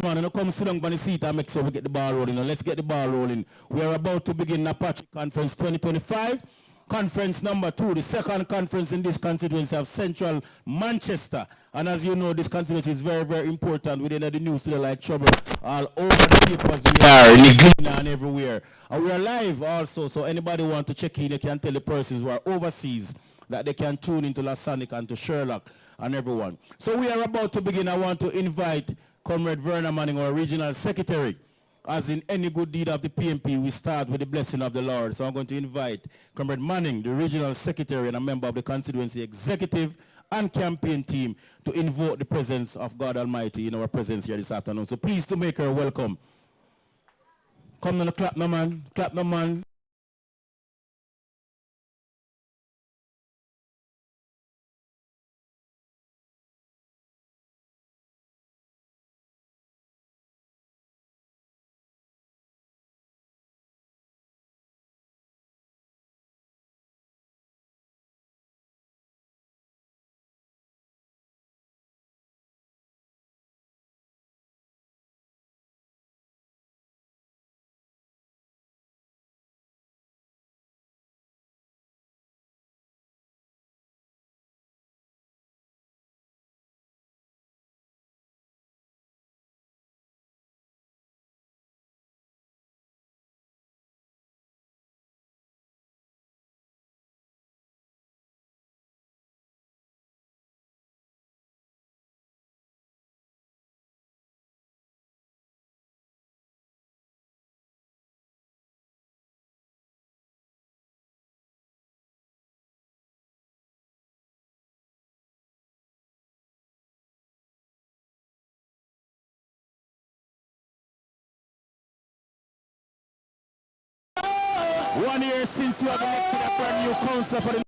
no man, and come sit down on the seat and make sure we get the ball rolling. Now let's get the ball rolling. We are about to begin KnoxPatrick Conference 2025. Conference number 2, the second conference in this constituency of Central Manchester. And as you know, this constituency is very, very important within the news today like trouble. All over the papers we are, in the Gleaner and everywhere. And we are live also, so anybody want to check in, they can tell the persons who are overseas that they can tune into Lasonic and to Sherlock and everyone. So we are about to begin. I want to invite Comrade Verna Manning, our regional secretary. As in any good deed of the PNP, we start with the blessing of the Lord. So I'm going to invite Comrade Manning, the regional secretary and a member of the constituency executive and campaign team, to invoke the presence of God Almighty in our presence here this afternoon. So please to make her welcome. Come on, clap no man, clap no man. One year since you have elected a brand new council for the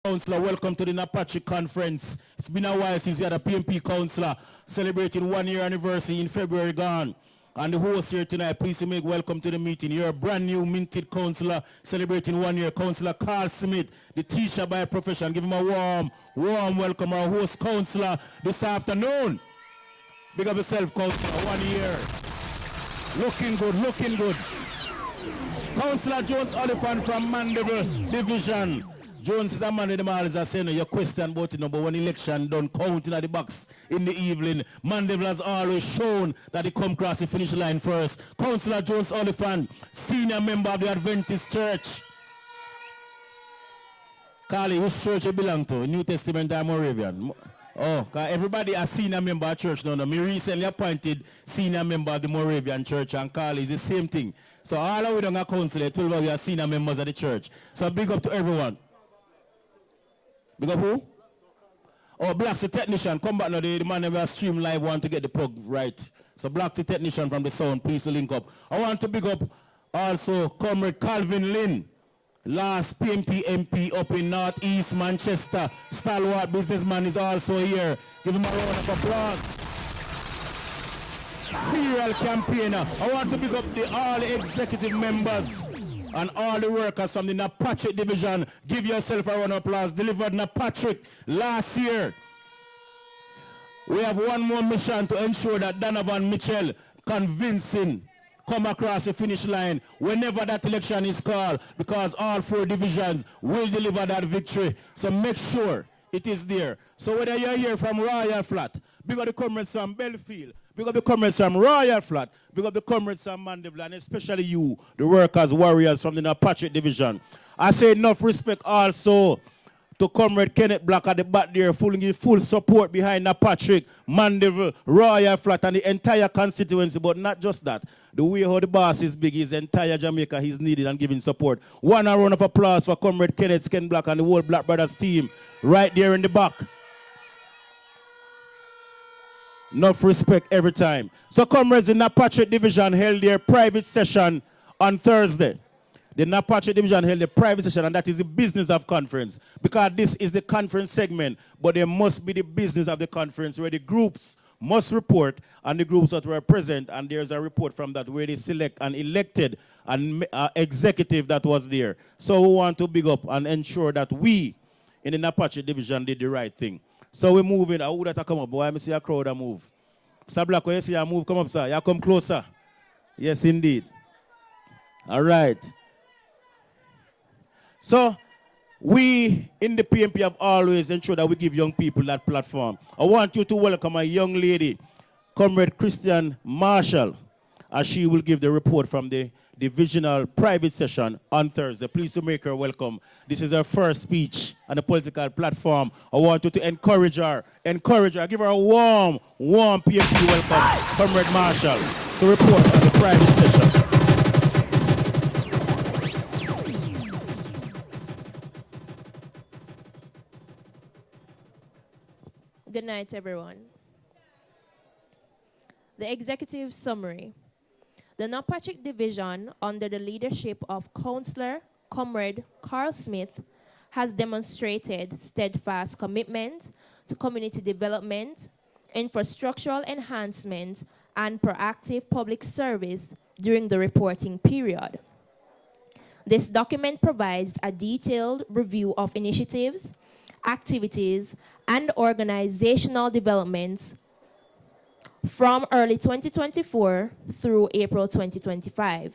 Councilor, welcome to the KnoxPatrick Conference. It's been a while since we had a PNP Councilor celebrating 1 year anniversary in February gone. And the host here tonight, please to make welcome to the meeting. You're a brand new minted Councilor celebrating 1 year. Councilor Carl Smith, the teacher by profession. Give him a warm welcome. Our host Councilor this afternoon. Big up yourself, Councilor, 1 year. Looking good, looking good. Councilor Jones Oliphant from Mandeville Division. Jones is a man in the mall, as I say, your question about it, but when election done counting at the box in the evening, Mandeville has always shown that he come across the finish line first. Councilor Jones Oliphant, senior member of the Adventist Church. Carly, which church you belong to? New Testament or Moravian? Oh, everybody a senior member of church now. Me recently appointed senior member of the Moravian Church, and Carly is the same thing. So all of we don't have council, 12 of you are senior members of the church. So big up to everyone. Big up who? Oh, Black's the technician. Come back now. The man who has stream live want to get the plug right. So Black's the technician from the sound. Please to link up. I want to big up also Comrade Calvin Lynn. Last PNP MP up in Northeast Manchester. Stalwart businessman is also here. Give him a round of applause. Serial campaigner. I want to big up all the executive members and all the workers from the KnoxPatrick division. Give yourself a round of applause. Delivered KnoxPatrick last year. We have one more mission to ensure that Donovan Mitchell convincing come across the finish line whenever that election is called, because all 4 divisions will deliver that victory. So make sure it is there. So whether you're here from Royal Flat, big up the comrades from Belfield, big up the comrades from Royal Flat, big up the comrades from Mandeville, and especially you, the workers, warriors from the KnoxPatrick division. I say enough respect also to Comrade Kenneth Black at the back there, full support behind KnoxPatrick, Mandeville, Royal Flat, and the entire constituency. But not just that. The way how the boss is big, his entire Jamaica, he's needed and giving support. One round of applause for Comrade Kenneth Ken Black and the whole Black Brothers team right there in the back. Enough respect every time. So comrades, the KnoxPatrick division held their private session on Thursday. The KnoxPatrick division held a private session, and that is the business of conference. Because this is the conference segment, but there must be the business of the conference where the groups must report, and the groups that were present, and there's a report from that where they select an elected and executive that was there. So we want to big up and ensure that we in the KnoxPatrick division did the right thing. So we're moving. I would have to come up, boy. I see a crowd move. Sir Black, when you see a move, come up, sir. You come closer. Yes, indeed. All right. So, we in the PNP have always ensured that we give young people that platform. I want you to welcome a young lady, Comrade Christian Marshall, as she will give the report from the Divisional private session on Thursday. Please to make her welcome. This is her first speech on the political platform. I want you to encourage her. Give her a warm PNP welcome, Comrade Marshall, to report on the private session. Good night, everyone. The executive summary. The KnoxPatrick division, under the leadership of Councilor Comrade Carl Smith, has demonstrated steadfast commitment to community development, infrastructural enhancement, and proactive public service during the reporting period. This document provides a detailed review of initiatives, activities, and organizational developments from early 2024 through April 2025.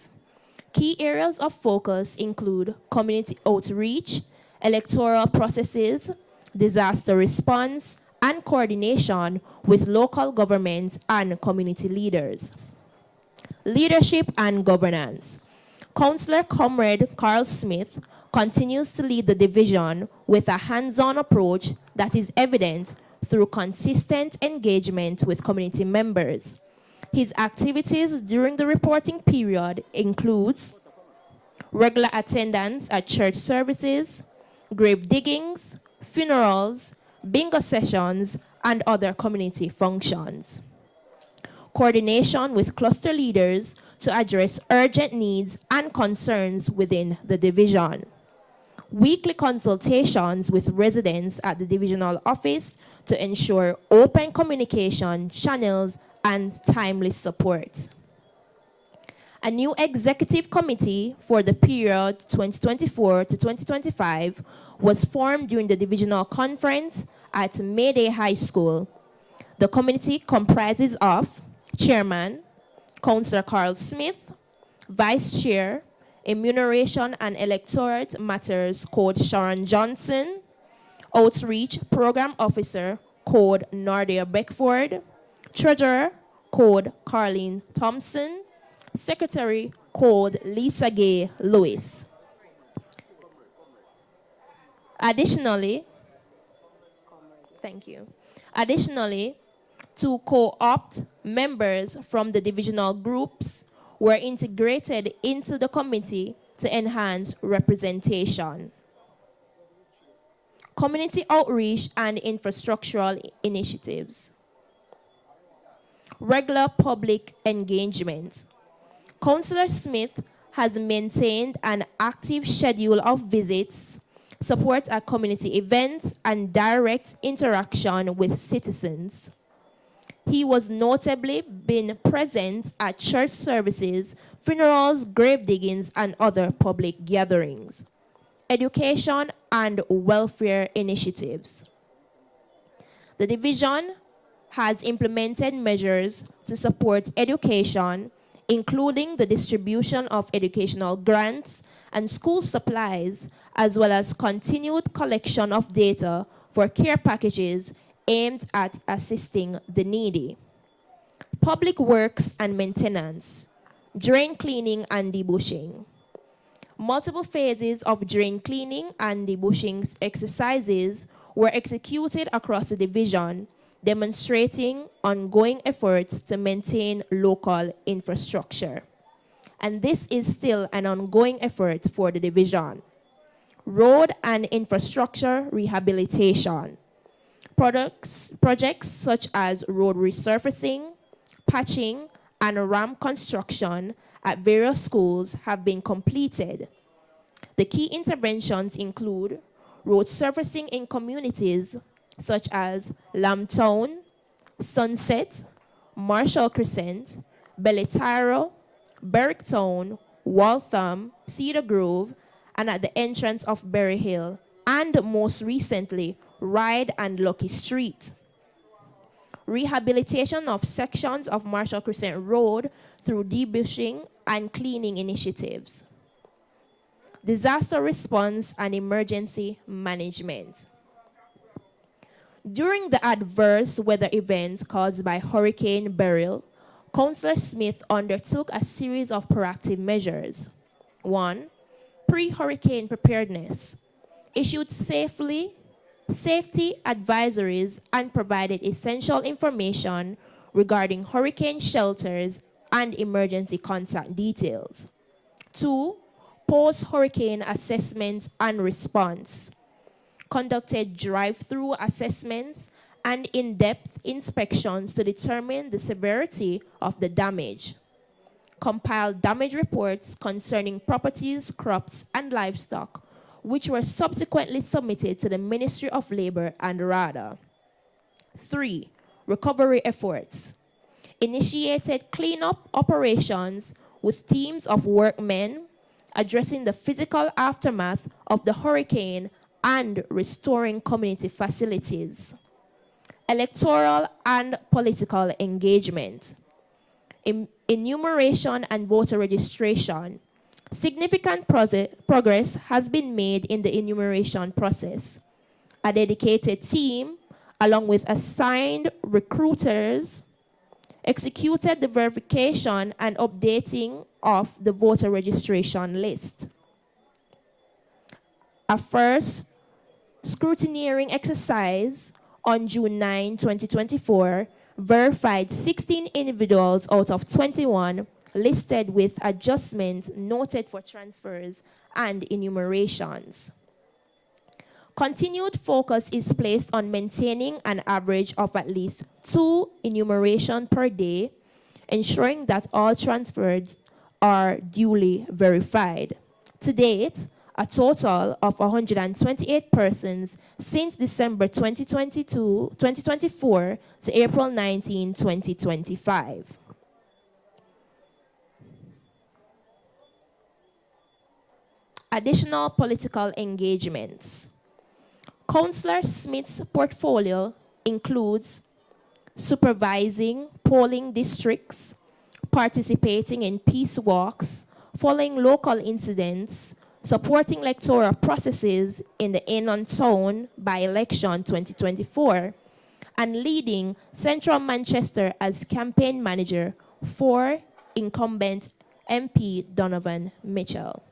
Key areas of focus include community outreach, electoral processes, disaster response, and coordination with local governments and community leaders. Leadership and governance. Councilor Comrade Carl Smith continues to lead the division with a hands-on approach that is evident through consistent engagement with community members. His activities during the reporting period includes regular attendance at church services, grave diggings, funerals, bingo sessions, and other community functions. Coordination with cluster leaders to address urgent needs and concerns within the division. Weekly consultations with residents at the divisional office to ensure open communication channels and timely support. A new executive committee for the period 2024 to 2025 was formed during the divisional conference at Mayday High School. The committee comprises of Chairman, Councilor Carl Smith, Vice Chair, Enumeration and Electorate Matters, Code Sharon Johnson, Outreach Program Officer, Code Nardia Beckford, Treasurer, Code Carleen Thompson, Secretary, Code Lisa Gay Lewis. Additionally, to co-opt members from the divisional groups were integrated into the committee to enhance representation. Community outreach and infrastructural initiatives. Regular public engagement. Councilor Smith has maintained an active schedule of visits, support at community events, and direct interaction with citizens. He was notably been present at church services, funerals, grave diggings, and other public gatherings. Education and welfare initiatives. The division has implemented measures to support education, including the distribution of educational grants and school supplies, as well as continued collection of data for care packages aimed at assisting the needy. Public works and maintenance, drain cleaning and debushing. Multiple phases of drain cleaning and debushing exercises were executed across the division, demonstrating ongoing efforts to maintain local infrastructure. And this is still an ongoing effort for the division. Road and infrastructure rehabilitation. Projects such as road resurfacing, patching, and ramp construction at various schools have been completed. The key interventions include road surfacing in communities such as Lambtown, Sunset, Marshall Crescent, Belletiro, Berwicktown, Waltham, Cedar Grove, and at the entrance of Berry Hill, and most recently, Ryde and Lucky Street. Rehabilitation of sections of Marshall Crescent Road through debushing and cleaning initiatives. Disaster response and emergency management. During the adverse weather events caused by Hurricane Beryl, Councilor Smith undertook a series of proactive measures. 1. Pre-hurricane preparedness. Issued safety advisories and provided essential information regarding hurricane shelters and emergency contact details. 2. Post-hurricane assessment and response. Conducted drive-through assessments and in-depth inspections to determine the severity of the damage. Compiled damage reports concerning properties, crops, and livestock, which were subsequently submitted to the Ministry of Labor and RADA. 3. Recovery efforts. Initiated cleanup operations with teams of workmen addressing the physical aftermath of the hurricane and restoring community facilities. Electoral and political engagement. Enumeration and voter registration. Significant progress has been made in the enumeration process. A dedicated team, along with assigned recruiters, executed the verification and updating of the voter registration list. A first scrutineering exercise on June 9, 2024, verified 16 individuals out of 21 listed with adjustments noted for transfers and enumerations. Continued focus is placed on maintaining an average of at least 2 enumerations per day, ensuring that all transfers are duly verified. To date, a total of 128 persons since December 2024 to April 19, 2025. Additional political engagements. Councilor Smith's portfolio includes supervising polling districts, participating in peace walks, following local incidents, supporting electoral processes in the Anon Town by-election 2024, and leading Central Manchester as campaign manager for incumbent MP Donovan Mitchell.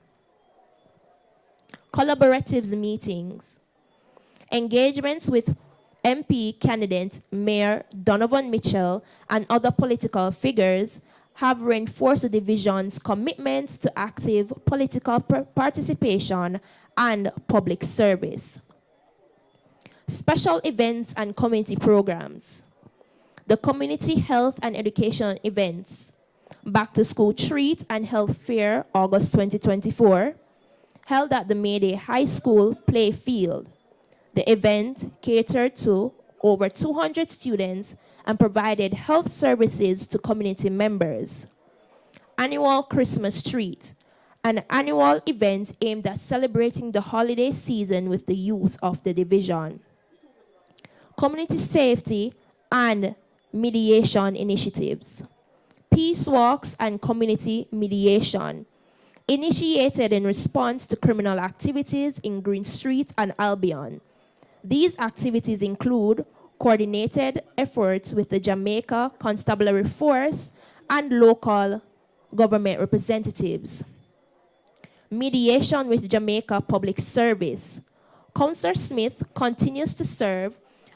Collaboratives meetings. Engagements with MP candidate Mayor Donovan Mitchell and other political figures have reinforced the division's commitment to active political participation and public service. Special events and community programs. The community health and educational events. Back to School Treat and Health Fair, August 2024, held at the Mayday High School play field. The event catered to over 200 students and provided health services to community members. Annual Christmas Treat, an annual event aimed at celebrating the holiday season with the youth of the division. Community safety and mediation initiatives. peace walks and community mediation, initiated in response to criminal activities in Green Street and Albion. These activities include coordinated efforts with the Jamaica Constabulary Force and local government representatives. Mediation with Jamaica Public Service. Councilor Smith continues to serve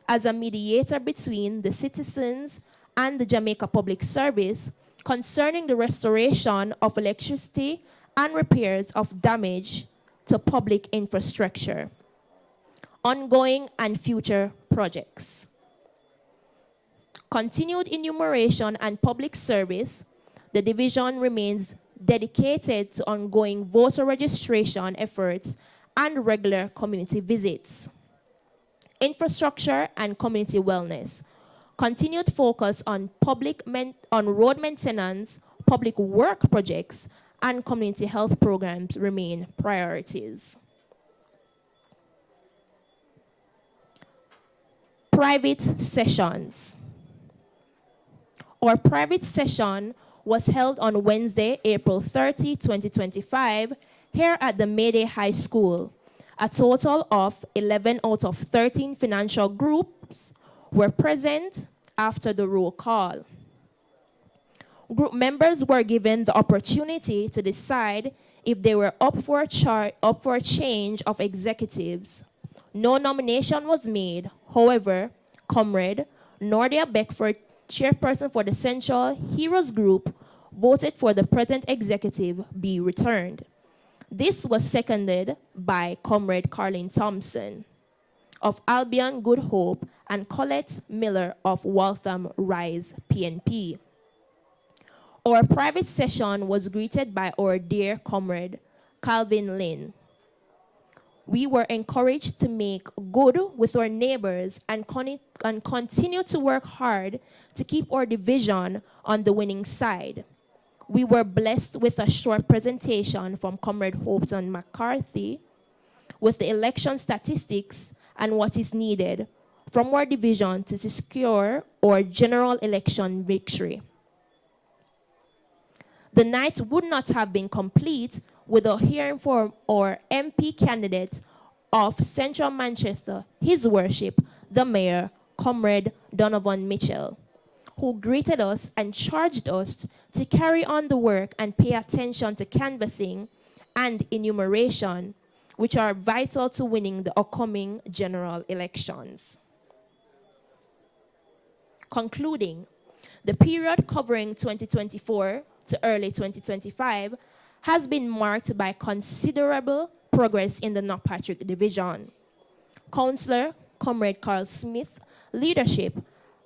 as a mediator between the citizens and the Jamaica Public Service concerning the restoration of electricity and repairs of damage to public infrastructure, ongoing and future projects. Continued enumeration and public service, the division remains dedicated to ongoing voter registration efforts and regular community visits. Infrastructure and community wellness. Continued focus on road maintenance, public work projects, and community health programs remain priorities. Private sessions. Our private session was held on Wednesday, April 30, 2025, here at the Mayday High School. A total of 11 out of 13 financial groups were present after the roll call. Group members were given the opportunity to decide if they were up for a change of executives. No nomination was made. However, Comrade Nordia Beckford, chairperson for the Central Heroes Group, voted for the present executive be returned. This was seconded by Comrade Carlene Thompson of Albion Good Hope and Colette Miller of Waltham Rise PNP. Our private session was greeted by our dear comrade, Calvin Lynn. We were encouraged to make good with our neighbors and continue to work hard to keep our division on the winning side. We were blessed with a short presentation from Comrade Houghton McCarthy with the election statistics and what is needed from our division to secure our general election victory. The night would not have been complete without hearing from our MP candidate of Central Manchester, His Worship, the Mayor, Comrade Donovan Mitchell, who greeted us and charged us to carry on the work and pay attention to canvassing and enumeration, which are vital to winning the upcoming general elections. Concluding, the period covering 2024 to early 2025 has been marked by considerable progress in the KnoxPatrick division. Councilor Comrade Carl Smith leadership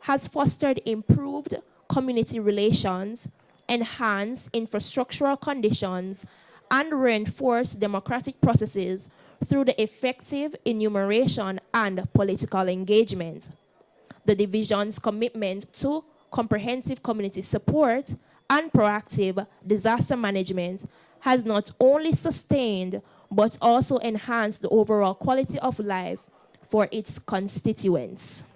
has fostered improved community relations, enhanced infrastructural conditions, and reinforced democratic processes through the effective enumeration and political engagement. The division's commitment to comprehensive community support and proactive disaster management has not only sustained but also enhanced the overall quality of life for its constituents.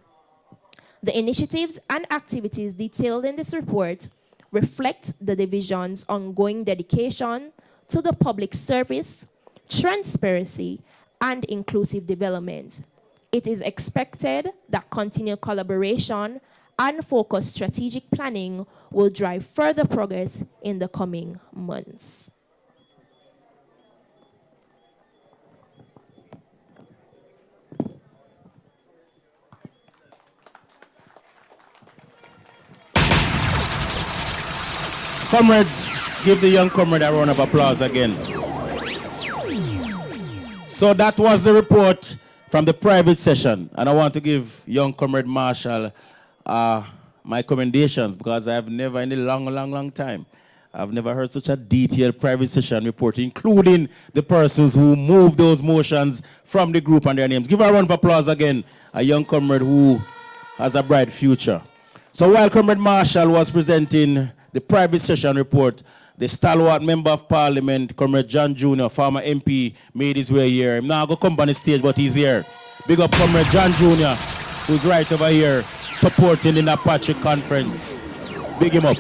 The initiatives and activities detailed in this report reflect the division's ongoing dedication to the public service, transparency, and inclusive development. It is expected that continued collaboration and focused strategic planning will drive further progress in the coming months. Comrades, give the young comrade a round of applause again. So that was the report from the private session, and I want to give young comrade Marshall my commendations, because I've never in a long time, I've never heard such a detailed private session report, including the persons who moved those motions from the group and their names. Give a round of applause again, a young comrade who has a bright future. So while Comrade Marshall was presenting the private session report, the stalwart member of parliament, Comrade John Jr., former MP, made his way here. I'm not going to come on the stage, but he's here. Big up Comrade John Jr., who's right over here supporting the KnoxPatrick conference. Big him up.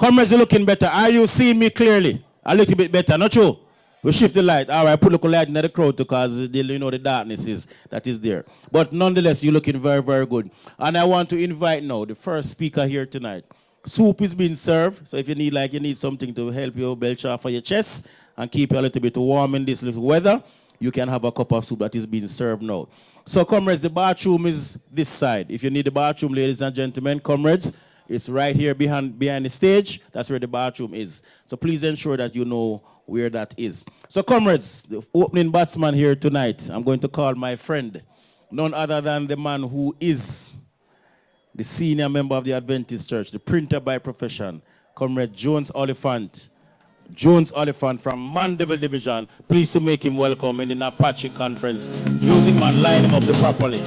Comrades, you're looking better. Are you seeing me clearly? A little bit better, not true? We shift the light. All right, put a light in the crowd because the darkness that is there. But nonetheless, you're looking very, very good. And I want to invite now the first speaker here tonight. Soup is being served, so if you need something to help you belch off for your chest and keep you a little bit warm in this little weather, you can have a cup of soup that is being served now. So, comrades, the bathroom is this side. If you need the bathroom, ladies and gentlemen, comrades, it's right here behind the stage. That's where the bathroom is. So please ensure that you know where that is. So, comrades, the opening batsman here tonight, I'm going to call my friend, none other than the man who is the senior member of the Adventist Church, the printer by profession, Comrade Jones Oliphant. Jones Oliphant from Mandeville Division. Please to make him welcome in the KnoxPatrick conference. Music man, line him up properly.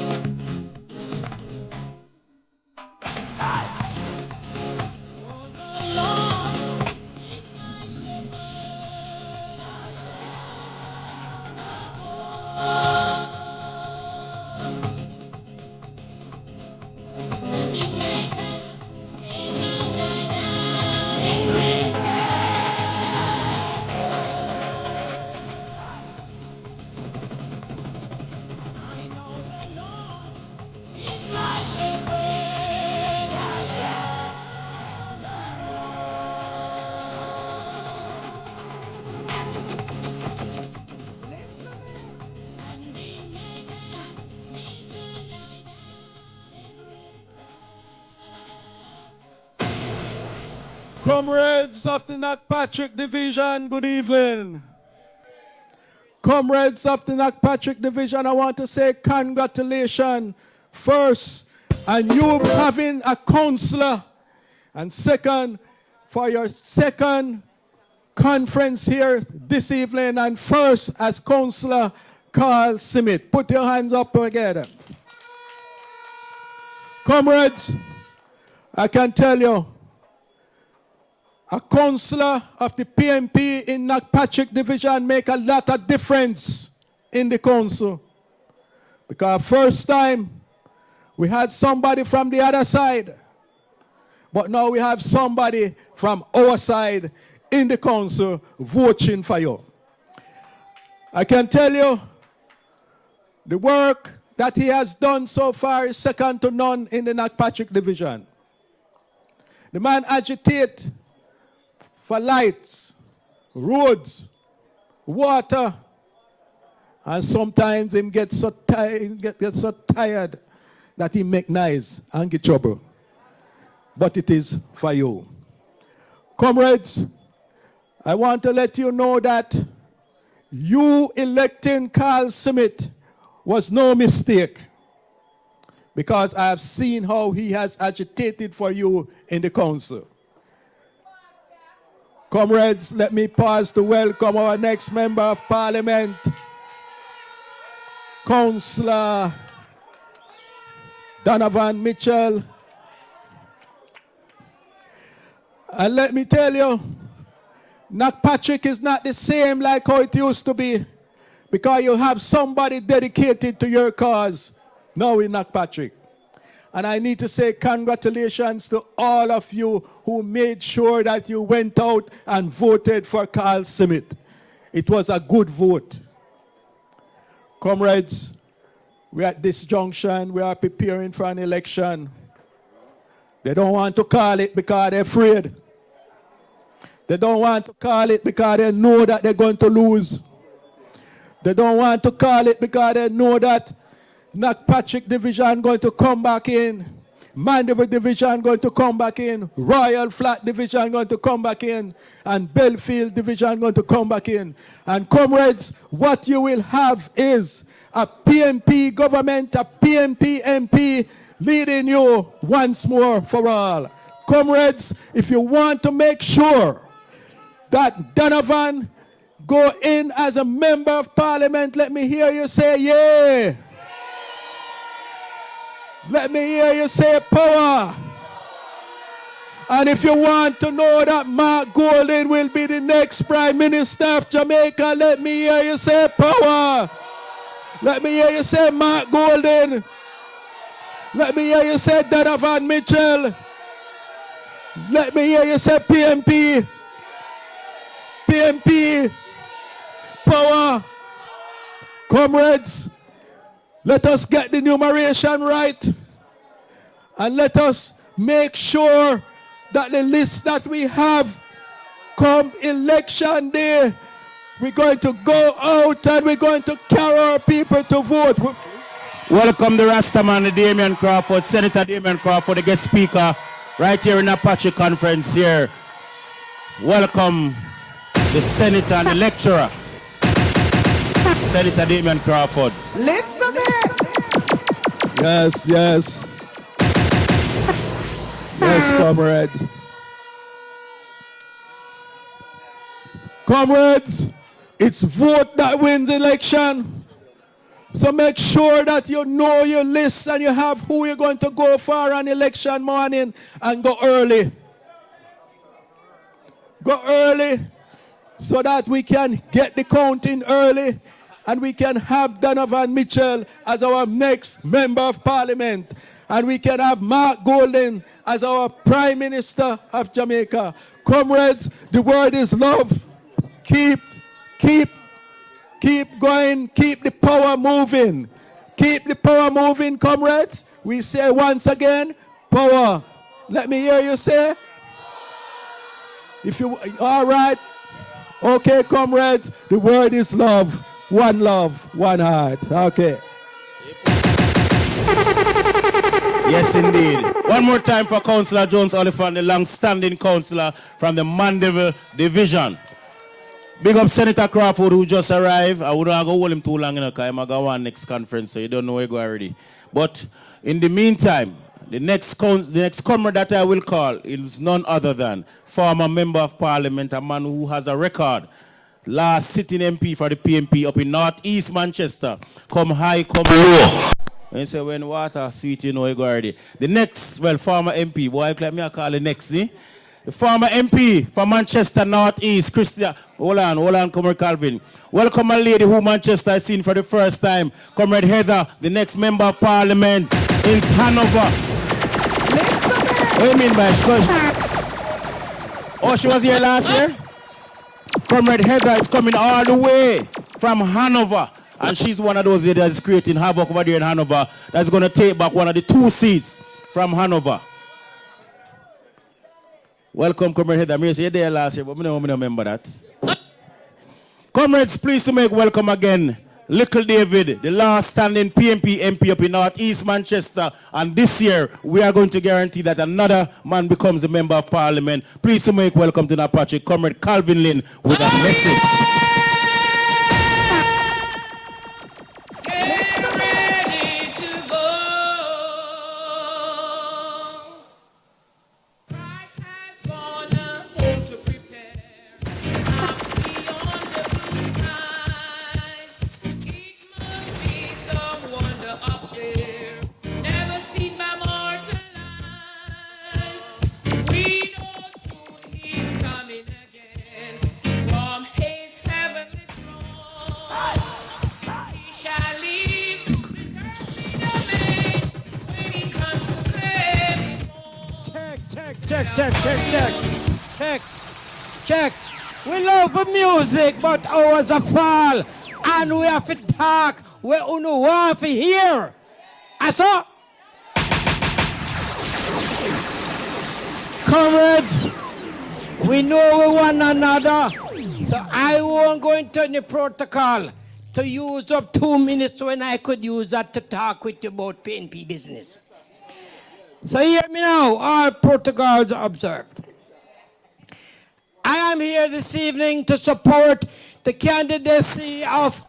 Comrades of the KnoxPatrick Division, good evening. Comrades of the KnoxPatrick Division, I want to say congratulations first on you having a councillor, and second, for your second conference here this evening, and first as Councilor Carl Smith. Put your hands up together. Comrades, I can tell you, a councillor of the PNP in KnoxPatrick Division make a lot of difference in the council. Because first time, we had somebody from the other side. But now we have somebody from our side in the council voting for you. I can tell you, the work that he has done so far is second to none in the KnoxPatrick Division. The man agitates for lights, roads, water, and sometimes him get so tired that he make noise and get trouble. But it is for you. Comrades, I want to let you know that you electing Carl Smith was no mistake, because I have seen how he has agitated for you in the council. Comrades, let me pause to welcome our next member of parliament, Councilor Donovan Mitchell. And let me tell you, KnoxPatrick is not the same like how it used to be, because you have somebody dedicated to your cause now in KnoxPatrick. And I need to say congratulations to all of you who made sure that you went out and voted for Carl Smith. It was a good vote. Comrades, we're at this junction. We are preparing for an election. They don't want to call it because they're afraid. They don't want to call it because they know that they're going to lose. They don't want to call it because they know that KnoxPatrick Division going to come back in, Mandeville Division going to come back in, Royal Flat Division going to come back in, and Belfield Division going to come back in. And comrades, what you will have is a PNP government, a PNP MP leading you once more for all. Comrades, if you want to make sure that Donovan go in as a member of parliament, let me hear you say yeah. Let me hear you say power. And if you want to know that Mark Golding will be the next Prime Minister of Jamaica, let me hear you say power. Let me hear you say Mark Golding. Let me hear you say Donovan Mitchell. Let me hear you say PNP. PNP. Power. Comrades, let us get the numeration right. And let us make sure that the list that we have come election day, we're going to go out and we're going to carry our people to vote. Welcome the Rastaman, the Damian Crawford, Senator Damian Crawford, the guest speaker, right here in Apache conference here. Welcome the Senator and the lecturer, Senator Damian Crawford. Listen. Yes, yes. Yes, comrade. Comrades, it's vote that wins election. So make sure that you know your list and you have who you're going to go for on election morning, and go early. Go early so that we can get the counting early and we can have Donovan Mitchell as our next member of parliament. And we can have Mark Golden as our Prime Minister of Jamaica. Comrades, the word is love. Keep going. Keep the power moving. Keep the power moving, comrades. We say once again, power. Let me hear you say. If you, all right. Okay, comrades, the word is love. One love, one heart. Okay. Yes, indeed. One more time for Councilor Jones Oliphant, the long-standing councillor from the Mandeville Division. Big up Senator Crawford, who just arrived. I wouldn't go hold him too long, because I'm going to go on next conference, so you don't know where you go already. But in the meantime, the next comrade that I will call is none other than former Member of Parliament, a man who has a record. Last sitting MP for the PNP up in Northeast Manchester. Come high, come low. And you say, when water sweet, you know you go already. The next, well, former MP, boy, like me, I call the next, eh? The former MP for Manchester Northeast, Christian. Hold on, Comrade Calvin. Welcome a lady who Manchester has seen for the first time. Comrade Heather, the next Member of Parliament in Hanover. What do you mean by oh, she was here last year? Comrade Heather is coming all the way from Hanover. And she's one of those ladies that's creating havoc over there in Hanover. That's going to take back one of the 2 seats from Hanover. Welcome, Comrade Heather. I say you're there last year, but I don't remember that. Comrades, please to make welcome again Little David, the last standing PNP MP up in Northeast Manchester. And this year, we are going to guarantee that another man becomes a Member of Parliament. Please to make welcome to KnoxPatrick, Comrade Calvin Lynn, with a message. Check. We love the music, but ours are fall. And we have to talk where we want to hear. So, comrades, we know one another. So I won't go into any protocol to use up 2 minutes when I could use that to talk with you about PNP business. So hear me now, all protocols are observed. I am here this evening to support the candidacy of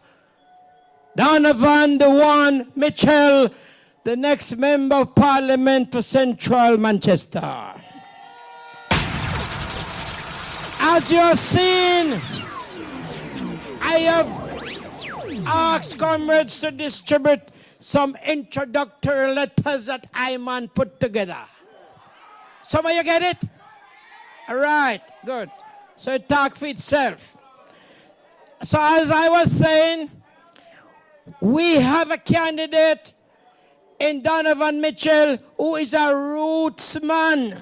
Donovan Mitchell, the next Member of Parliament for Central Manchester. As you have seen, I have asked comrades to distribute some introductory letters that I put together. Some of you get it? All right, good. So it talks for itself. So as I was saying, we have a candidate in Donovan Mitchell who is a roots man.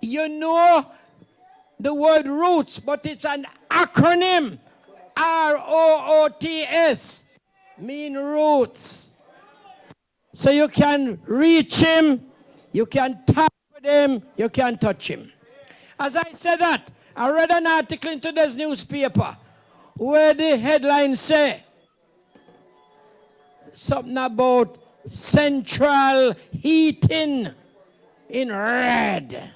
You know the word roots, but it's an acronym. ROOTS, mean roots. So you can reach him, you can talk with him, you can touch him. As I said that, I read an article in today's newspaper where the headline say something about central heating in red.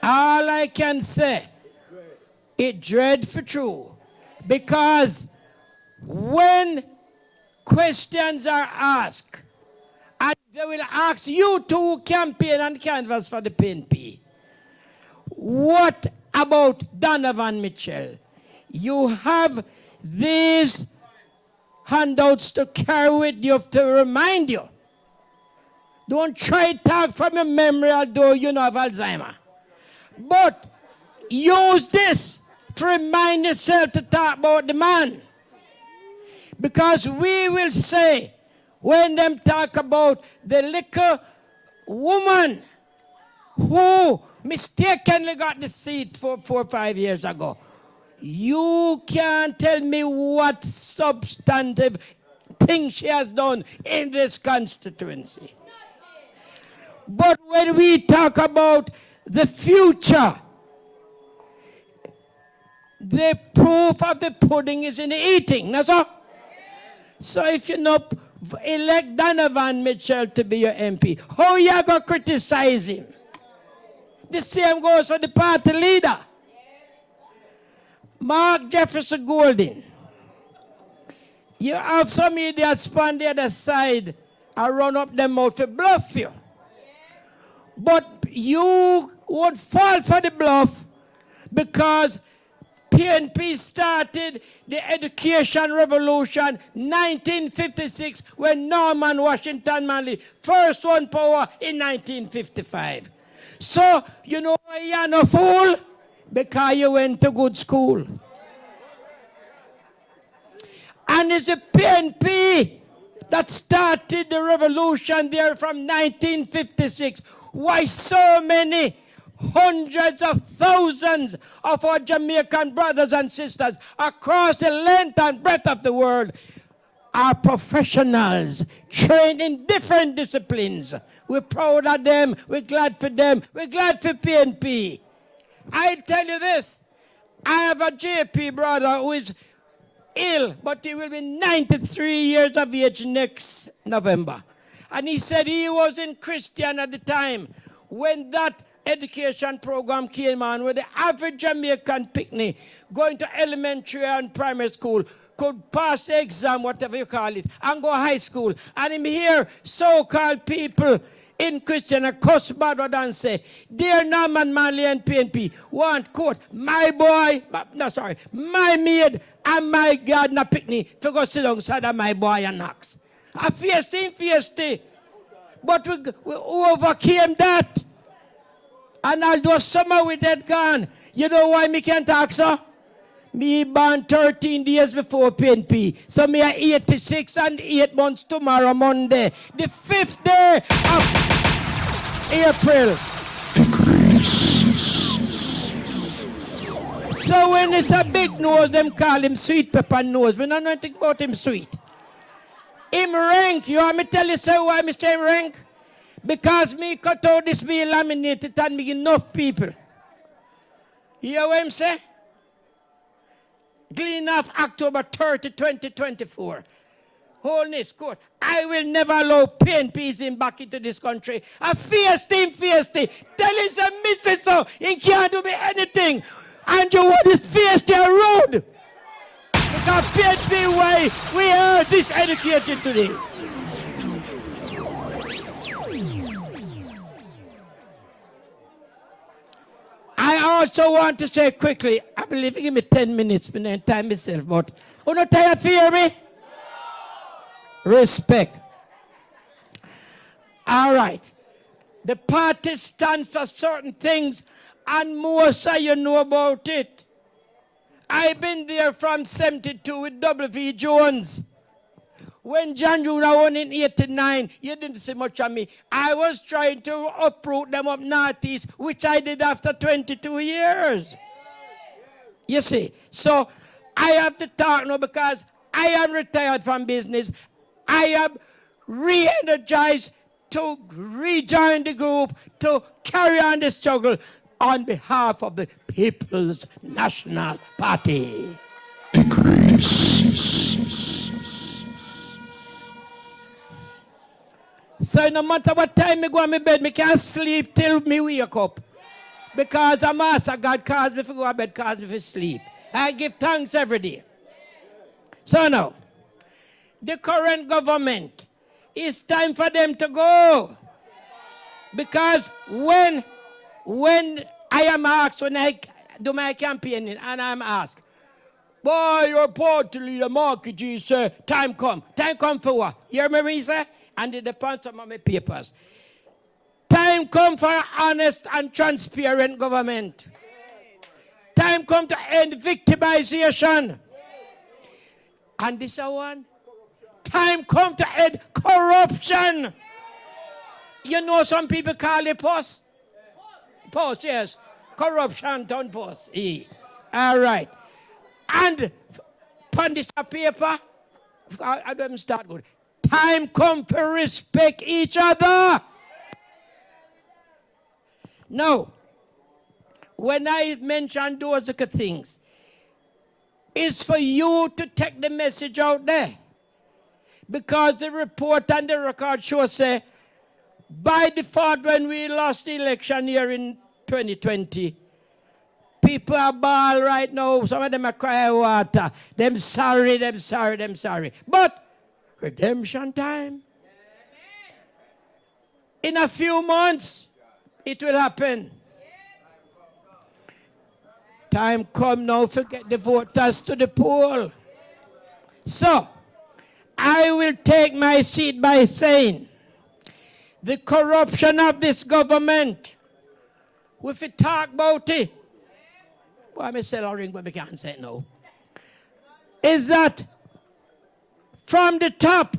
All I can say, it dreadful true. Because when questions are asked, and they will ask you to campaign and canvass for the PNP, what about Donovan Mitchell? You have these handouts to carry with you to remind you. Don't try to talk from your memory, although you know of Alzheimer. But use this to remind yourself to talk about the man. Because we will say, when them talk about the little woman who mistakenly got the seat 4 or 5 years ago, you can't tell me what substantive thing she has done in this constituency. But when we talk about the future, the proof of the pudding is in the eating. That's all. So if you not elect Donovan Mitchell to be your MP, how you going to criticize him? The same goes for the party leader. Mark Jefferson Golden. You have some idiots on the other side and run up them out to bluff you. But you won't fall for the bluff because PNP started the education revolution 1956 when Norman Washington Manley first won power in 1955. So, you know why you're no fool? Because you went to good school. And it's the PNP that started the revolution there from 1956. Why so many hundreds of thousands of our Jamaican brothers and sisters across the length and breadth of the world are professionals trained in different disciplines. We're proud of them. We're glad for them. We're glad for PNP. I tell you this, I have a JP brother who is ill, but he will be 93 years of age next November. And he said he wasn't Christian at the time when that education program came on, where the average Jamaican picnic going to elementary and primary school could pass the exam, whatever you call it, and go high school. And him hear so-called people in Christian and cuss bad and say, dear Norman Manley and PNP, want quote, my boy, my maid and my gardener picnic to go sit alongside of my boy and Knox. A feisty. But we overcame that. And although summer we dead gone, you know why me can't talk, sir? Me born 13 days before PNP. So me are 86 and 8 months tomorrow, Monday. The 5th day of April. So when it's a big nose, them call him sweet pepper nose. We don't know anything about him sweet. Him rank. You want me tell you so why me say him rank? Because me cut out this be laminated and me enough people. You hear what I'm saying? Clean off October 30, 2024. Wholeness court. I will never allow PNPs back into this country. A feisty. Tell him some missus so he can't do me anything. And you want this feisty rude. Because PNP way we are diseducated today. I also want to say quickly, I believe give me 10 minutes for the time myself, but you not tired to hear me? Respect. All right. The party stands for certain things, and most of you know about it. I've been there from 72 with W.V. Jones. When John Jr. won in 89, you didn't see much of me. I was trying to uproot them up northeast, which I did after 22 years. You see, so I have to talk now because I am retired from business. I am re-energized to rejoin the group, to carry on the struggle on behalf of the People's National Party. So no matter what time I go on my bed, I can't sleep till me wake up. Because I'm asked God calls me to go to bed, calls me to sleep. I give thanks every day. So now, the current government, it's time for them to go. Because when I am asked, when I do my campaigning, and I'm asked, boy, your party leader, Marky G, say, time come. Time come for what? You remember he said? And it depends on my papers. Time come for honest and transparent government. Time come to end victimization. And this one, time come to end corruption. You know some people call it post? Post, yes. Corruption, don't post. All right. And on this paper, I don't start good. Time come to respect each other. Now, when I mention those things, it's for you to take the message out there. Because the report and the record show say, by default, when we lost the election here in 2020, people are ball right now. Some of them are crying water. Them sorry. But redemption time. In a few months, it will happen. Time come now to get the voters to the poll. So, I will take my seat by saying, the corruption of this government, if we talk about it, well, I may say a ring, but we can't say it now, is that from the top,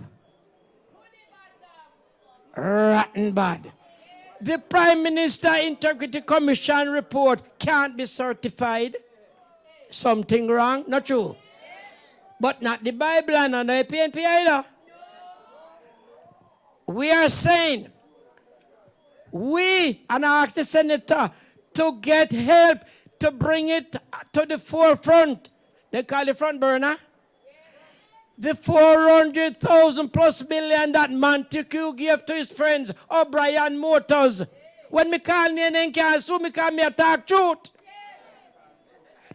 rotten bad. The Prime Minister Integrity Commission report can't be certified. Something wrong? Not true. But not the Bible and not the PNP either. We are saying, and I ask the Senator to get help to bring it to the forefront. They call it front burner. The 400,000 plus million that Montague gave to his friends, O'Brien Motors. When me call me and can't sue me, call me attack truth.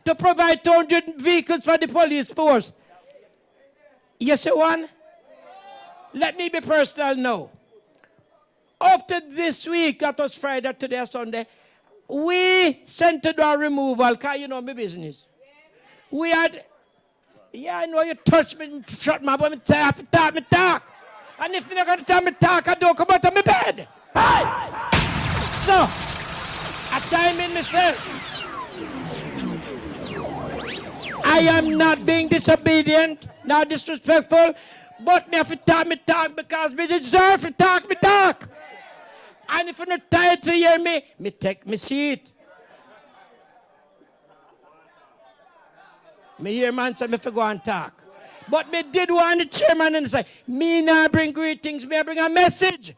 To provide 200 vehicles for the police force. You see one? Let me be personal now. Up to this week, that was Friday, today, Sunday, we sent to do a removal, because you know my business. We had, yeah, I know you touch me, shut my mouth, I have to talk. And if you're not going to tell me talk, I don't come out of my bed. Hey! So, I time in myself. I am not being disobedient, not disrespectful, but me have to talk because me deserve to talk. And if you're not tired to hear me take my seat. Me hear man say me for go and talk. But me did want the chairman and say, me not bring greetings, me bring a message.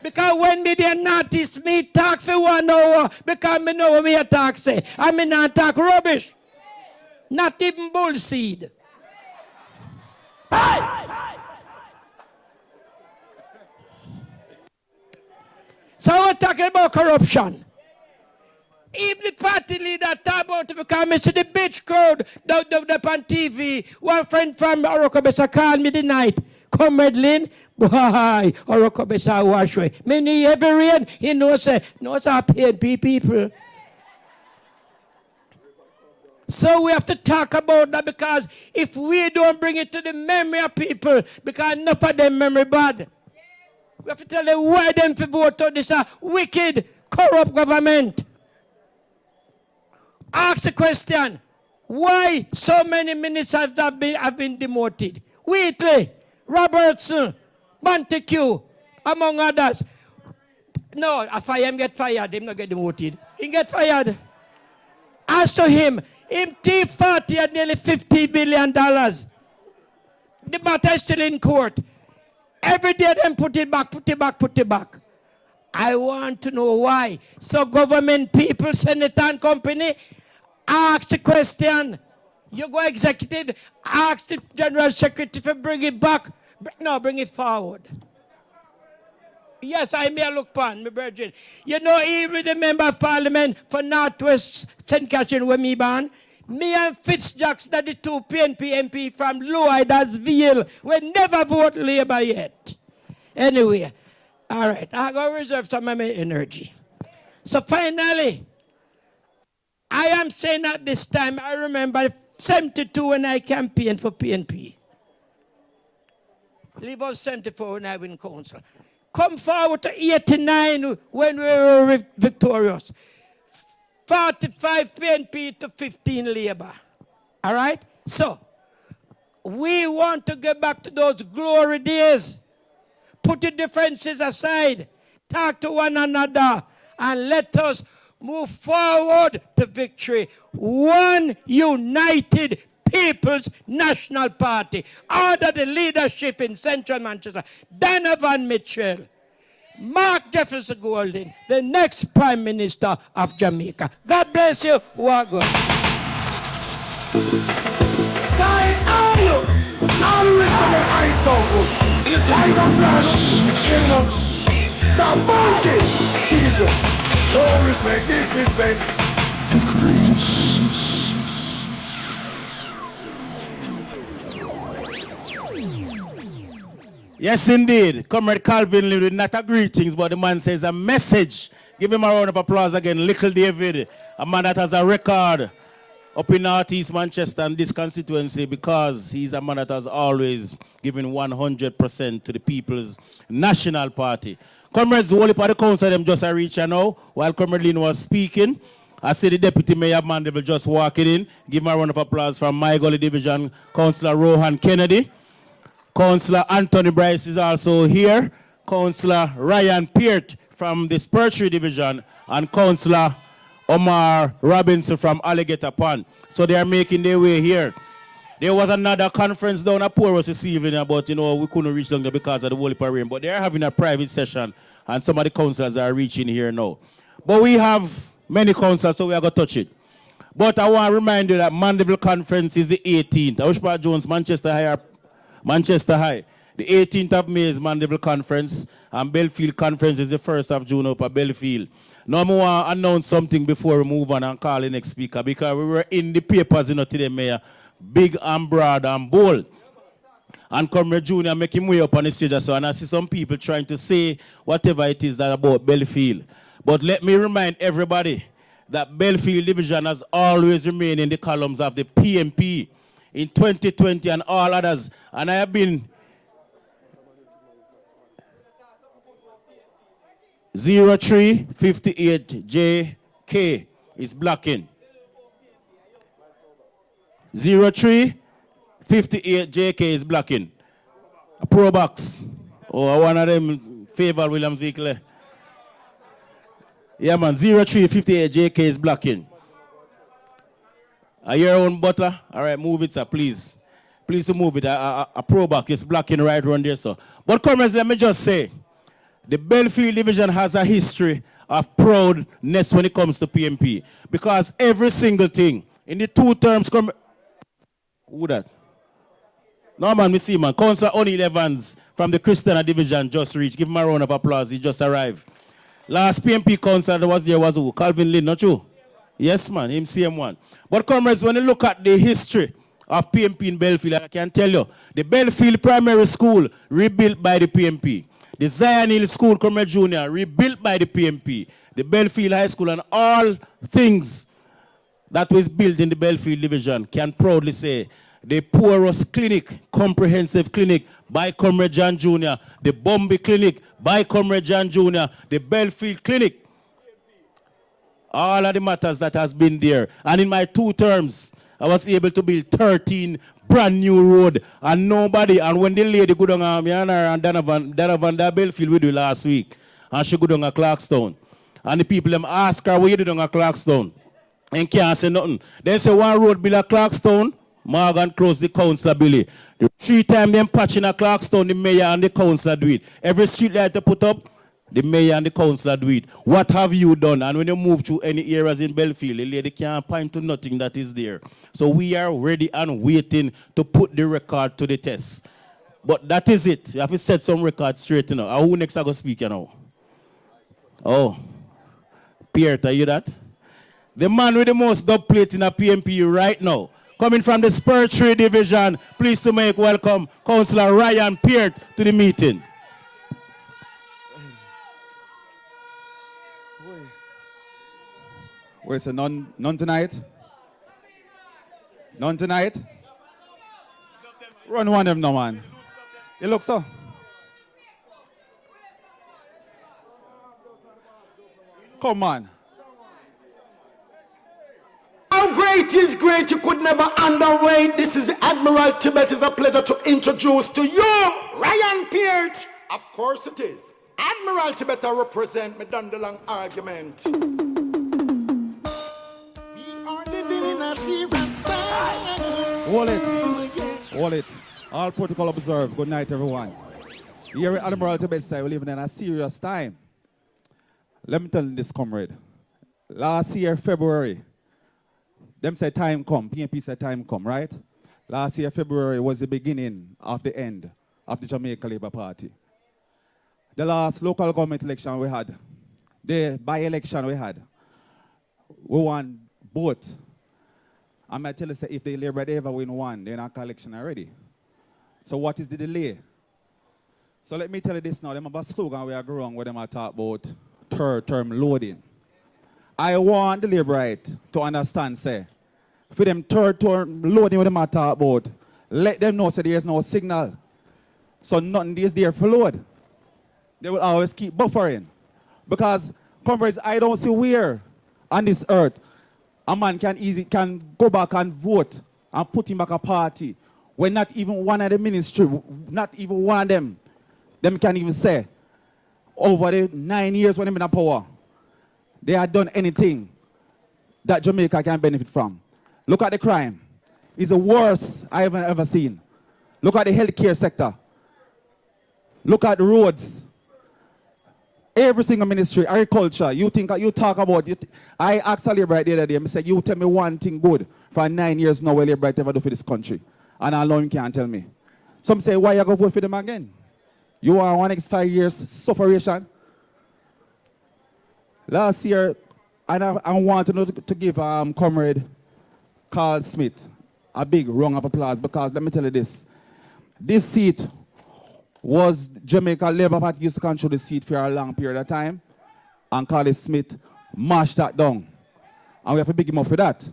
Because when me there notice me talk for 1 hour, because me know what me a talk say. And me not talk rubbish. Not even bullseed. Hey! So we're talking about corruption. If the party leader talk about it, because I see the bitch crowd down on TV, one friend from Orokobesa called me the night, come Medlin, why, Orokobesa wash away. Many every rain, he knows our PNP people. So we have to talk about that because if we don't bring it to the memory of people, because enough of them memory bad. We have to tell them why them to vote on this wicked, corrupt government. Ask the question, why so many ministers have been demoted? Wheatley, Robertson, Montague, among others. No, if I am get fired, him not get demoted. He get fired. As to him T40 had nearly $50 billion. The matter is still in court. Every day them put it back, put it back, put it back. I want to know why. So government people, Senator and company, ask the question. You go executive, ask the general secretary to bring it back. No, bring it forward. Yes, I may look pan, my virgin. You know, even the member of parliament for Northwest St. Catherine where me born, me and Fitzjackson, that the two PNP MP from Low-Idarsville, we never vote Labour yet. Anyway, all right, I'm going to reserve some of my energy. So finally, I am saying at this time, I remember 72 when I campaigned for PNP. Leave out 74 when I win council. Come forward to 89 when we were victorious. 45 PNP to 15 Labour. All right? So, we want to get back to those glory days. Put the differences aside. Talk to one another. And let us move forward to victory. One united People's National Party, under the leadership in Central Manchester, Donovan Mitchell, Mark Jefferson Golding, the next Prime Minister of Jamaica. God bless you. Wagwan. Sign out! All the rest of them ain't so good. Why don't you some monkey? Jesus. No respect, disrespect. Yes, indeed. Comrade Calvin Lee with not a greetings, but the man says a message. Give him a round of applause again. Little David, a man that has a record up in Northeast Manchester and this constituency because he's a man that has always given 100% to the People's National Party. Comrades, the whole part of the council them just a reach now while Comrade Lynn was speaking. I see the Deputy Mayor of Mandeville just walking in. Give him a round of applause from my Gully Division, Councilor Rohan Kennedy. Councillor Anthony Bryce is also here. Councillor Ryan Peart from the Spurtree Division and Councillor Omar Robinson from Alligator Pond. So they are making their way here. There was another conference down at Poros this evening, but we couldn't reach them there because of the Holy Parade. But they are having a private session and some of the councillors are reaching here now. But we have many councillors, so we are going to touch it. But I want to remind you that Mandeville Conference is the 18th. Aushpa Jones, Manchester High. The 18th of May is Mandeville Conference, and Belfield Conference is the 1st of June up at Belfield. Now I want to announce something before we move on and call the next speaker, because we were in the papers today, Mayor, big and broad and bold. And Comrade Junior make him way up on the stage, so, and I see some people trying to say whatever it is that about Belfield. But let me remind everybody that Belfield Division has always remained in the columns of the PNP in 2020 and all others. And I have been 0358 JK is blocking. 0358 JK is blocking. A Pro Box. Oh, one of them favor Williams vehicle. Yeah, man. 0358 JK is blocking. Are your own butler? All right, move it, sir, please. Please to move it. A Pro Box is blocking right around there, sir. But comrades, let me just say, the Belfield Division has a history of proudness when it comes to PNP. Because every single thing, in the 2 terms, who that? No, man, we see, man. Councilor O'Neill Evans from the Christiana Division just reached. Give him a round of applause. He just arrived. Last PNP councilor that was there was who? Calvin Lynn, not you? Yes, man, him same one. But comrades, when you look at the history of PNP in Belfield, I can tell you, the Belfield Primary School rebuilt by the PNP. The Zion Hill School, Comrade Junior, rebuilt by the PNP. The Belfield High School and all things that was built in the Belfield Division can proudly say the Poorhouse Clinic, comprehensive clinic by Comrade John Jr., the Bombay Clinic by Comrade John Jr., the Belfield Clinic. All of the matters that has been there. And in my 2 terms, I was able to build 13 brand new road and nobody. And when the lady go down and Donovan that Belfield we do last week, and she go down at Clarkstown, and the people them ask her what you do down at Clarkstown, and can't say nothing. Then say one road bill at Clarkstown, Morgan close the councillor Billy. 3 times them patching at Clarkstown, the mayor and the councillor do it. Every street light they put up, the mayor and the councillor do it. What have you done? And when you move to any areas in Belfield, the lady can't point to nothing that is there. So we are ready and waiting to put the record to the test. But that is it. You have to set some records straight now. And who next I go speak now? Oh, Pierre, are you that? The man with the most dub plate in a PNP right now. Coming from the Spiritual Division, please to make welcome Councilor Ryan Peart to the meeting. Wait, so none tonight? None tonight? Run one of them now, man. You look so. Come on. How great is great, you could never underrate. This is Admiral Tibet. It's a pleasure to introduce to you Ryan Peart. Of course it is. Admiral Tibet I represent me done the long argument. We are living in a serious time. Hold it. Hold it. All protocol observed. Good night, everyone. Here at Admiral Tibet side, we're living in a serious time. Let me tell you this, comrade. Last year, February, them said time come, PNP said time come, right? Last year, February was the beginning of the end of the Jamaica Labour Party. The last local government election we had, the by-election we had, we won both. I might tell you, say, if the Labour ever win one, they're not election already. So what is the delay? So let me tell you this now, them have a slogan we are growing where them are talk about third term loading. I want the Labourite to understand, say, for them third term loading what them are talk about, let them know, say, there is no signal. So nothing is there for load. They will always keep buffering. Because, comrades, I don't see where on this earth a man can go back and vote and put him back a party when not even one of the ministry, not even one of them can even say, over the 9 years when they've been in power, they had done anything that Jamaica can benefit from. Look at the crime. It's the worst I have ever seen. Look at the healthcare sector. Look at the roads. Every single ministry, agriculture, you talk about it. I asked a Labour the other day, I said, you tell me one thing good for 9 years now what Labour ever do for this country. And I know you can't tell me. Some say, why you going to vote for them again? You want one next 5 years sufferation? Last year, I wanted to give Comrade Carl Smith a big round of applause because let me tell you this. This seat was Jamaica Labour Party used to control the seat for a long period of time, and Carl Smith mashed that down. And we have to big him up for that.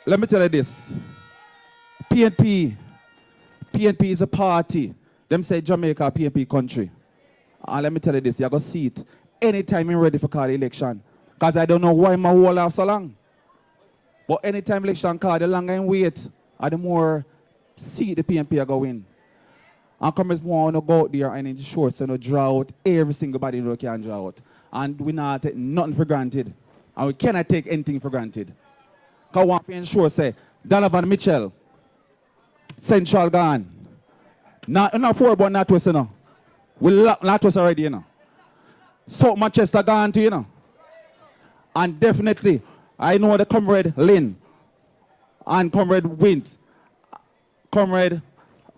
Let me tell you this. PNP is a party. Them say Jamaica PNP country. And let me tell you this, you're going to see it anytime you're ready for call the election. Because I don't know why my whole life so long. But anytime election call, the longer I wait, the more see the PNP are going. And comrades want to go out there and ensure so no draw out every single body who can draw out. And we not take nothing for granted. And we cannot take anything for granted. Because we want to ensure, say, Donovan Mitchell, Central gone. Not four, but not West, you know. We not West already, you know. South Manchester gone too, you know. And definitely, I know the Comrade Lynn and Comrade Wint, Comrade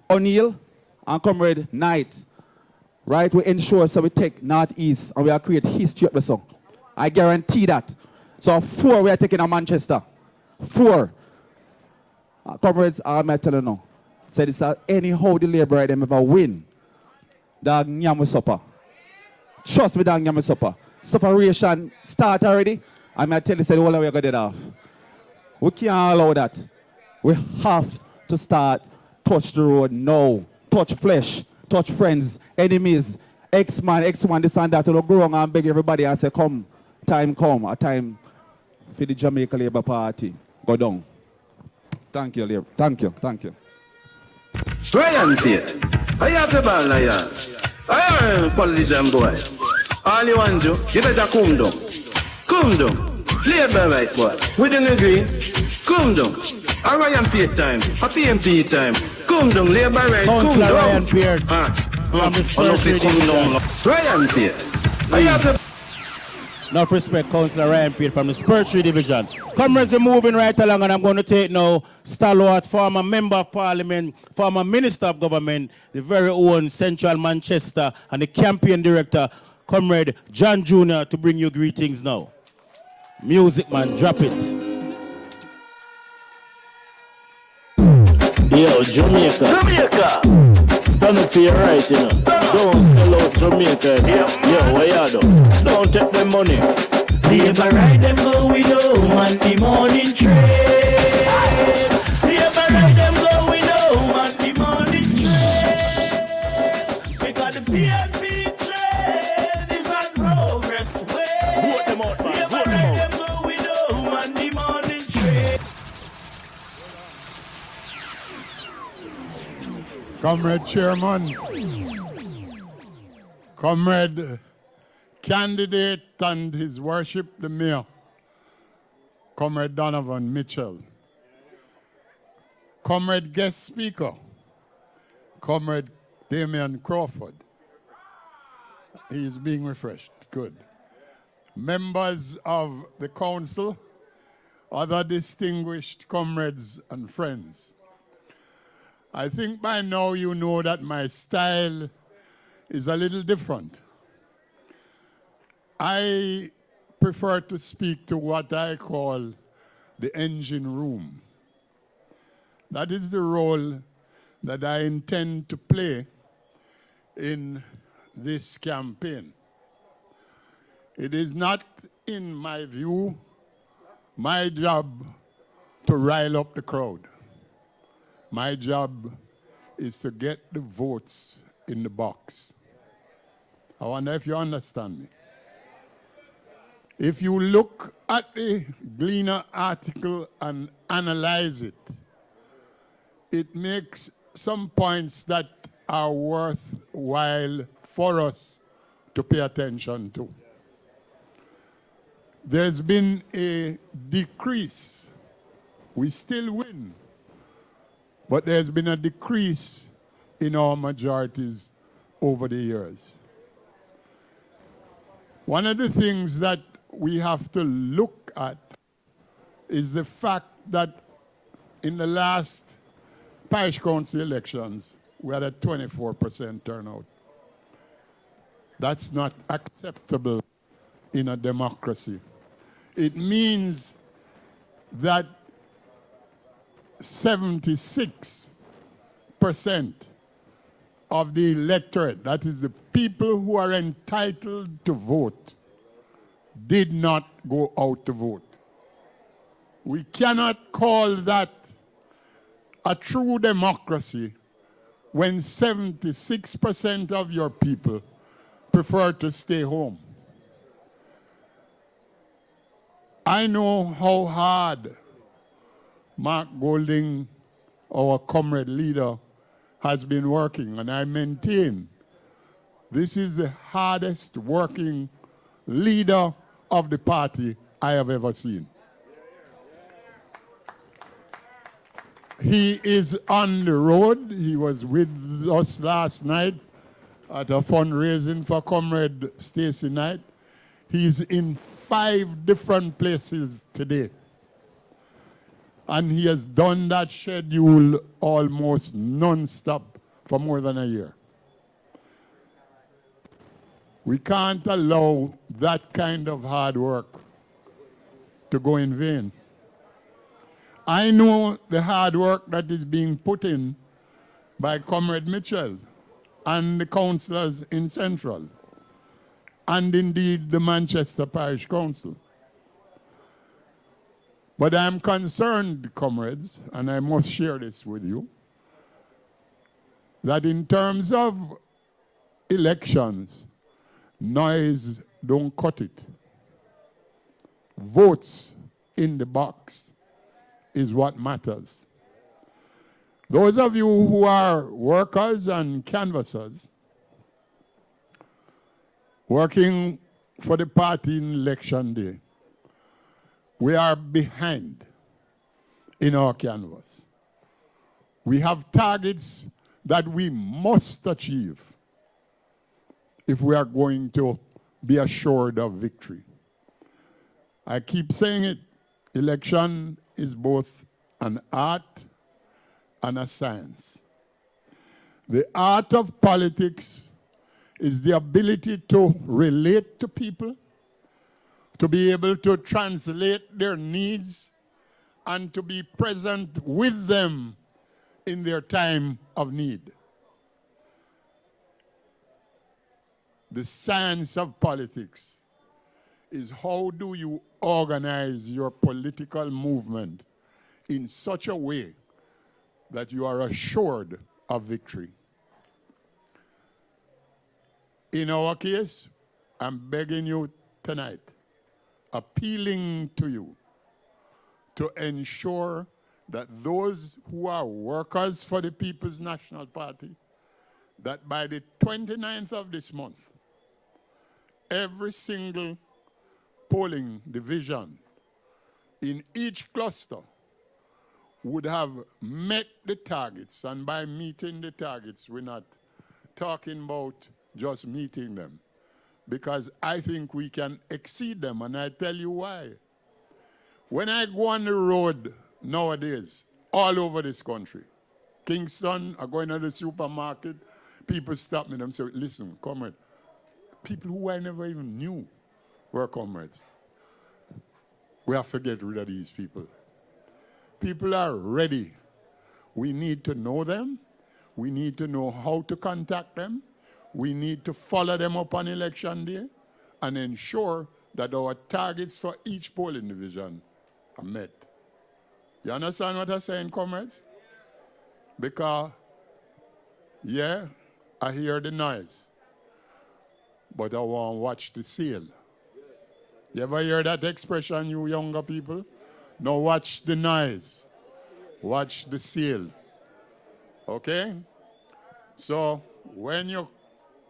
O'Neill and Comrade Knight. Right? We ensure so we take Northeast and we are create history up the song. I guarantee that. So 4 we are taking a Manchester. 4. Comrades, I'm telling you now. Said it's anyhow the Labour them ever win. Dog nyam with supper. Trust me, dog nyam with supper. Sufferation start already. I might tell you, say, all we are going to do off. We can't allow that. We have to start touch the road now. Touch flesh, touch friends, enemies, ex-man, this and that. To go wrong and beg everybody and say, come, a time for the Jamaica Labour Party. Go down. Thank you, Lear. Thank you. Thank you. Ryan Tate, I have the ball now, yeah. I am a politician boy. All you want to, you better come down. Come down. Play by right, boy. We don't agree. Come down. A Ryan Tate time. A PNP time. Come down. Lay by right. Come Councilor down. Ryan Tate. From the Spurs Division. Ryan Tate. I have the Enough respect, Councilor Ryan Tate from the Spurs Division. Comrades, we're moving right along, and I'm going to take now stalwart, former Member of Parliament, former Minister of Government, the very own Central Manchester, and the campaign director, Comrade John Jr., to bring you greetings now. Music, man, drop it. Yo, Jamaica. Stand up for your right, you know. Don't sell out Jamaica. Yo, where you do? Don't take them money. Labor ride them go with home on the morning train. Labor ride them go with home on the morning train. Because the PNP train is on progress way. Vote them out, man. Vote them out. Labor ride them go with home on the morning train. Comrade Chairman, Comrade Candidate and His Worship the Mayor, Comrade Donovan Mitchell, Comrade Guest Speaker, Comrade Damian Crawford. He is being refreshed. Good. Members of the Council, other distinguished comrades and friends. I think by now you know that my style is a little different. I prefer to speak to what I call the engine room. That is the role that I intend to play in this campaign. It is not, in my view, my job to rile up the crowd. My job is to get the votes in the box. I wonder if you understand me. If you look at the Gleaner article and analyze it, it makes some points that are worthwhile for us to pay attention to. There's been a decrease. We still win. But there's been a decrease in our majorities over the years. One of the things that we have to look at is the fact that in the last parish council elections, we had a 24% turnout. That's not acceptable in a democracy. It means that 76% of the electorate, that is the people who are entitled to vote, did not go out to vote. We cannot call that a true democracy when 76% of your people prefer to stay home. I know how hard Mark Golding, our comrade leader, has been working, and I maintain this is the hardest working leader of the party I have ever seen. He is on the road. He was with us last night at a fundraising for Comrade Stacey Knight. He's in 5 different places today. And he has done that schedule almost non-stop for more than a year. We can't allow that kind of hard work to go in vain. I know the hard work that is being put in by Comrade Mitchell and the councillors in Central, and indeed the Manchester Parish Council. But I'm concerned, comrades, and I must share this with you, that in terms of elections, noise don't cut it. Votes in the box is what matters. Those of you who are workers and canvassers working for the party in election day, we are behind in our canvas. We have targets that we must achieve if we are going to be assured of victory. I keep saying it, election is both an art and a science. The art of politics is the ability to relate to people, to be able to translate their needs, and to be present with them in their time of need. The science of politics is how do you organize your political movement in such a way that you are assured of victory. In our case, I'm begging you tonight, appealing to you to ensure that those who are workers for the People's National Party, that by the 29th of this month, every single polling division in each cluster would have met the targets. And by meeting the targets, we're not talking about just meeting them, because I think we can exceed them, and I tell you why. When I go on the road nowadays, all over this country, Kingston, I go into the supermarket, people stop me and say, listen, comrade, people who I never even knew were comrades. We have to get rid of these people. People are ready. We need to know them. We need to know how to contact them. We need to follow them up on election day and ensure that our targets for each polling division are met. You understand what I'm saying, comrades? Because, yeah, I hear the noise, but I want to watch the sale. You ever hear that expression, you younger people? Now watch the noise. Watch the sale. Okay? So when you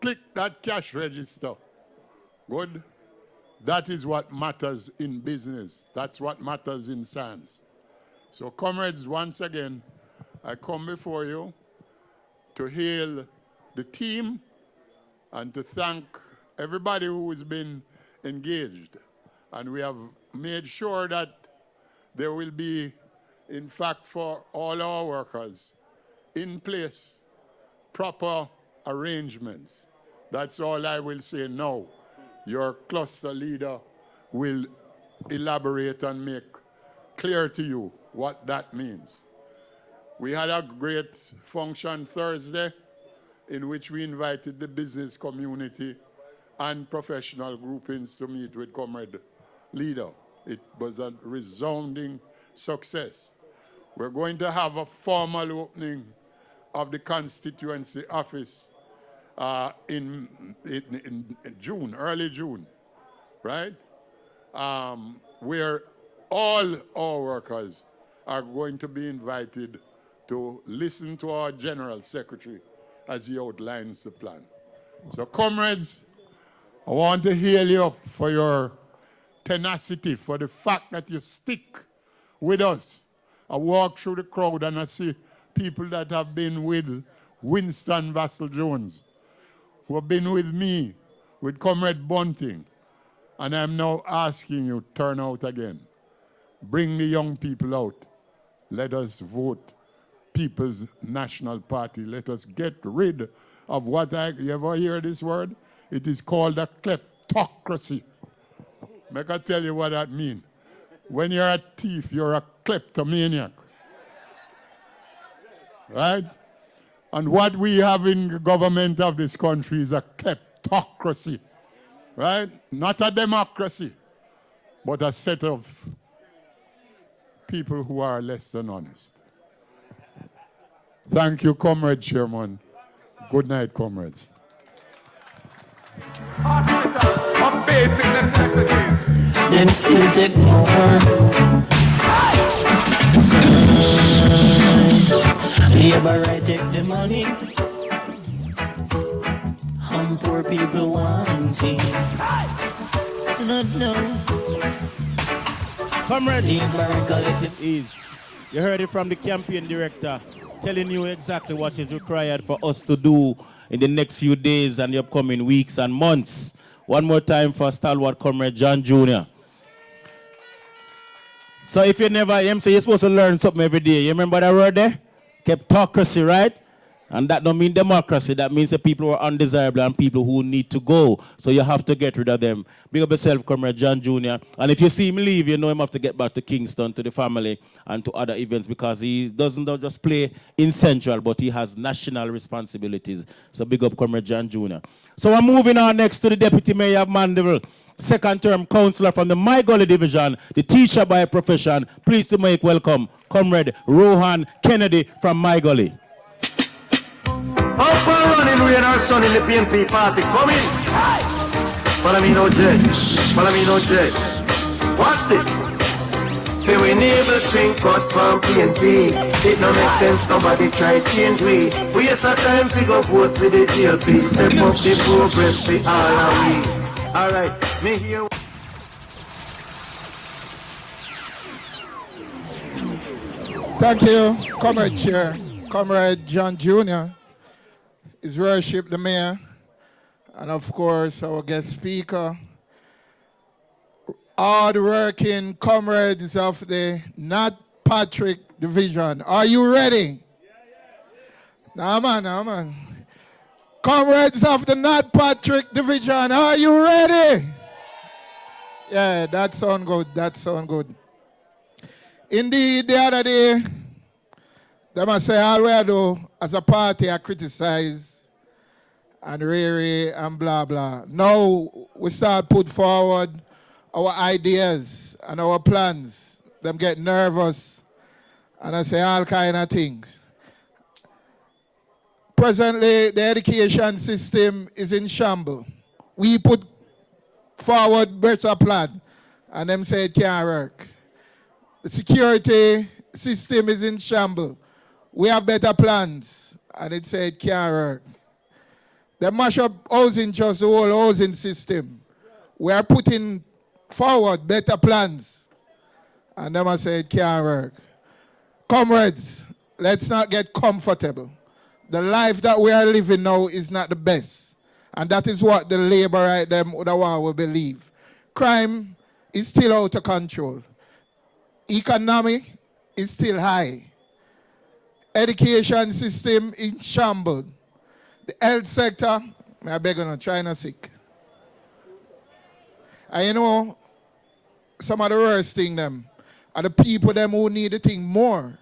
click that cash register, good, that is what matters in business. That's what matters in science. So comrades, once again, I come before you to hail the team and to thank everybody who has been engaged. And we have made sure that there will be, in fact, for all our workers, in place, proper arrangements. That's all I will say now. Your cluster leader will elaborate and make clear to you what that means. We had a great function Thursday in which we invited the business community and professional groupings to meet with Comrade Leader. It was a resounding success. We're going to have a formal opening of the constituency office in June, early June, right? Where all our workers are going to be invited to listen to our General Secretary as he outlines the plan. So comrades, I want to hail you up for your tenacity, for the fact that you stick with us. I walk through the crowd and I see people that have been with Winston Vassell Jones, who have been with me, with Comrade Bunting, and I'm now asking you, turn out again. Bring the young people out. Let us vote People's National Party. Let us get rid of you ever hear this word? It is called a kleptocracy. Make I tell you what that means. When you're a thief, you're a kleptomaniac. Right? And what we have in the government of this country is a kleptocracy. Right? Not a democracy, but a set of people who are less than honest. Thank you, Comrade Chairman. Good night, comrades. Of basic necessities. Them still take more. Labor right take the money. Poor people wanting. Not know. Comrades, you heard it from the campaign director telling you exactly what is required for us to do in the next few days and the upcoming weeks and months. One more time for stalwart Comrade John Jr. So if you never, you're supposed to learn something every day. You remember that word there? Kleptocracy, right? And that don't mean democracy. That means the people who are undesirable and people who need to go. So you have to get rid of them. Big up yourself, Comrade John Jr. And if you see him leave, you know him have to get back to Kingston, to the family, and to other events because he doesn't just play in Central, but he has national responsibilities. So big up, Comrade John Jr. So we're moving on next to the Deputy Mayor of Mandeville, second-term councillor from the My Gully Division, the teacher by profession. Pleased to make welcome Comrade Rohan Kennedy from My Gully. Up and running, we and our son in the PNP party. Come in. Follow me, no jet. Follow me, no jet. What's this? Say we never think cut from PNP. It no make sense, nobody try change we. We waste our time to go vote with the GLP. Step up the progress, we all are we. Alright, me here. Thank you, Comrade Chair, Comrade John Jr., His Worship the Mayor, and of course our guest speaker, hard-working comrades of the KnoxPatrick Division. Are you ready? Nah, man. Comrades of the KnoxPatrick Division, are you ready? Yeah, that sound good. Indeed, the other day, they must say all we do as a party I criticize and rare and blah blah. Now we start put forward our ideas and our plans. Them get nervous and I say all kind of things. Presently, the education system is in shambles. We put forward better plan and them say it can't work. The security system is in shambles. We have better plans, and it said it can't work. They mash up housing, just the whole housing system. We are putting forward better plans, and them say it can't work. Comrades, let's not get comfortable. The life that we are living now is not the best, and that is what the labor right them will believe. Crime is still out of control. Economy is still high. Education system in shambles. The health sector, I beg you, China sick. And you know, some of the worst thing them are the people them who need the thing more.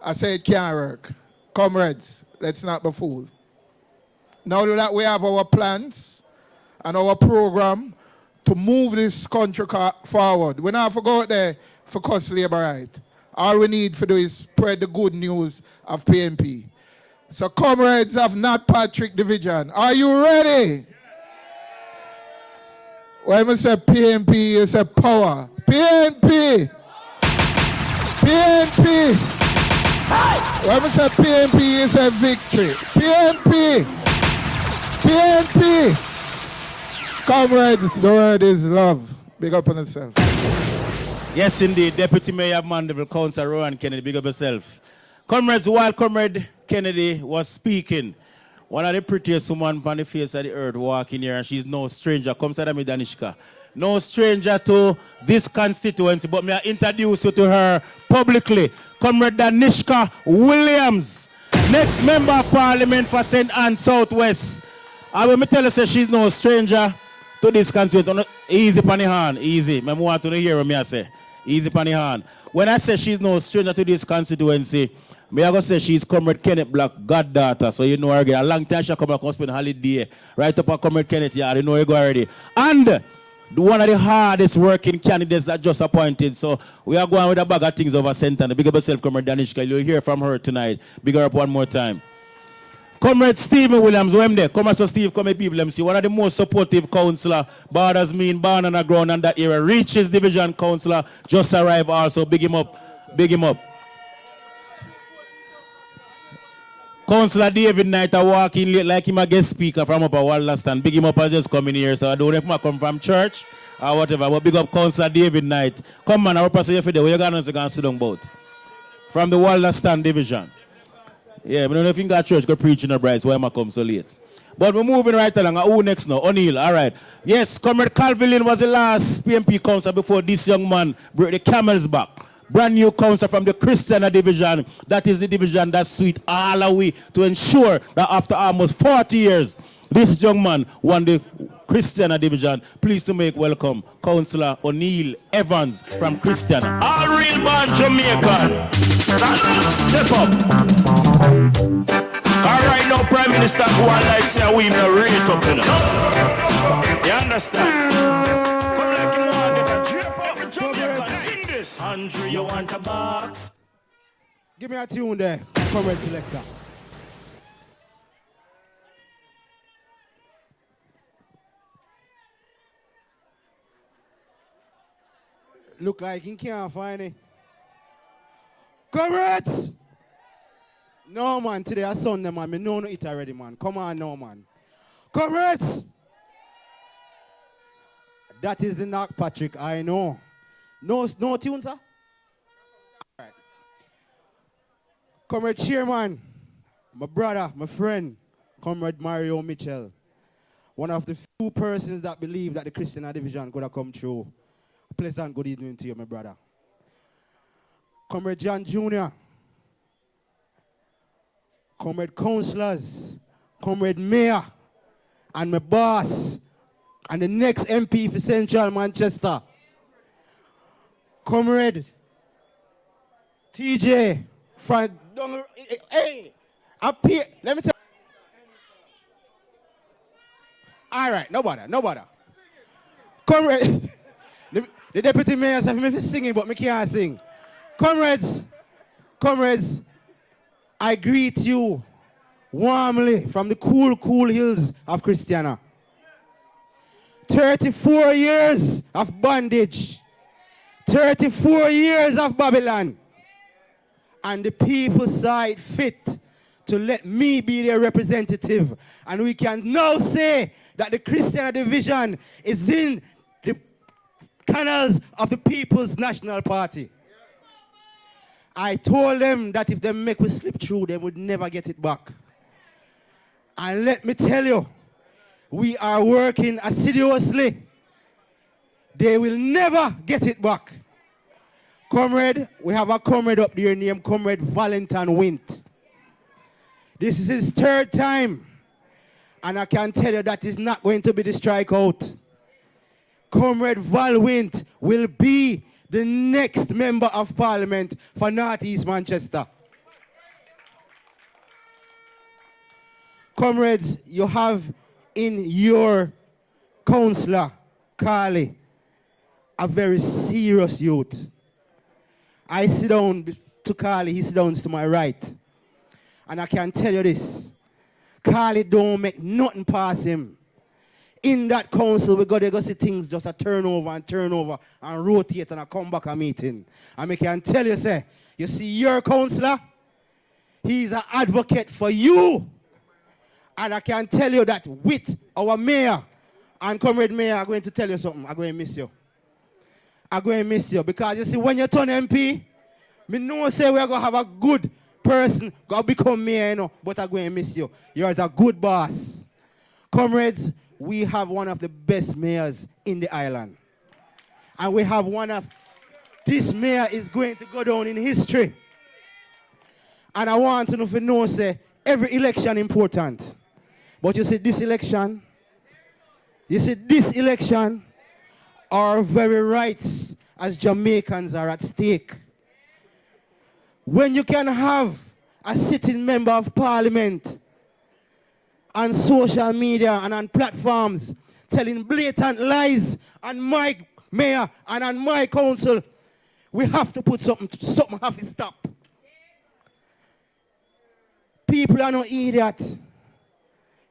I say it can't work. Comrades, let's not be fooled. Now that we have our plans and our program to move this country forward, we not go out there for cost labor right. All we need to do is spread the good news of PNP. So comrades of KnoxPatrick Division, are you ready? When we say PNP, you say power. PNP! PNP! When we say PNP, you say victory. PNP! PNP! Comrades, the word is love. Big up on yourself. Yes, indeed. Deputy Mayor of Mandeville, Councilor Rohan Kennedy, big up yourself. Comrades, while Comrade Kennedy was speaking, one of the prettiest women on the face of the earth walking here, and she's no stranger. Come say that me, Danishka. No stranger to this constituency, but may I introduce you to her publicly. Comrade Danishka Williams, next member of Parliament for St. Anne Southwest. I will tell you, say she's no stranger to this constituency. Easy pan the hand, easy. I want to hear what I say. Easy pan the hand. When I say she's no stranger to this constituency, I go say she's Comrade Kenneth Black goddaughter. So you know her again. A long time she come back and spend holiday right up at Comrade Kenneth yard. You know her go already. And one of the hardest working candidates that just appointed. So we are going with a bag of things over center. Big up yourself, Comrade Danishka. You'll hear from her tonight. Big her up one more time. Comrade Stephen Williams, who am there? Come so Steve, come people, let me see. One of the most supportive councillor, borders mean, born on the ground in that area. Reaches Division councillor, just arrived also. Big him up. Big him up. Councilor David Knight a walk in late like him a guest speaker from up a Wallaston. Big him up as just coming here. So I don't know if I come from church or whatever. But big up Councilor David Knight. Come on, our pastor for the where you going to sit down boat. From the Wallaston division. Yeah, but I don't know if you got church go preaching a bride, so why am I come so late? But we're moving right along. Who next now? O'Neill, all right. Yes, Comrade Calvin was the last PNP councillor before this young man broke the camel's back. Brand new councillor from the Christian division. That is the division that sweet all the way to ensure that after almost 40 years, this young man won the Christian division. Pleased to make welcome Councillor O'Neill Evans from Christian. All real born Jamaican. Step up. All right now, Prime Minister, who I like say we no rate up, you know. You understand? Come like you want to get a drip off in Jamaica. Sing this. Andrew, you want a box? Give me a tune there, Comrade Selector. Look like he can't find it. Comrades! No, man, today I Sunday, man. Me know no it already, man. Come on, no, man. Comrades! That is the KnoxPatrick, I know. No tune, sir? All right. Comrade Chairman, my brother, my friend, Comrade Mario Mitchell. One of the few persons that believe that the Christian division could have come through. Pleasant good evening to you, my brother. Comrade John Jr., Comrade Councillors, Comrade Mayor, and my boss, and the next MP for Central Manchester, Comrade TJ, Frank, hey, up here, let me tell you. All right, no bother. Comrade, the deputy mayor said me singing, but me can't sing. Comrades, I greet you warmly from the cool hills of Christiana. 34 years of bondage, 34 years of Babylon, and the people saw it fit to let me be their representative. And we can now say that the Christian division is in the canals of the People's National Party. I told them that if they make we slip through, they would never get it back. And let me tell you, we are working assiduously. They will never get it back. Comrade, we have a comrade up there named Comrade Valentine Wint. This is his third time. And I can tell you that is not going to be the strikeout. Comrade Val Wint will be the next member of parliament for North East Manchester. Comrades, you have in your councillor, Carly, a very serious youth. I sit down to Carly, he sits down to my right. And I can tell you this, Carly don't make nothing past him. In that council, we got to go see things just a turn over and rotate and a come back a meeting. And I can tell you, say, you see your councillor, he's an advocate for you. And I can tell you that with our mayor and Comrade Mayor, I'm going to tell you something. I'm going to miss you. I'm going to miss you. Because you see, when you turn MP, me know say we're going to have a good person, going to become mayor, you know, but I'm going to miss you. You're a good boss. Comrades, we have one of the best mayors in the island. And we have this mayor is going to go down in history. And I want to know if you know, say, every election important. But you see this election, our very rights as Jamaicans are at stake. When you can have a sitting member of parliament on social media and on platforms telling blatant lies on my mayor and on my council, we have to put something have to stop. People are not idiots.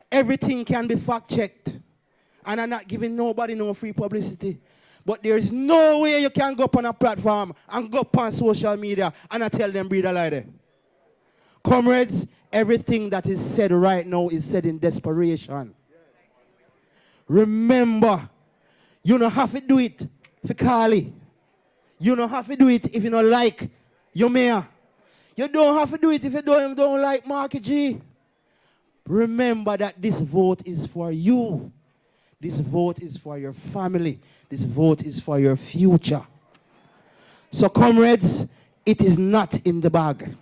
Everything can be fact-checked. And I'm not giving nobody no free publicity. But there is no way you can go up on a platform and go up on social media and I tell them breathe a lie there. Comrades, Everything that is said right now is said in desperation. Remember, you don't have to do it for Carly. You don't have to do it if you don't like your mayor. You don't have to do it if you don't like Marky G. Remember that this vote is for you. This vote is for your family. This vote is for your future. So, comrades, it is not in the bag.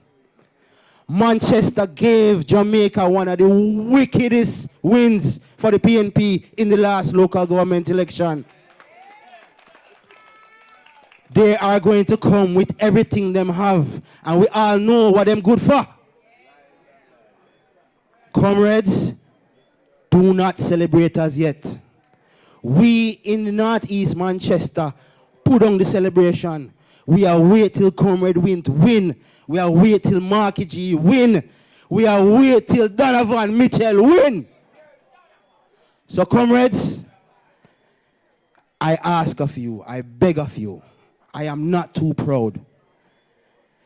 Manchester gave Jamaica one of the wickedest wins for the PNP in the last local government election. They are going to come with everything them have, and we all know what them good for. Comrades, do not celebrate as yet. We in the Northeast Manchester put on the celebration. We are wait till Comrade win. We are wait till Marky G win. We are wait till Donovan Mitchell win. So, comrades, I ask of you, I beg of you, I am not too proud.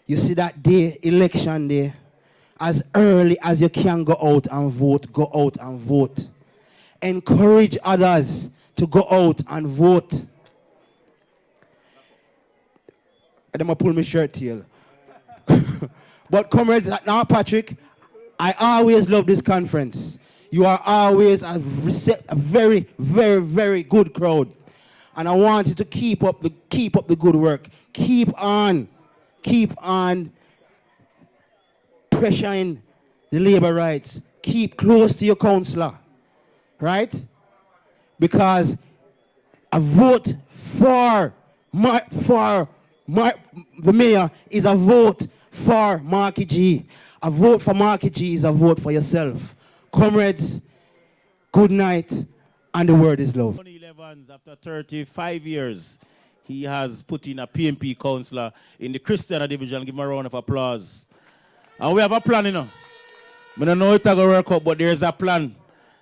You see that day, election day, as early as you can go out and vote, go out and vote. Encourage others to go out and vote. I'm going to pull my shirt tail. But comrades at KnoxPatrick, I always love this conference. You are always a very, very, very good crowd. And I want you to keep up the good work. Keep on pressuring the labor rights. Keep close to your councillor, right? Because a vote for the mayor is a vote for Marky G. A vote for Marky G is a vote for yourself. Comrades, good night, and the word is love. Tony Evans, after 35 years, he has put in a PNP councillor in the Christian division. Give him a round of applause. And we have a plan, you know. I don't know if it's going to work out, but there's a plan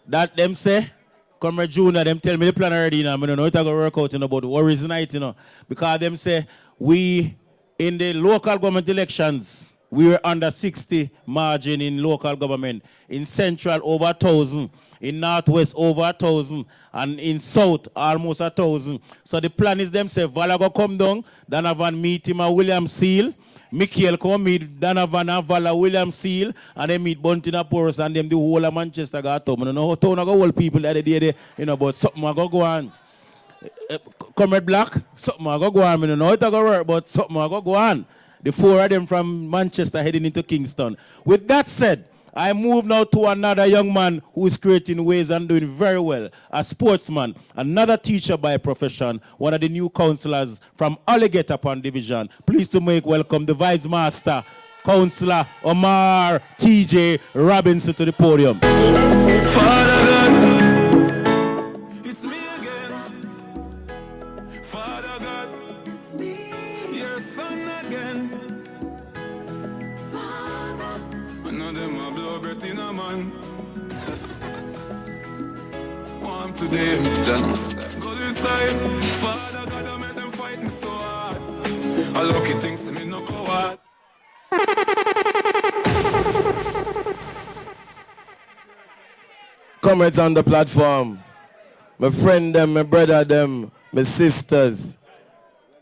that them say. Comrade Junior, them tell me the plan already, you know. I don't know if it's going to work out, you know, but worries night, you know. Because them say, we, in the local government elections, we were under 60 margin in local government. In Central, over 1,000. In Northwest, over 1,000. And in South, almost 1,000. So the plan is them say, Vala go come down, Donovan meet him at William Seal. Michael come meet Donovan and Vala William Seal. And they meet Bunting and Porus, and them the whole of Manchester got to. I don't know how town I go hold people that day, you know, but something I go on. Comrade Black, something I go on. I don't know how it go work, but something I go on. The four of them from Manchester heading into Kingston. With that said, I move now to another young man who is creating waves and doing very well. A sportsman, another teacher by profession, one of the new councillors from Alligator upon Division. Pleased to make welcome the Vibes Master, Councillor Omar T.J. Robinson to the podium. Father God, it's me again. Father God, it's me, your son again. Father, I know them a blow breath in a man. Warm today, Janus. Go this time. Father God, I made them fighting so hard. I lucky things to me no coward. Comrades on the platform, my friend them, my brother them, my sisters,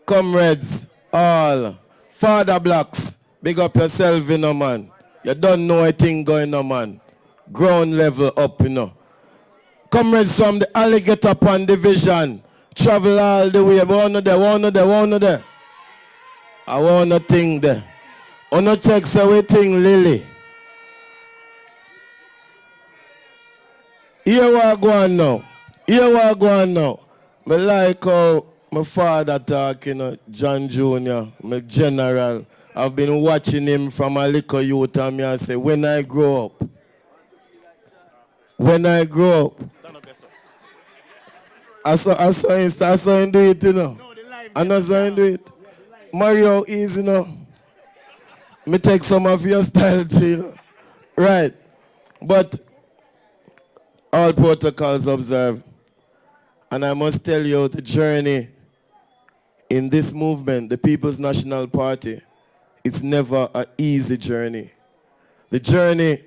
comrades, all, father blocks, big up yourself, you know, man. You don't know a thing going on, man. Ground level up, you know. Comrades from the Alligator upon Division, travel all the way, one there. I want a thing there. On no check, so we thing, Lily. Here we go on now. I like how my father talk, you know, John Jr., my general. I've been watching him from a little youth and I say, when I grow up. I saw him do it, you know. I saw him do it. Mario is, you know. Me take some of your style too, you know. Right. But all protocols observed. And I must tell you, the journey in this movement, the People's National Party, it's never an easy journey. The journey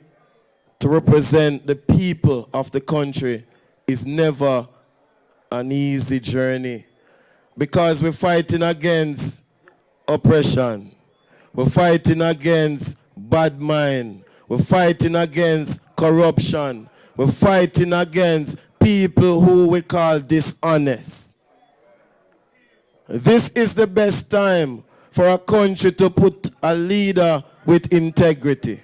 to represent the people of the country is never an easy journey because we're fighting against oppression. We're fighting against bad mind. We're fighting against corruption. We're fighting against people who we call dishonest. This is the best time for a country to put a leader with integrity.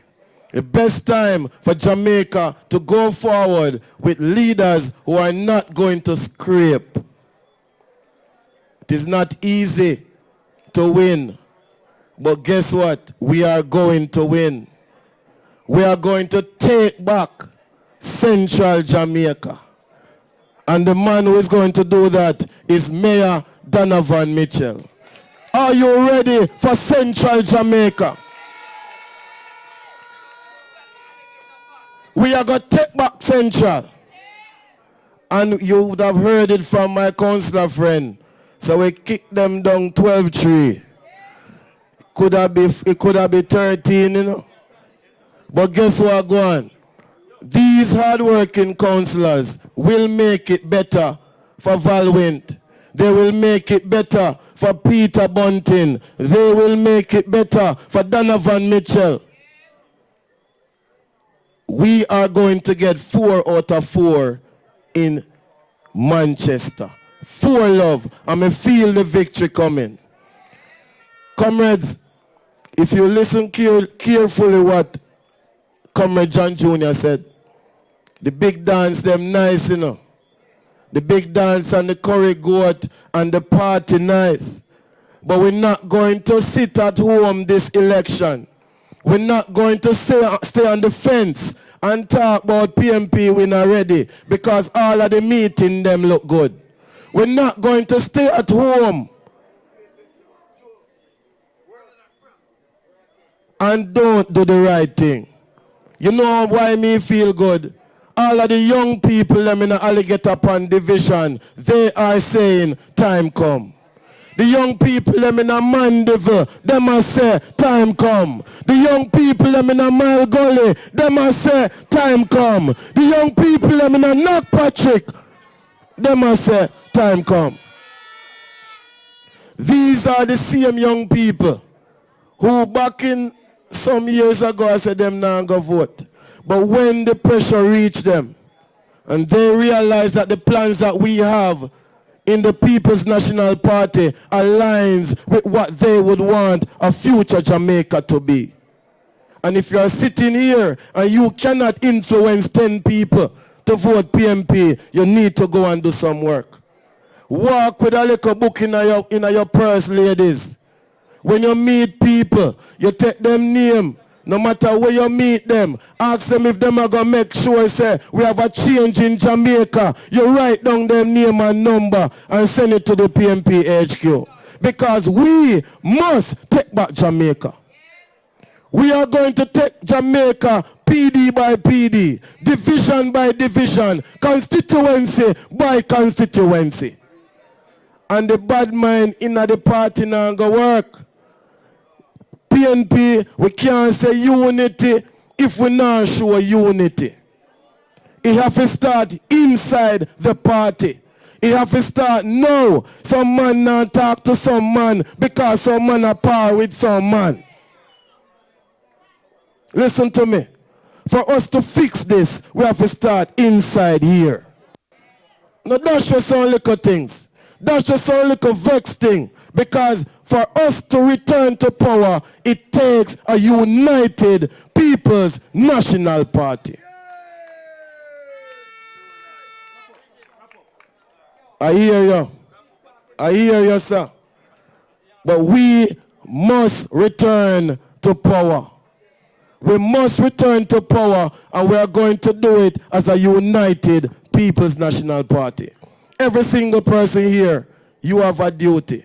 The best time for Jamaica to go forward with leaders who are not going to scrape. It is not easy to win, but guess what? We are going to win. We are going to take back Central Jamaica. And the man who is going to do that is Mayor Donovan Mitchell. Are you ready for Central Jamaica? We are going to take back Central. And you would have heard it from my councillor friend. So we kick them down 12-3. It could have been 13, you know. But guess what, go on? These hard-working councillors will make it better for Valwint. They will make it better for Peter Bunting. They will make it better for Donovan Mitchell. We are going to get 4 out of 4 in Manchester. 4 love. And I feel the victory coming. Comrades, if you listen carefully what Comrade John Jr. said, the big dance, them nice, you know. The big dance and the curry goat and the party nice. But we're not going to sit at home this election. We're not going to stay on the fence and talk about PNP win already because all of the meeting them look good. We're not going to stay at home and don't do the right thing. You know why me feel good? All of the young people them in the Alligator Pond Division, they are saying time come. The young people them in a Mandeville, they must say time come. The young people them in a Mile Gully, they must say time come. The young people them in a KnoxPatrick, they must say time come. These are the same young people who back in some years ago I said them now go vote. But when the pressure reached them and they realized that the plans that we have in the People's National Party aligns with what they would want a future Jamaica to be. And if you are sitting here and you cannot influence 10 people to vote PNP, you need to go and do some work. Walk with a little book in your purse, ladies. When you meet people, you take them name. No matter where you meet them, ask them if them are going to make sure say we have a change in Jamaica. You write down their name and number and send it to the PNP HQ. Because we must take back Jamaica. We are going to take Jamaica PD by PD, division by division, constituency by constituency. And the bad mind in the party now go work. PNP, we can't say unity if we not show unity. It have to start inside the party. It have to start now. Some man not talk to some man because some man are par with some man. Listen to me. For us to fix this, we have to start inside here. Now that's just some little things. That's just some little vex thing. Because for us to return to power, it takes a united People's National Party. I hear you. I hear you, sir. But we must return to power. We must return to power, and we are going to do it as a united People's National Party. Every single person here, you have a duty.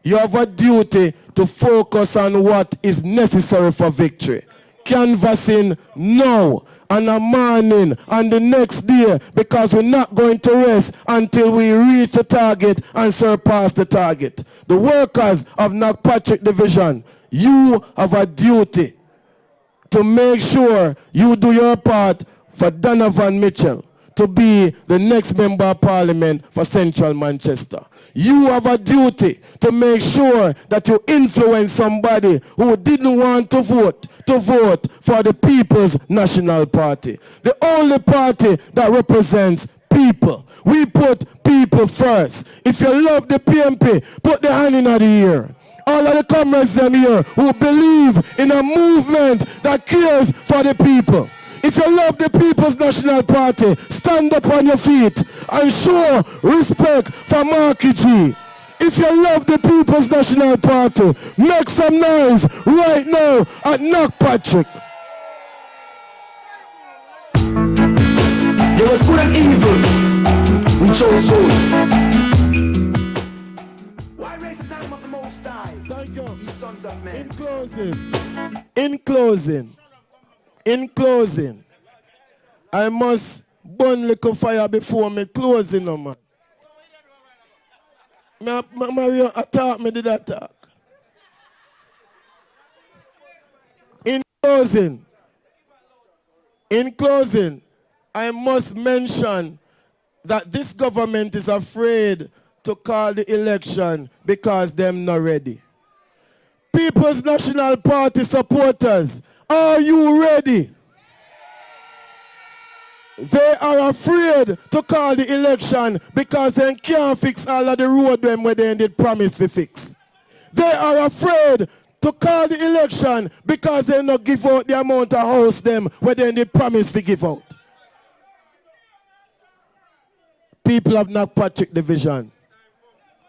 You have a duty to focus on what is necessary for victory. Canvassing now, and a morning, and the next day, because we're not going to rest until we reach the target and surpass the target. The workers of KnoxPatrick Division, you have a duty to make sure you do your part for Donovan Mitchell to be the next member of parliament for Central Manchester. You have a duty to make sure that you influence somebody who didn't want to vote for the People's National Party. The only party that represents people. We put people first. If you love the PNP, put the hand in the air. All of the comrades them here who believe in a movement that cares for the people. If you love the People's National Party, stand up on your feet and show respect for Marky G. If you love the People's National Party, make some noise right now at KnoxPatrick. There was good and evil. We chose good. Why raise the time of the Most High? Thank you. Ye sons of men. In closing, I must burn little fire before me closing, no man. Mario attack me, did attack. In closing, I must mention that this government is afraid to call the election because them not ready. People's National Party supporters, are you ready? They are afraid to call the election because they can't fix all of the road them where they did promise to fix. They are afraid to call the election because they not give out the amount of house them where they did promise to give out. People of KnoxPatrick Division,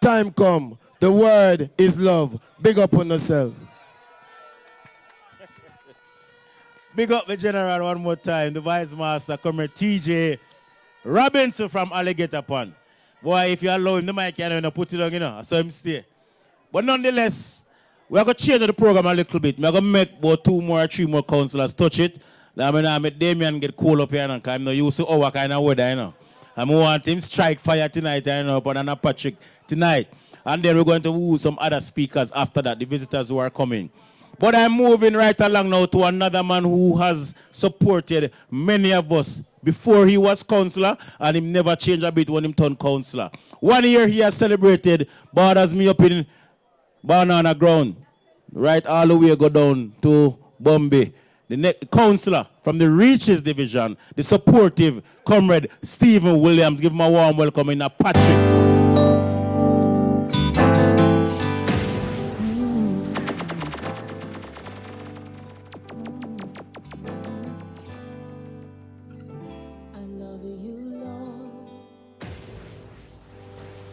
time come. The word is love. Big up on yourself. Big up the general one more time, the Vice Master, Comrade TJ Robinson from Alligator Pond. Boy, if you allow him, the mic can put it on, you know, so him stay. But nonetheless, we are going to change the program a little bit. We are going to make about 2 more or 3 more councillors touch it. I mean, I make Damian get cool up here, because I'm not used to our kind of weather, you know. I want him strike fire tonight, you know, but KnoxPatrick tonight. And then we're going to woo some other speakers after that, the visitors who are coming. But I'm moving right along now to another man who has supported many of us before he was councillor, and him never changed a bit when he turned councillor. 1 year he has celebrated, borders me up in Banana Ground, right all the way go down to Bombay. The next councillor from the Reaches Division, the supportive Comrade Stephen Williams. Give him a warm welcome in KnoxPatrick.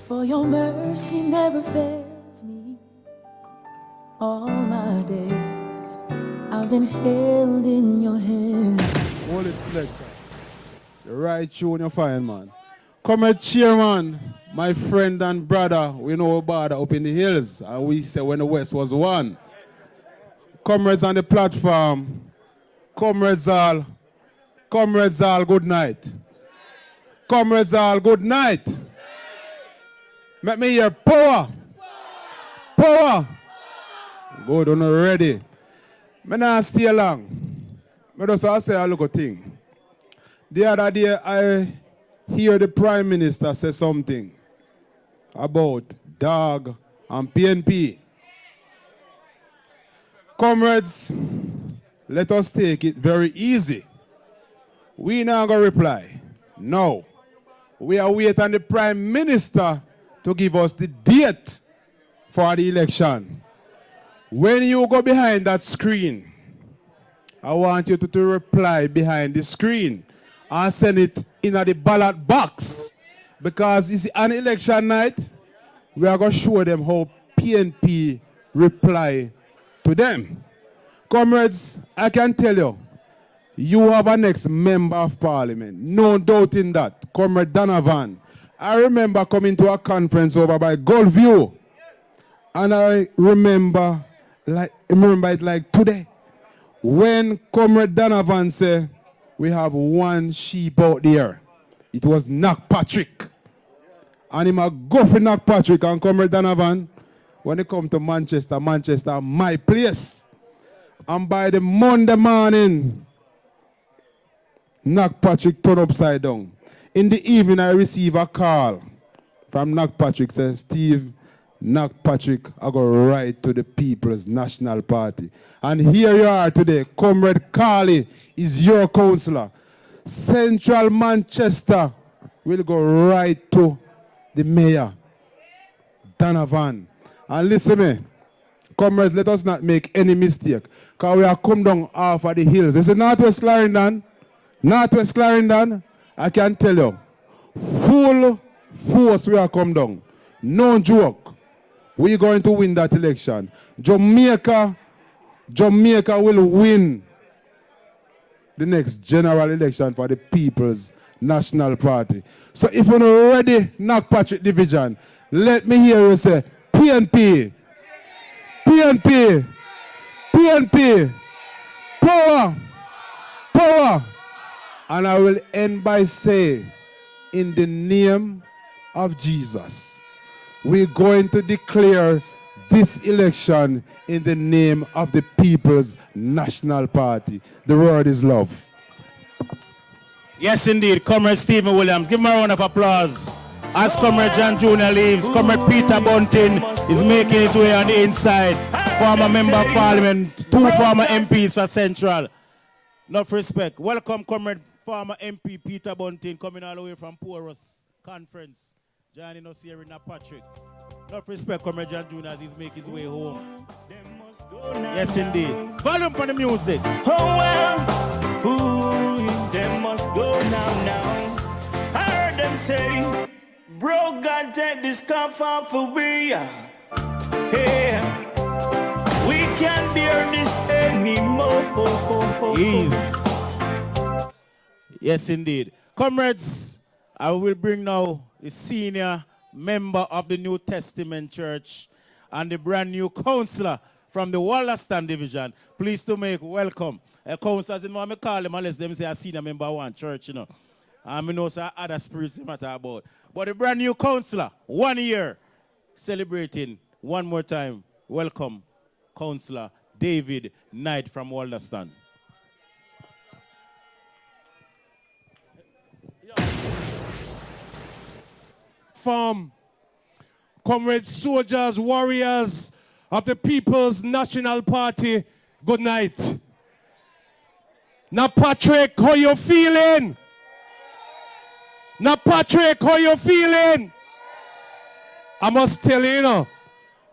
For your mercy never fails me. All my days I've been held in your hand. Hold it, selector. The right tune you find, man. Comrade Chairman, my friend and brother, we know about up in the hills, and we say when the West was one. Comrades on the platform, comrades all, good night. Comrades all, good night. Let me hear power. Power. Good, I'm ready. I'm not stay long. I just say a little thing. The other day, I hear the Prime Minister say something about dog and PNP. Comrades, let us take it very easy. We not going to reply. No. We are waiting on the Prime Minister to give us the date for the election. When you go behind that screen, I want you to reply behind the screen and send it in the ballot box. Because it's an election night, we are going to show them how PNP reply to them. Comrades, I can tell you, you have a next member of parliament. No doubt in that. Comrade Donovan. I remember coming to a conference over by Goldview, and I remember it like today, when Comrade Donovan said, we have one sheep out there. It was KnoxPatrick. And he might go for KnoxPatrick and Comrade Donovan, when they come to Manchester, my place. And by the Monday morning, KnoxPatrick turned upside down. In the evening, I receive a call from KnoxPatrick says, Steve, KnoxPatrick, I go right to the People's National Party. And here you are today. Comrade Carly is your councillor. Central Manchester will go right to the mayor, Donovan. And listen to me, comrades, let us not make any mistake, because we are come down off of the hills. This is Northwest Clarendon. Northwest Clarendon, I can tell you, full force we are come down. No joke. We're going to win that election. Jamaica will win the next general election for the People's National Party. So if you're not ready, KnoxPatrick Division, let me hear you say, PNP, PNP, PNP, power, power. And I will end by saying, in the name of Jesus, we're going to declare this election in the name of the People's National Party. The word is love. Yes, indeed. Comrade Stephen Williams. Give him a round of applause. As Comrade John Jr. leaves, Comrade Peter Bunting is making his way on the inside. Former Member of Parliament, 2 former MPs for Central. Enough respect. Welcome, Comrade former MP Peter Bunting, coming all the way from Porus Conference, joining us here in Patrick. Enough respect, Comrade John Jr. as he's making his way home. Yes, indeed. Volume for the music. Oh, well, ooh, they must go now. I heard them say, bro, God, take this cup off of me. Yeah, we can't bear this anymore. Ease. Yes, indeed. Comrades, I will bring now the senior member of the New Testament Church and the brand new councillor from the Wollaston Division. Pleased to make welcome. Councillors, you know what I call them unless them say a senior member of one church, you know. And I know some other spirits they matter about. But the brand new councillor, 1 year, celebrating one more time. Welcome, Councillor David Knight from Wollaston. From comrades, soldiers, warriors of the People's National Party, good night. Now, Patrick, how you feeling? Now, Patrick, how you feeling? I must tell you,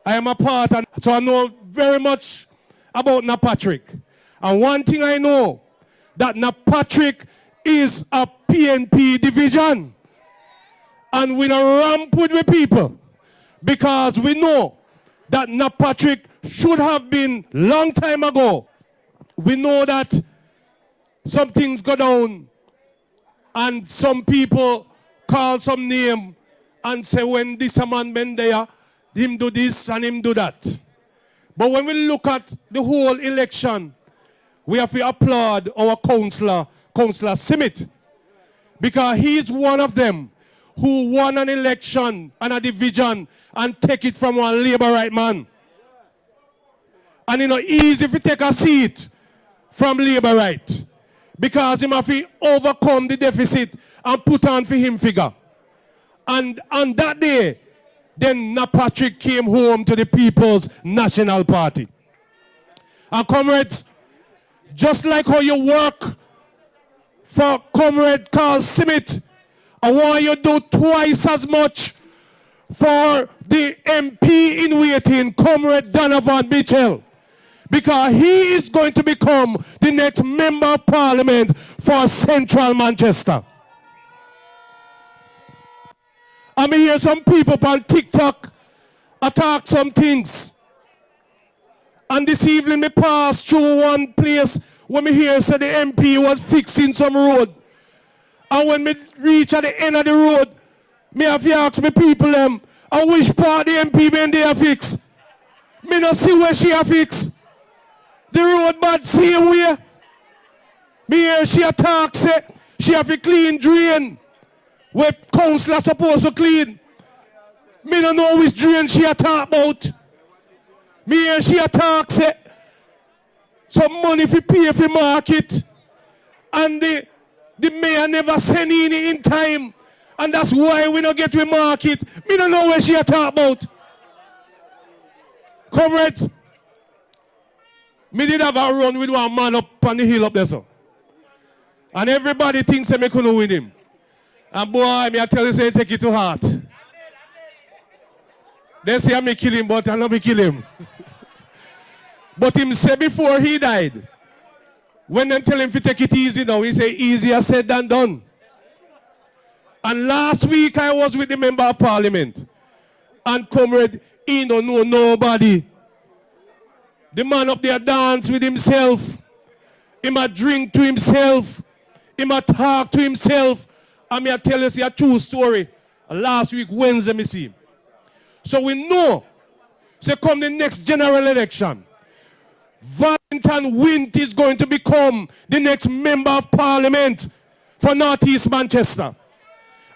I am a part, and so I know very much about KnoxPatrick. And one thing I know, that KnoxPatrick is a PNP division. And we don't ramp with the people because we know that KnoxPatrick should have been long time ago. We know that some things go down and some people call some name and say when this a man been there, him do this and him do that. But when we look at the whole election, we have to applaud our councillor, Councilor Simit, because he's one of them who won an election and a division and take it from one Labour right man. And easy if you take a seat from Labour right. Because him have to overcome the deficit and put on for him figure. And on that day, then KnoxPatrick came home to the People's National Party. And comrades, just like how you work for Comrade Carl Simit, I want you to do twice as much for the MP in waiting, Comrade Donovan Mitchell, because he is going to become the next Member of Parliament for Central Manchester. I mean, hear some people on TikTok attack some things. And this evening, me passed through one place where me hear say the MP was fixing some road. And when me reach at the end of the road, me have to ask me people and which part the MP been there fix. Me not see where she a fix. The road bad same way. Me hear she attack say she have to clean drain where councillor supposed to clean. Me don't know which drain she attack about. Me hear she attack say some money for pay for market. And the mayor never send in time. And that's why we don't get to market. Me don't know what she talk about. Comrades, me did have a run with one man up on the hill up there, so. And everybody thinks that me couldn't win him. And boy, me I tell you, say take it to heart. They say I may kill him, but I don't me kill him. But him say before he died, when them tell him to take it easy now, he say easier said than done. And last week I was with the member of parliament. And comrade, he don't know nobody. The man up there dance with himself. He might drink to himself. He might talk to himself. And me I tell you, see a true story. Last week, Wednesday, me see him. So we know, say come the next general election, Valentine Wint is going to become the next member of parliament for Northeast Manchester.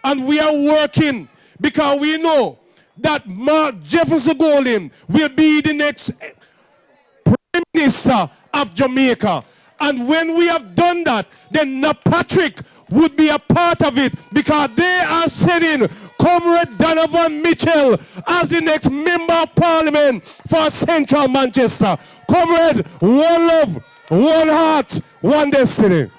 And we are working because we know that Mark Jefferson Golding will be the next Prime Minister of Jamaica. And when we have done that, then KnoxPatrick would be a part of it because they are sending Comrade Donovan Mitchell as the next member of parliament for Central Manchester. Comrade, one love, one heart, one destiny.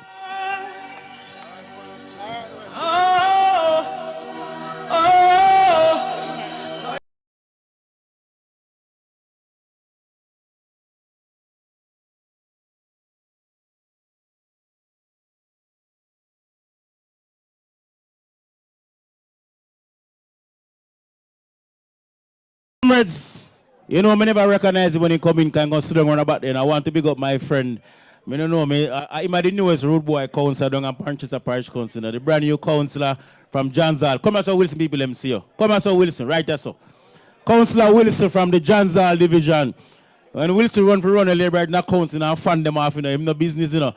Comrades, you know, me never recognize you when you come in, can go sit down on about there. And I want to big up my friend. Me don't know me. I'm the newest road boy councillor down at Manchester Parish Council. The brand new councillor from Jansal. Come here, so Wilson people, let me see you. Come here, so Wilson, right there, so. Councillor Wilson from the Jansal Division. When Wilson run a labor in that council and fund them off, you know, him no business, you know.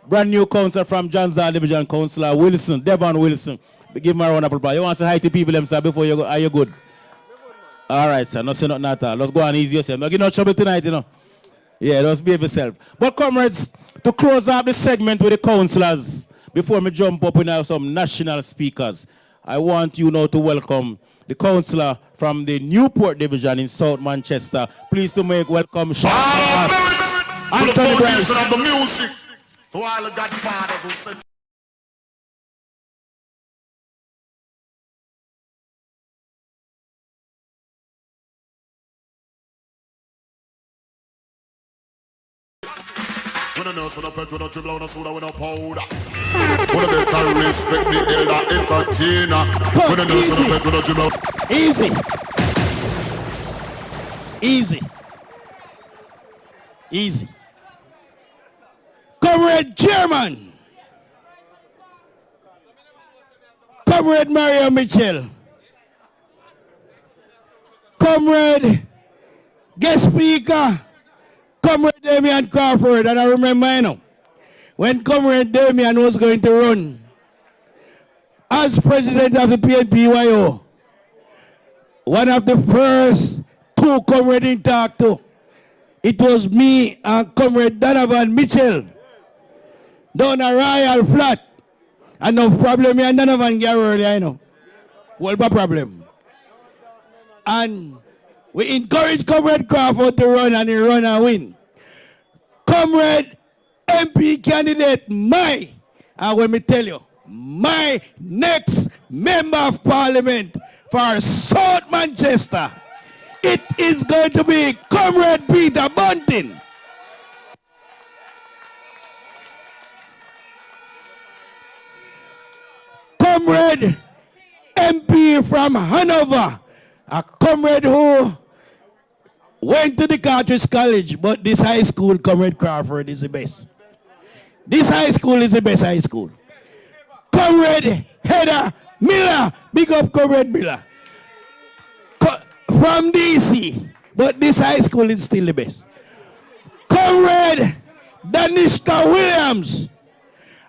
Brand new councillor from Jansal Division, Councillor Wilson, Devon Wilson. Give him a round of applause. You want to say hi to people, them, sir, before you go? Are you good? All right, sir. No say nothing at all. Let's go on easy yourself. No give no trouble tonight, you know. Yeah, just behave yourself. But comrades, to close up the segment with the councillors, before me jump up and have some national speakers, I want you now to welcome the councillor from the Newport Division in South Manchester. Please to make welcome Anthony Bryce. Of the music, to all the godfathers who said we don't know, so no pet, we don't dribble, no soda, we no powder. We don't better respect the elder entertainer. We don't know, so no pet, we don't dribble. Easy. Easy. Easy. Comrade Chairman. Comrade Mario Mitchell. Comrade Guest Speaker. Comrade Damian Crawford, and I remember, you know, when Comrade Damian was going to run as president of the PNP, one of the first two comrades he talked to, it was me and Comrade Donovan Mitchell down a Royal Flat. And no problem, me and Donovan get early, I know. What the problem? And we encourage Comrade Crawford to run, and he run and win. Comrade MP candidate, and let me tell you, my next member of parliament for South Manchester, it is going to be Comrade Peter Bunting. Comrade MP from Hanover, a comrade who went to the Cartridge College, but this high school, Comrade Crawford, is the best. This high school is the best high school. Comrade Heather Miller, big up Comrade Miller. From DC, but this high school is still the best. Comrade Danishka Williams.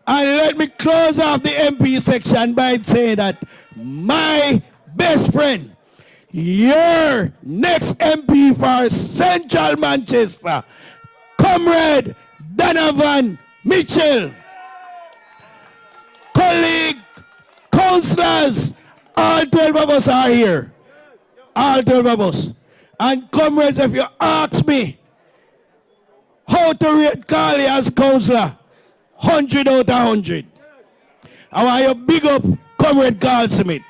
And let me close off the MP section by saying that my best friend, your next MP for Central Manchester, Comrade Donovan Mitchell. Colleague, councillors, all 12 of us are here. All 12 of us. And comrades, if you ask me how to rate Carly as councillor, 100 out of 100. I want you big up Comrade Carl Smith.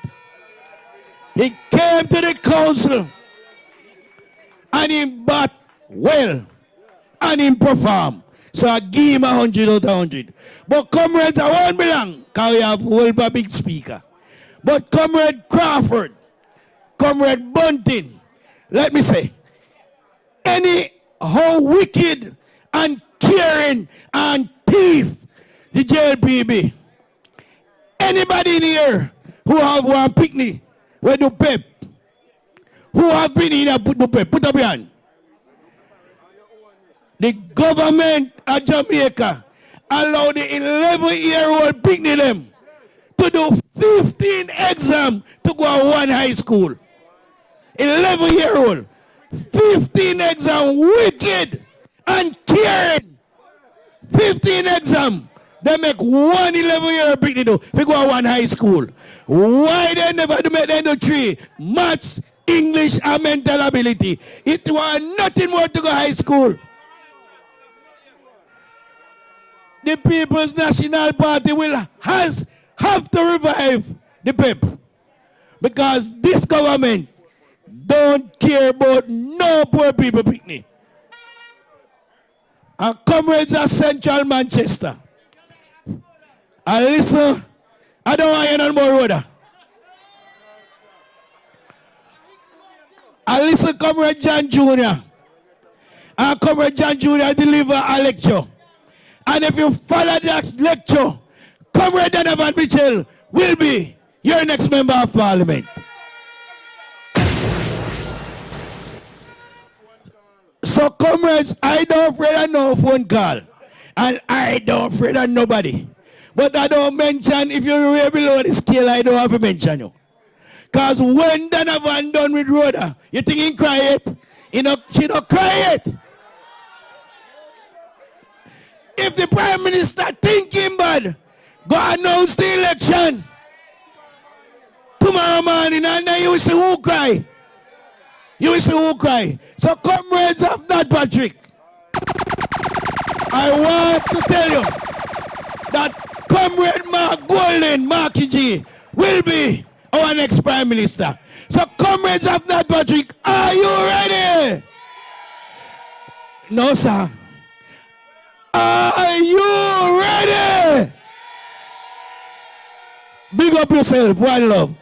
He came to the council and he bat well and he performed. So I give him 100 out of 100. But comrades, I won't belong because we have a big speaker. But Comrade Crawford, Comrade Bunting, let me say, any how wicked and caring and thief the JLPB, anybody in here who have one picnic where do pep, who have been in here put the pep, put up your hand. The government of Jamaica allow the 11-year-old picnic them to do 15 exams to go to one high school. 11-year-old, 15 exams, wicked and caring. 15 exams. They make one 11-year-old picnic do to go to one high school. Why they never do make them do 3? Maths, English, and mental ability. It was nothing more to go high school. The People's National Party will have to revive the PEP. Because this government don't care about no poor people picnic. And comrades of Central Manchester, I listen, I don't want you no more order. I listen Comrade John Jr. And Comrade John Jr. deliver a lecture. And if you follow that lecture, Comrade Donovan Mitchell will be your next member of parliament. So comrades, I don't afraid of no phone call. And I don't afraid of nobody. But I don't mention, if you're way below the scale, I don't have to mention you. Because when Donovan done with Rhoda, you think he cry it? She don't cry it. If the Prime Minister thinking bad, go announce the election tomorrow morning and then you will see who cry. You will see who cry. So comrades of KnoxPatrick, I want to tell you that Comrade Mark Golden, Marky G, will be our next Prime Minister. So comrades of KnoxPatrick, are you ready? No, sir. Are you ready? Big up yourself. One love.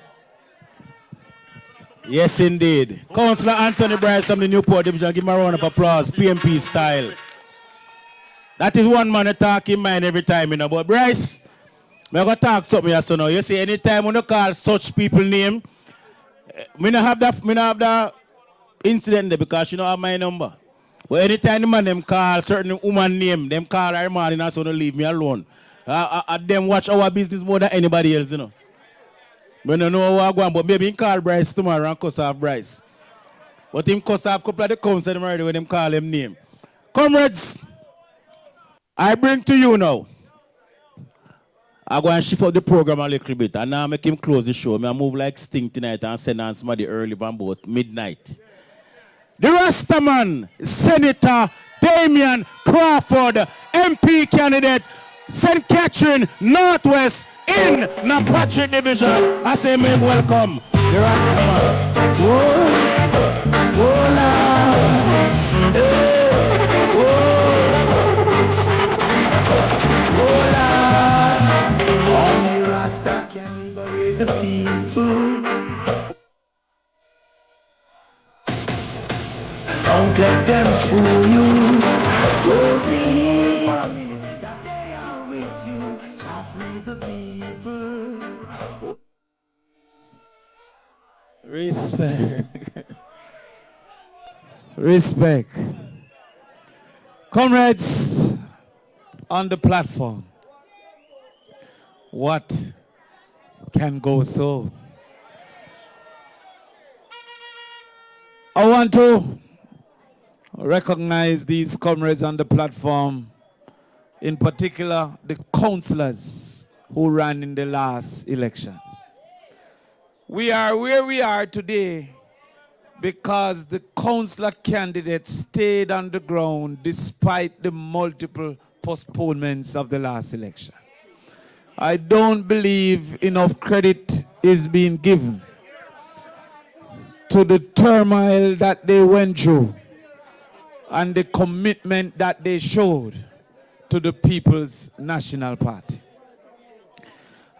Yes, indeed. Councillor Anthony Bryce from the Newport Division. Give him a round of applause. PNP style. That is one man talk in mind every time, you know. But Bryce, I'm going to talk something here, so now. You see, anytime when you call such people name, I don't have that incident there because you don't have my number. But anytime the man them call certain woman name, them call her man and so don't leave me alone. Them watch our business more than anybody else, you know. We don't know how I go on, but maybe he call Bryce tomorrow and cuss off Bryce. But him cuss off a couple of the council already when them call him name. Comrades, I bring to you now. I go and shift up the program a little bit and now make him close the show. I move like Sting tonight and send on somebody early from about midnight. The Rastaman, Senator Damian Crawford, MP candidate, St. Catherine, Northwest, in KnoxPatrick Division. I say, make welcome. The Rastaman. Whoa, whoa, Lord. Hey, whoa, Lord. Only Rasta can liberate the people. Don't let them fool you. Go believe that they are with you. Shall free the people. Respect. Respect. Comrades on the platform, what can go so? I want to recognize these comrades on the platform in particular the councillors who ran in the last elections. We are where we are today because the councillor candidates stayed on the ground despite the multiple postponements of the last election. I don't believe enough credit is being given to the turmoil that they went through and the commitment that they showed to the People's National Party.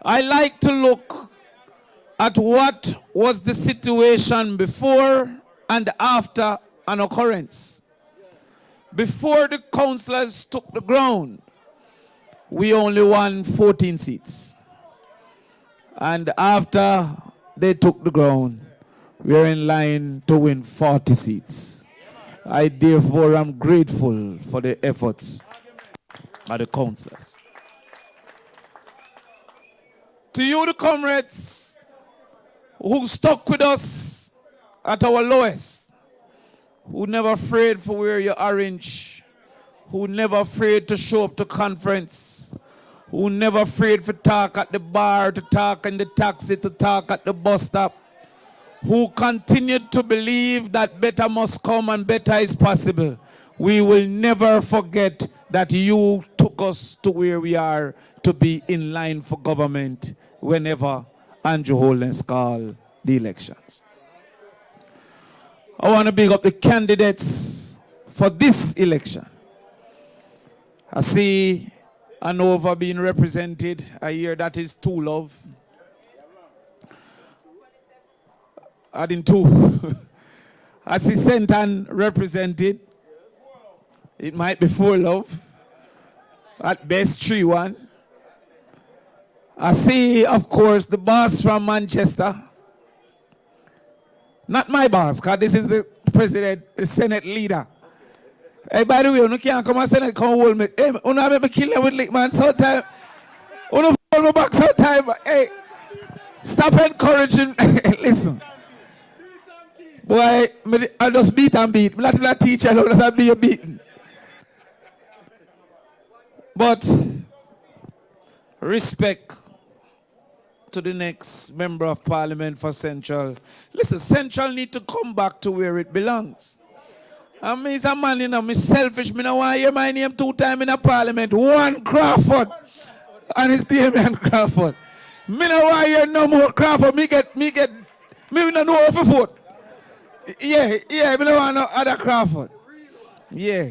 I like to look at what was the situation before and after an occurrence. Before the councillors took the ground, we only won 14 seats. And after they took the ground, we are in line to win 40 seats. I therefore am grateful for the efforts by the councillors. To you, the comrades who stuck with us at our lowest, who never afraid for wear your orange, who never afraid to show up to conference, who never afraid to talk at the bar, to talk in the taxi, to talk at the bus stop, who continued to believe that better must come and better is possible. We will never forget that you took us to where we are to be in line for government whenever Andrew Holness called the elections. I want to big up the candidates for this election. I see Hanover being represented. I hear that is Two Love. Adding two. I see Senton represented. It might be Four Love. At best 3-1. I see, of course, the boss from Manchester. Not my boss, because this is the president, the Senate leader. Hey, by the way, you can't come and Senate, come hold me. Hey, you have me kill them with lick, man, sometime. You don't hold me back sometime. Hey, stop encouraging. Listen. Boy, I just beat and beat. I'm not a teacher, I just be a beating. But respect to the next member of parliament for Central. Listen, Central need to come back to where it belongs. I mean, he's a man, you know, me selfish. Me no want to hear my name 2 times in a parliament. One Crawford. And it's Damian Crawford. Me no want to hear no more Crawford. Me no know how to vote. Yeah, me no want no other Crawford. Yeah.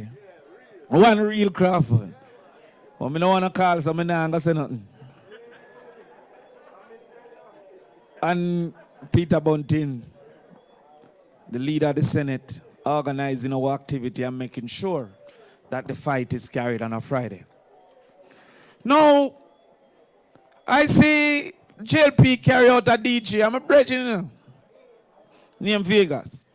One real Crawford. But me no want to call, so me not going to say nothing. And Peter Bunting, the leader of the Senate, organizing our activity and making sure that the fight is carried on a Friday. Now, I see JLP carry out a DJ. I'm a brethren, named Vegas.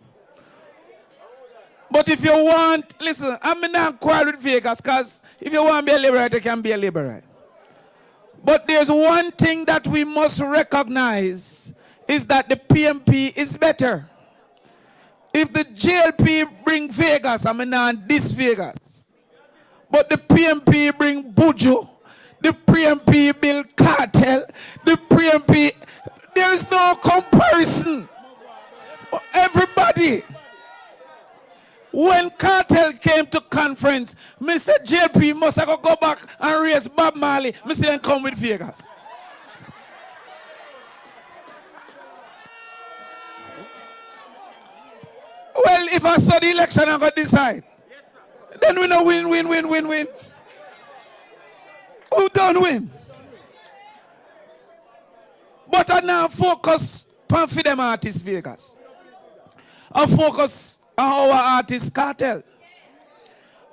But if you want, listen, I'm not quarrel with Vegas, because if you want to be a liberal, you can be a liberal. But there's one thing that we must recognize is that the PNP is better. If the JLP bring Vegas, I mean not this Vegas. But the PNP bring Buju, the PNP build cartel, the PNP, there's no comparison. Everybody. When cartel came to conference, Mr. JP must have go back and raise Bob Marley. Mr. Then come with Vegas. Well, if I saw the election, I'm going to decide. Then we know win. Who don't win? But I now focus on them artists, Vegas. I focus on our artist Cartel.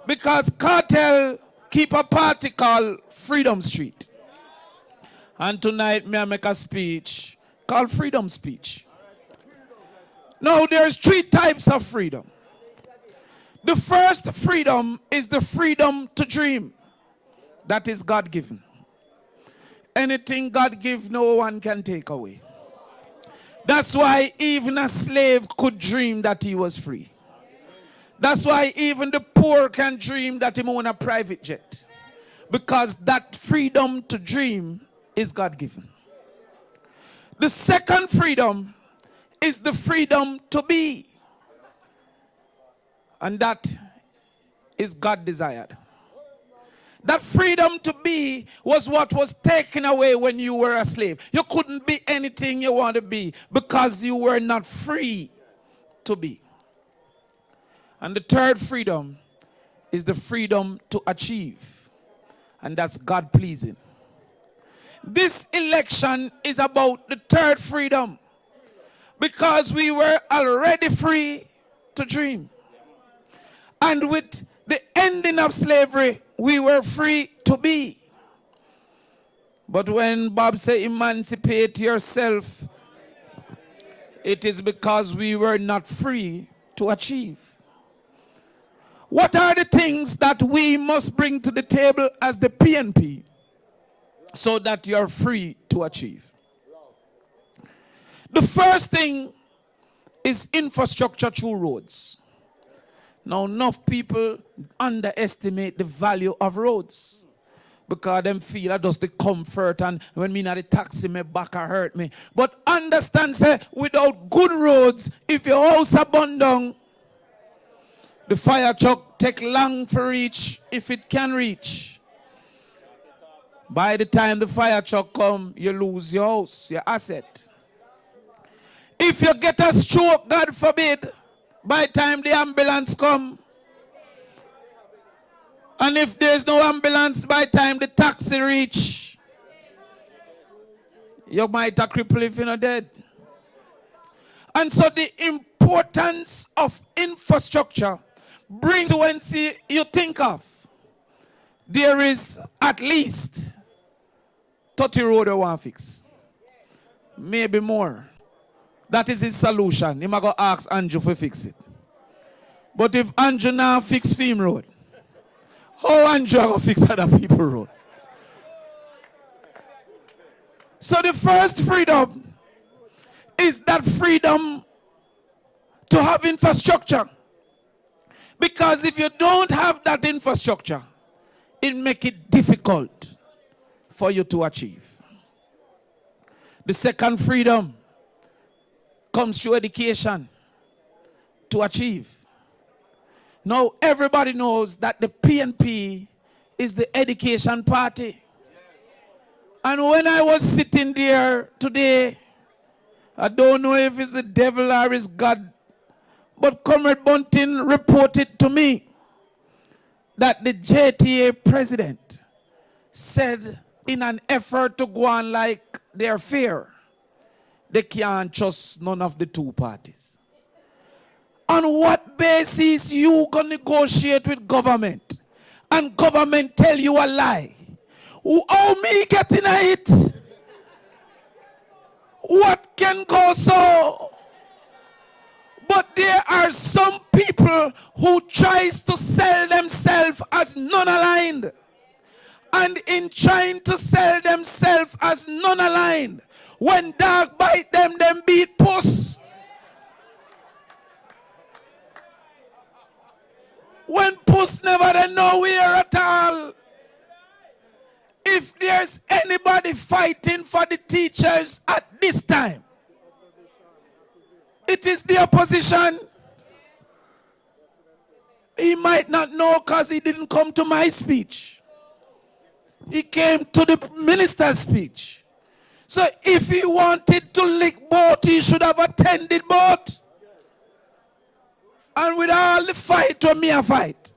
Because Cartel keep a party called Freedom Street. And tonight me I make a speech called Freedom Speech. Now there's 3 types of freedom. The first freedom is the freedom to dream. That is God-given. Anything God gives, no one can take away. That's why even a slave could dream that he was free. That's why even the poor can dream that he own a private jet. because that freedom to dream is God-given. The second freedom is the freedom to be. And that is God-desired. That freedom to be was what was taken away when you were a slave. You couldn't be anything you want to be because you were not free to be. And the third freedom is the freedom to achieve. And that's God-pleasing. This election is about the third freedom because we were already free to dream. And with the ending of slavery, we were free to be. But when Bob said emancipate yourself, it is because we were not free to achieve. What are the things that we must bring to the table as the PNP so that you're free to achieve? The first thing is infrastructure through roads. Now, enough people underestimate the value of roads because them feel that just the comfort, and when me in the taxi, my back hurt me. But understand, say, without good roads, if your house is burned down, the fire truck take long for reach if it can reach. By the time the fire truck come, you lose your house, your asset. If you get a stroke, God forbid, by the time the ambulance come, and if there's no ambulance, by the time the taxi reach, you might have crippled if you're not dead. And so the importance of infrastructure brings when you think of, there is at least 30 road I want to fix. Maybe more. That is his solution. He might go ask Andrew to fix it. But if Andrew now fix Fim Road, how Andrew going to fix other people road? So the first freedom is that freedom to have infrastructure. Because if you don't have that infrastructure, it makes it difficult for you to achieve. The second freedom comes through education to achieve. Now, everybody knows that the PNP is the education party. And when I was sitting there today, I don't know if it's the devil or it's God, but Comrade Bunting reported to me that the JTA president said in an effort to go on like they're fair, they can't trust none of the two parties. On what basis you gonna negotiate with government and government tell you a lie? How me getting it? What can go so? But there are some people who tries to sell themselves as non-aligned. And in trying to sell themselves as non-aligned, when dog bite them beat puss. When puss never they nowhere at all. If there's anybody fighting for the teachers at this time, it is the opposition. He might not know because he didn't come to my speech. He came to the minister's speech. So if he wanted to lick both, he should have attended both. And with all the fight or me a fight,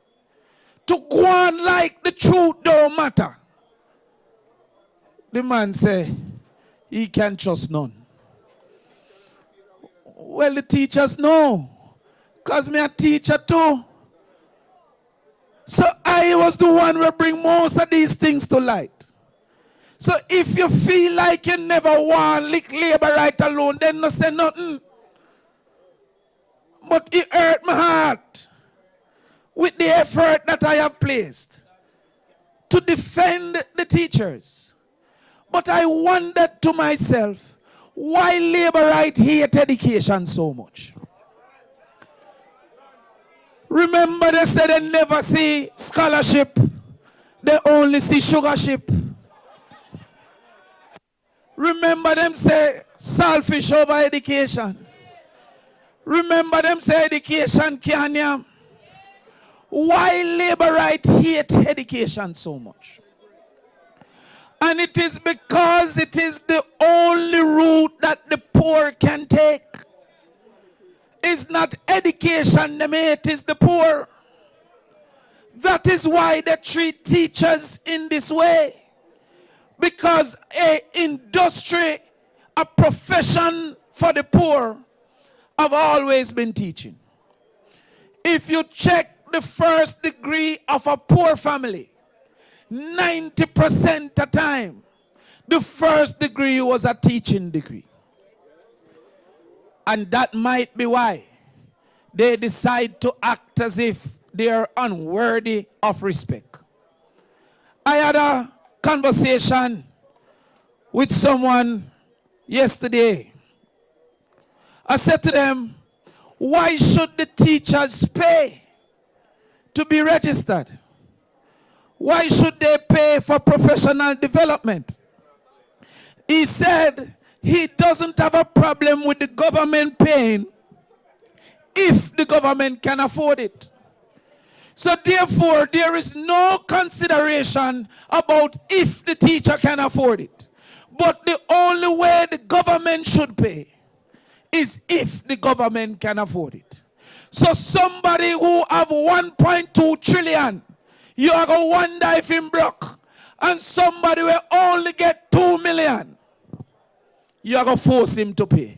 to go on like the truth don't matter. The man say, he can't trust none. Well, the teachers know, because me a teacher too. So I was the one who bring most of these things to light. So if you feel like you never want lick labor right alone, then no say nothing. But it hurt my heart with the effort that I have placed to defend the teachers. But I wondered to myself, why labor right hate education so much? Remember they said they never see scholarship, they only see sugar ship. Remember them say selfish over education. Remember them say education can't yam. Why labor right hate education so much? And it is because it is the only route that the poor can take. It's not education they hate, it's the poor. That is why they treat teachers in this way. Because an industry, a profession for the poor, have always been teaching. If you check the first degree of a poor family, 90% of the time, the first degree was a teaching degree. And that might be why they decide to act as if they are unworthy of respect. I had a conversation with someone yesterday. I said to them, why should the teachers pay to be registered? Why should they pay for professional development? He said he doesn't have a problem with the government paying if the government can afford it. So therefore, there is no consideration about if the teacher can afford it. But the only way the government should pay is if the government can afford it. So somebody who have 1.2 trillion, you are going to wonder if him broke. And somebody will only get 2 million, you are going to force him to pay.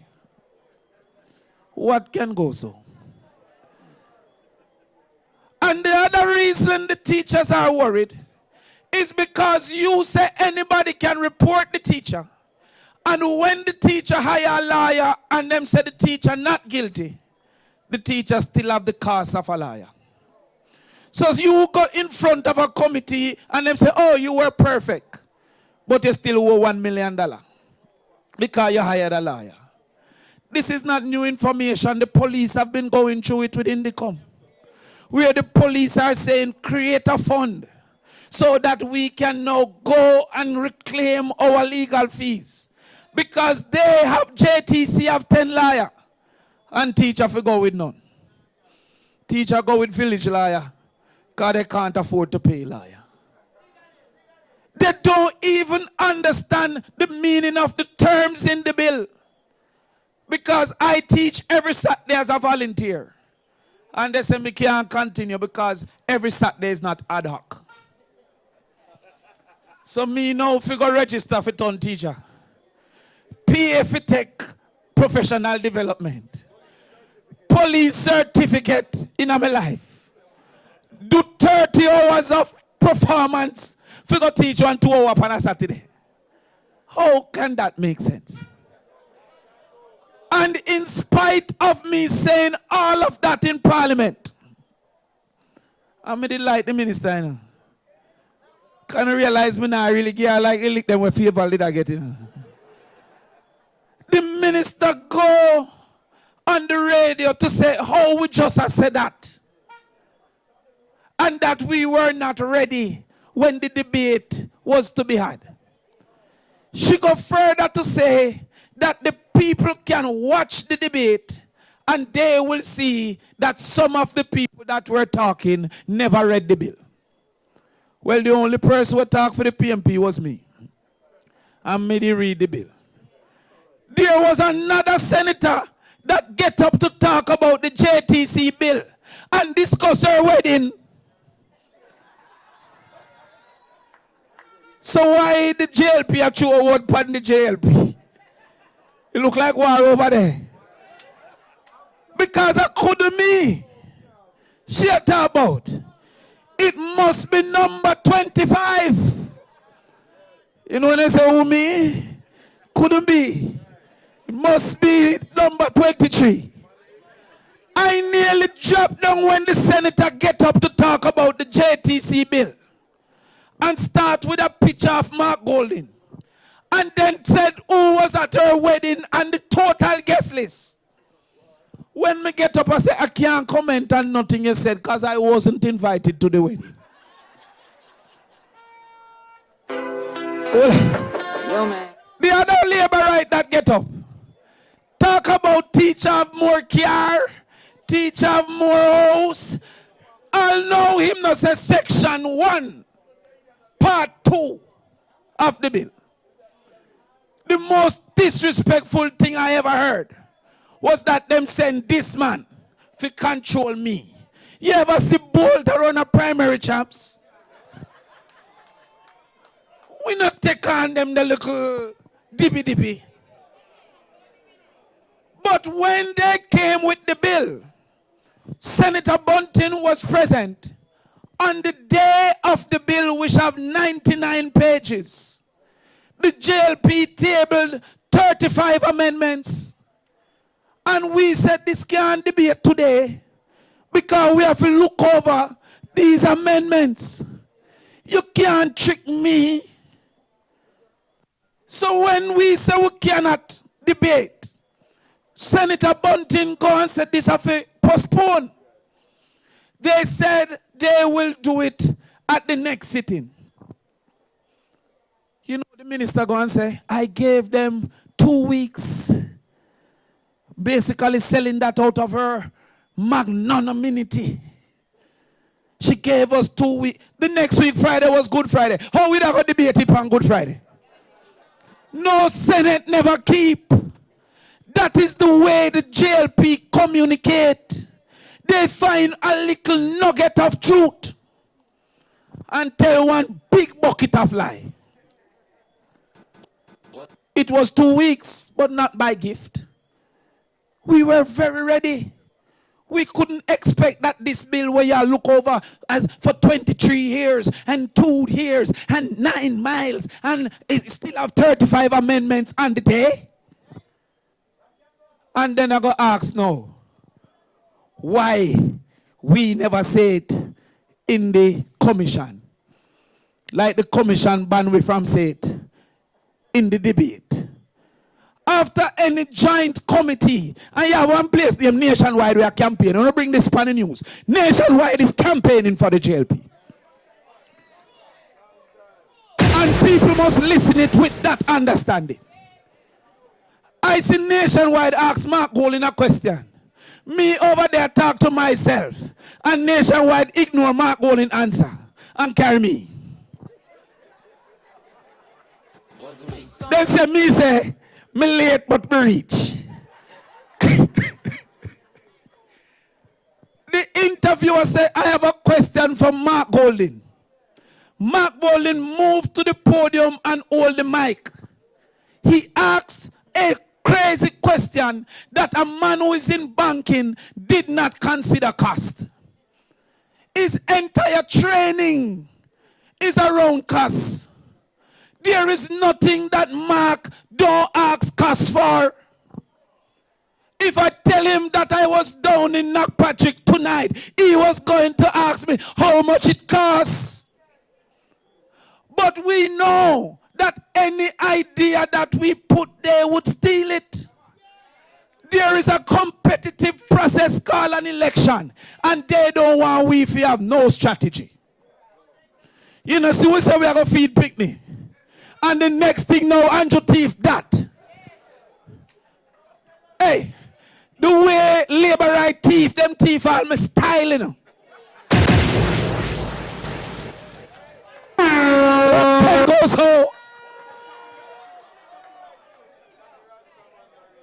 What can go so? And the other reason the teachers are worried is because you say anybody can report the teacher. And when the teacher hire a lawyer and them say the teacher not guilty, the teacher still have the cost of a lawyer. So you go in front of a committee and them say, oh, you were perfect, but you still owe $1 million because you hired a lawyer. This is not new information. The police have been going through it within the com, where the police are saying create a fund so that we can now go and reclaim our legal fees. Because they have, JTC have 10 lawyers and teacher for go with none. Teacher go with village lawyer because they can't afford to pay lawyer. They don't even understand the meaning of the terms in the bill. Because I teach every Saturday as a volunteer. And they say me can't continue because every Saturday is not ad hoc. So me now figure register for turn teacher. Pay for take professional development. Police certificate in my life. Do 30 hours of performance. Figure teach 1 2 hours on a Saturday. How can that make sense? And in spite of me saying all of that in Parliament, I did like the minister, you know. Can you realize me now really get like lick them with favor did I get in? The minister go on the radio to say how we just said that. And that we were not ready when the debate was to be had. She go further to say that the people can watch the debate and they will see that some of the people that were talking never read the bill. Well, the only person who talked for the PNP was me. And me didn't read the bill. There was another senator that get up to talk about the JTC bill and discuss her wedding. So why the JLP actually award upon the JLP? It look like war over there. Because I couldn't me. She talk about it must be number 25. You know when I say who me? Couldn't be. It must be number 23. I nearly dropped down when the senator get up to talk about the JTC bill. And start with a picture of Mark Golding. And then said who was at her wedding and the total guest list. When me get up, I say, I can't comment on nothing you said because I wasn't invited to the wedding. The other labor right that get up. Talk about teacher have more care, teacher have more house. I'll know him not say section 1, part 2 of the bill. The most disrespectful thing I ever heard was that them send this man to control me. You ever see Bolt run a primary, chaps? We not take on them the little dibby. But when they came with the bill, Senator Bunting was present on the day of the bill, which have 99 pages. The JLP tabled 35 amendments. And we said this can't debate today because we have to look over these amendments. You can't trick me. So when we say we cannot debate, Senator Bunting go and said this have to postpone. They said they will do it at the next sitting. You know, the minister go and say, I gave them 2 weeks. Basically selling that out of her magnanimity. She gave us 2 weeks. The next week, Friday, was Good Friday. How we not going to debate it on Good Friday? No, Senate never keep. That is the way the JLP communicate. They find a little nugget of truth and tell one big bucket of lie. It was 2 weeks, but not by gift. We were very ready. We couldn't expect that this bill where you look over as for 23 years and 2 years and 9 miles and it still have 35 amendments on the day. And then I go ask now, why we never say it in the commission? Like the commission ban we from say it in the debate. After any joint committee, and you have one place, them nationwide, we are campaigning. I want to bring this pan in news. Nationwide is campaigning for the JLP. And people must listen it with that understanding. I see nationwide ask Mark Golding a question. Me over there talk to myself. And nationwide ignore Mark Golding answer. And carry me. Then say me say, me late but me reach. The interviewer said, I have a question for Mark Golding. Mark Golding moved to the podium and hold the mic. He asked a crazy question that a man who is in banking did not consider cost. His entire training is around cost. There is nothing that Mark don't ask cost for. If I tell him that I was down in KnoxPatrick tonight, he was going to ask me how much it costs. But we know that any idea that we put there would steal it. There is a competitive process called an election, and they don't want we if we have no strategy. You know, see, we say we are going to feed picnic. And the next thing now, Andrew thief that. Hey, the way labor right thief, them thief all my style, you know. What goes home?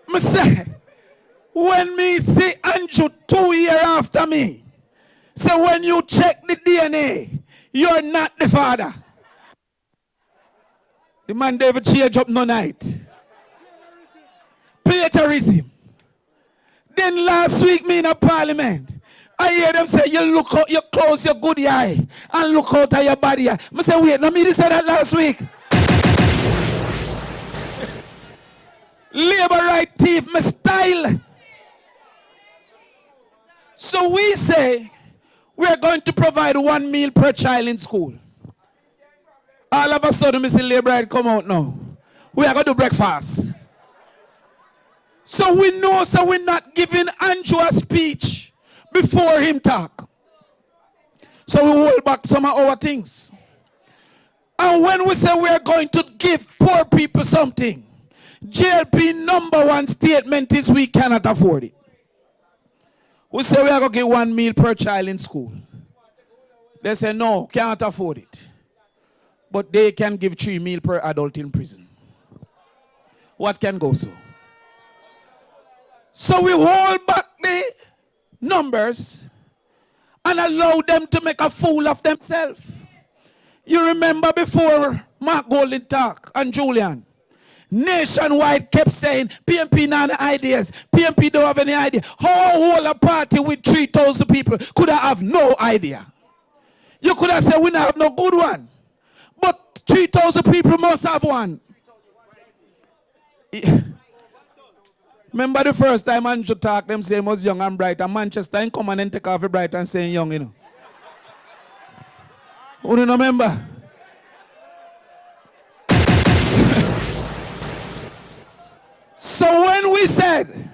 Me say, when me see Andrew 2 years after me, so when you check the DNA, you're not the father. The man David change up no night. Plagiarism. Then last week me in a parliament, I hear them say you look out, you close your good eye and look out of your body eye. I say wait, no me did say that last week. Labor right thief, my style. So we say we're going to provide 1 meal per child in school. All of a sudden, Mr. Labor right come out now. We are going to do breakfast. So we know, so we're not giving Andrew a speech before him talk. So we hold back some of our things. And when we say we are going to give poor people something, JLP number one statement is we cannot afford it. We say we are going to give 1 meal per child in school. They say no, can't afford it. But they can give 3 meals per adult in prison. What can go so? So we hold back the numbers and allow them to make a fool of themselves. You remember before Mark Golden talk and Julian, Nationwide kept saying, PNP not any ideas. PNP don't have any idea. How whole a party with 3,000 people could have no idea? You could have said we don't have no good one. But 3,000 people must have one. Remember the first time Andrew talk, them say he was young and bright, and Manchester and come and take off bright and saying young, you know. Who do you remember? So when we said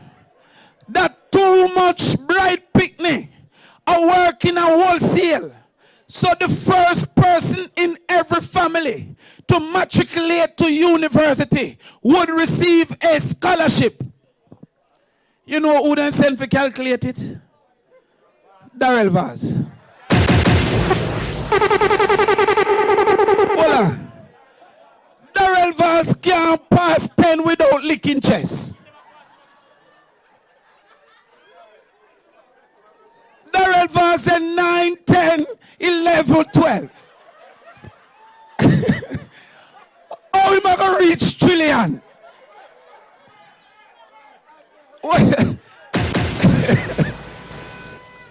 that too much bright picnic are working a wholesale, so the first person in every family to matriculate to university would receive a scholarship. You know who then sent for calculate it? Darrell Vaz. Voila. Darrell Vaz can't pass 10 without licking chest. Darrell Vaz said 9, 10, 11, 12. How am I going to reach trillion?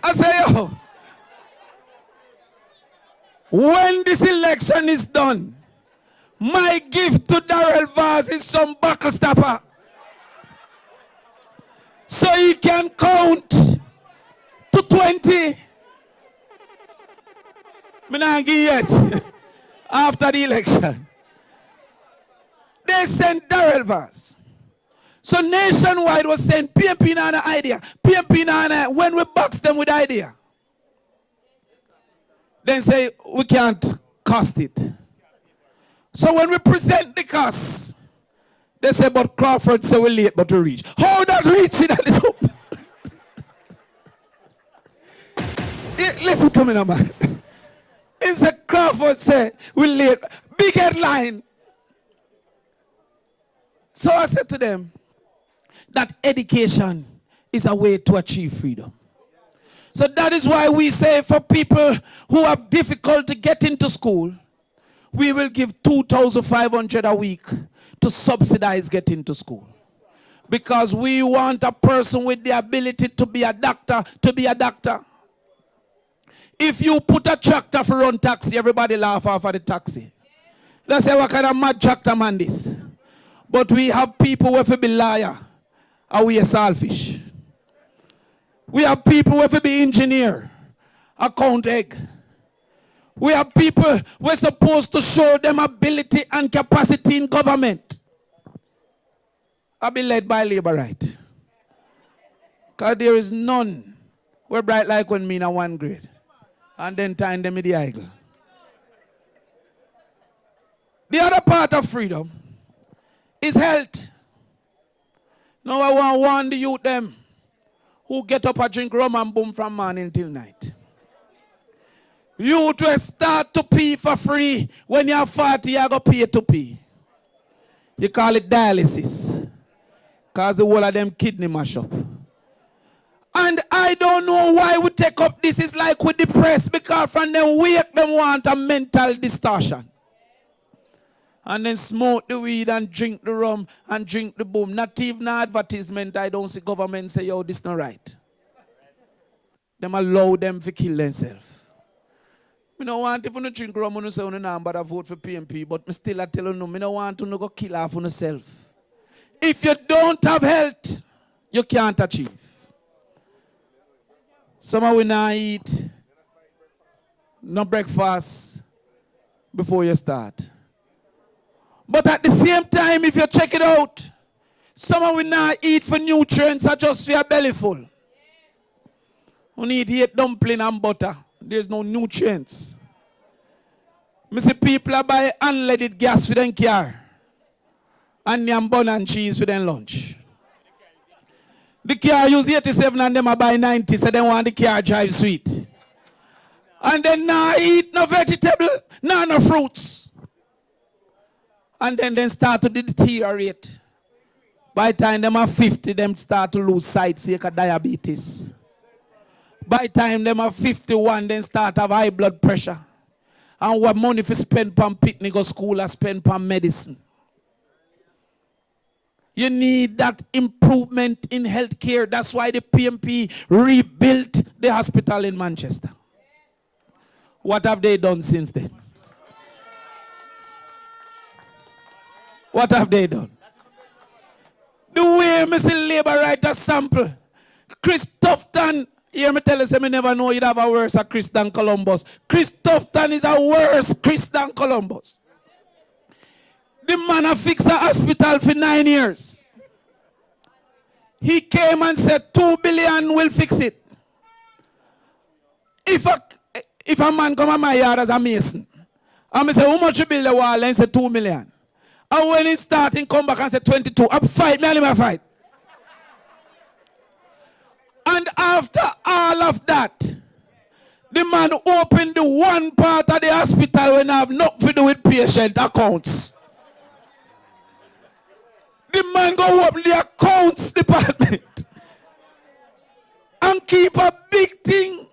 I say, yo, when this election is done, my gift to Darrell Vaz is some buckle stopper. So he can count to 20. Me not give yet. After the election. They sent Darrell Vaz. So Nationwide was saying, PNP not an idea. PNP not an, when we box them with idea. Then say, we can't cost it. So when we present the cost, they say, but Crawford say we're late, but we reach. How that reaching at this open? Listen to me now, man. It's a Crawford say we're late. Big headline. So I said to them that education is a way to achieve freedom. So that is why we say for people who have difficulty getting to school, we will give 2,500 a week to subsidize getting to school. Because we want a person with the ability to be a doctor, to be a doctor. If you put a tractor for run taxi, everybody laugh off of the taxi. They say, what kind of mad tractor man this? But we have people who have to be liar, and we are selfish. We have people who have to be engineer, account egg. We have people who are supposed to show them ability and capacity in government. I'll be led by labor right. Because there is none who are bright like when me in a 1 grade. And then time them in the eagle. The other part of freedom is health. Now I want to warn the youth them who get up and drink rum and boom from morning till night. Youth will start to pee for free. When you're 40, you go pay to pee. You call it dialysis. Because the whole of them kidney mash up. And I don't know why we take up this. It's like we depressed because from them wake them want a mental distortion. And then smoke the weed and drink the rum and drink the boom. Not even advertisement. I don't see government say, yo, this not right. Them allow them to kill themselves. I don't want if you drink rum and say you don't but I vote for PNP, but I still tell you no, I don't want to go kill off on yourself. If you don't have health, you can't achieve. Some will not eat, no breakfast before you start. But at the same time, if you check it out, some will not eat for nutrients or just for your belly full. You need to eat dumpling and butter. There's no nutrients. I see people buy unleaded gas for them car. And them bun and cheese for them lunch. The car use 87 and them buy 90, so they want the car drive sweet. And then now eat no vegetable, no fruits. And then they start to deteriorate. By the time them are 50, them start to lose sight, sake of diabetes. By the time them are 51, then start to have high blood pressure. And what money for spend on picnic or school or spend on medicine. You need that improvement in healthcare. That's why the PNP rebuilt the hospital in Manchester. What have they done since then? What have they done? The way Mr. Labour write a sample. Christopherton, hear me tell you, I never know you'd have a worse Chris than Columbus. Christopherton is a worse Chris than Columbus. The man a fix a hospital for 9 years. He came and said 2 billion will fix it. If a man come to my yard as a mason, and I say, how much you build the wall? And he say 2 million. And when he start, he come back and say 22. I fight, me and him a fight. And after all of that, the man opened the one part of the hospital when I have nothing to do with patient accounts. The man go open the accounts department and keep a big thing.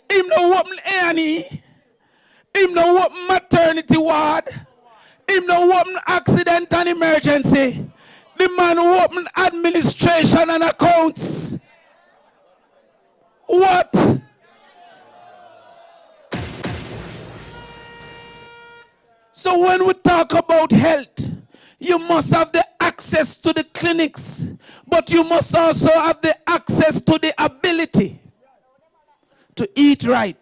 Him no open A&E. Him no open maternity ward. Him no open accident and emergency. The man open administration and accounts. What? So when we talk about health, you must have the access to the clinics, but you must also have the access to the ability to eat right,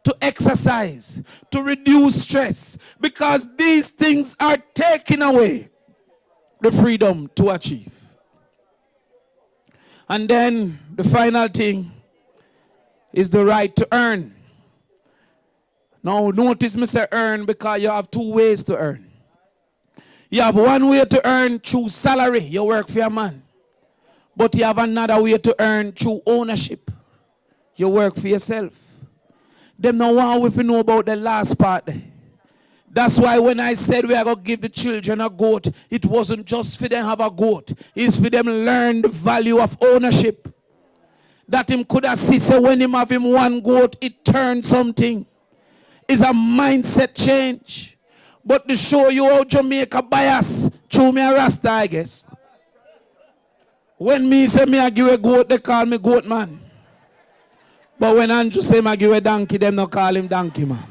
to exercise, to reduce stress, because these things are taking away the freedom to achieve. And then the final thing is the right to earn. Now notice me say earn because you have two ways to earn. You have one way to earn through salary, you work for a man. But you have another way to earn through ownership. You work for yourself. Them no one if you know about the last part there. That's why when I said we are going to give the children a goat, it wasn't just for them have a goat. It's for them learn the value of ownership. That him could assist when him have him one goat, it turned something. It's a mindset change. But to show you how Jamaica bias, through me a Rasta, I guess. When me say me I give a goat, they call me goat man. But when Andrew say I give a donkey, them not call him donkey man.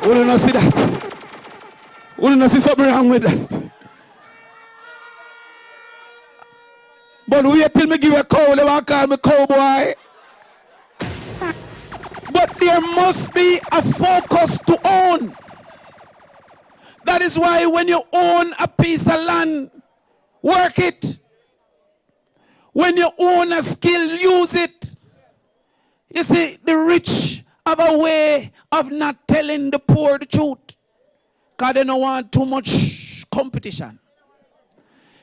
We do not see that. We do not see something wrong with that. But wait till me give a cow, they want to call me cowboy. But there must be a focus to own. That is why when you own a piece of land, work it. When you own a skill, use it. You see, the rich have a way of not telling the poor the truth. Because they don't want too much competition.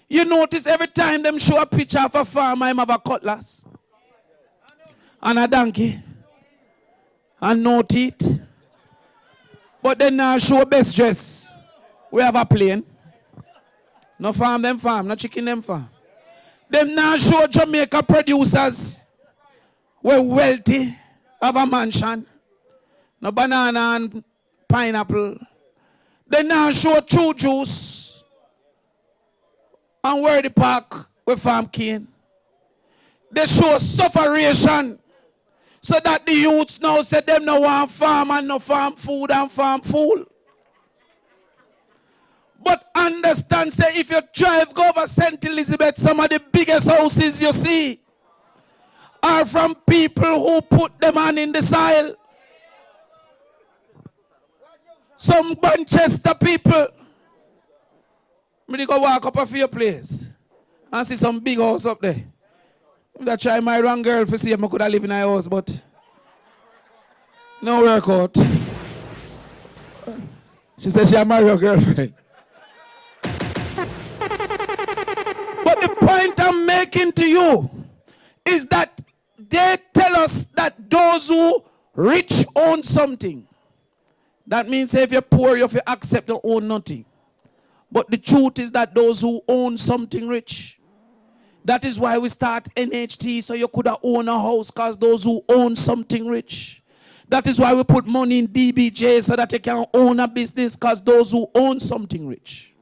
You notice every time them show a picture of a farmer, him have a cutlass. And a donkey. And no teeth. But then now show best dress. We have a plane. No farm them farm, no chicken them farm. Them now show Jamaica producers we're wealthy, have a mansion. No banana and pineapple. They now show true juice. And where the park with farm cane. They show sufferation. So that the youths now say them no want farm and no farm food and farm fool. But understand, say if you drive go over St. Elizabeth, some of the biggest houses you see are from people who put them on in the soil. Some Manchester people. Me go walk up a few place and see some big house up there. I try my wrong girl for see if I could have live in a house, but No workout. She said she married her girlfriend. But the point I'm making to you is that they tell us that those who rich own something. That means if you're poor, you have to accept to own nothing. But the truth is that those who own something rich. That is why we start NHT, so you could have owned a house, because those who own something rich. That is why we put money in DBJ, so that you can own a business, because those who own something rich.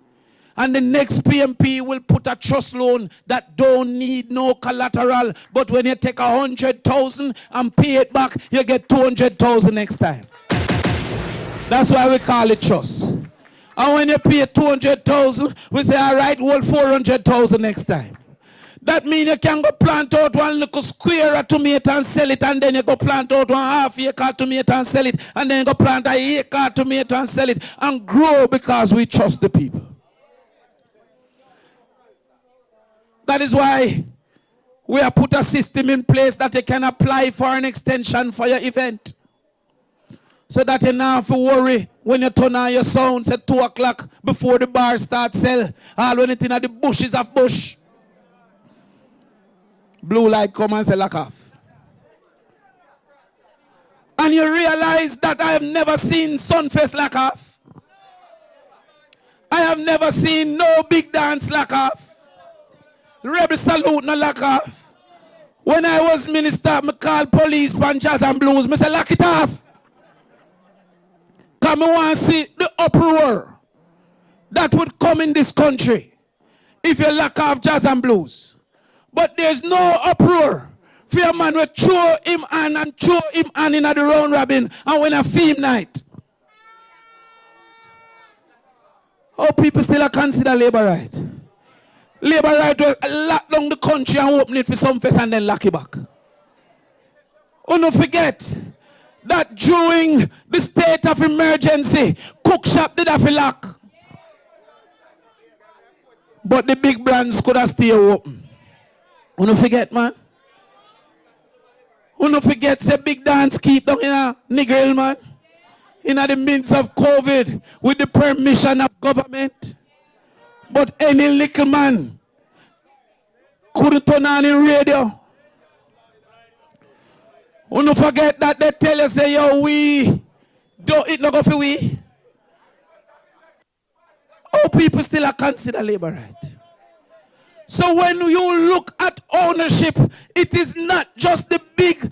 And the next PNP will put a trust loan that don't need no collateral. But when you take 100,000 and pay it back, you get 200,000 next time. That's why we call it trust. And when you pay 200,000, we say, all right, hold 400,000 next time. That means you can go plant out one little square of tomato and sell it, and then you go plant out one half acre tomato and sell it, and then you go plant an acre tomato and sell it, and grow, because we trust the people. That is why we have put a system in place that you can apply for an extension for your event. So that you don't have to worry when you turn on your sounds at 2 o'clock before the bar starts sell. All when it's in the bushes of bush. Blue light come and say lock off. And you realize that I have never seen Sunfest lock off. I have never seen no big dance lock off. Rebel salute no lock off. When I was minister, I called police for jazz and blues. I said lock it off. Come and see the uproar that would come in this country if you lock off jazz and blues. But there's no uproar. Fear man will throw him on and throw him on in the round robin and when a theme night. How people still consider labor right? Labor right will lock down the country and open it for some face and then lock it back. Oh, don't forget that during the state of emergency, cook shop did have a lock. But the big brands could have stayed open. Oh, don't forget, man. Oh, don't forget, say big dance keep down in a nigger, man. In the midst of COVID, with the permission of government. But any little man couldn't turn on the radio. Don't forget that they tell you, say, yo, we don't eat no go for we. Oh, people still are consider labor right. So when you look at ownership, it is not just the big,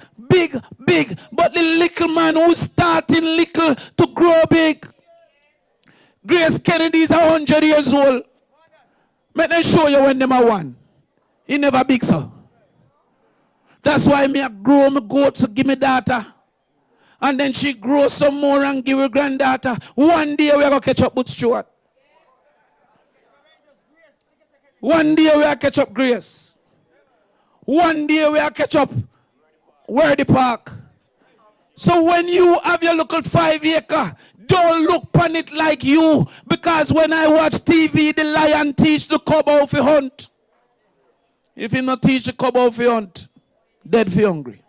but the little man who's starting little to grow big. Grace Kennedy is 100 years old. Let me show you when them are one. He never big so. That's why me grow my goat to give me daughter. And then she grows some more and give her granddaughter. One day we are going to catch up with Stuart. One day we are catch up Grace. One day we are catch up Worthy Park. So when you have your local 5 acre, don't look upon it like you. Because when I watch TV, the lion teach the cub how to hunt. If he not teach the cub how to hunt, dead for hungry.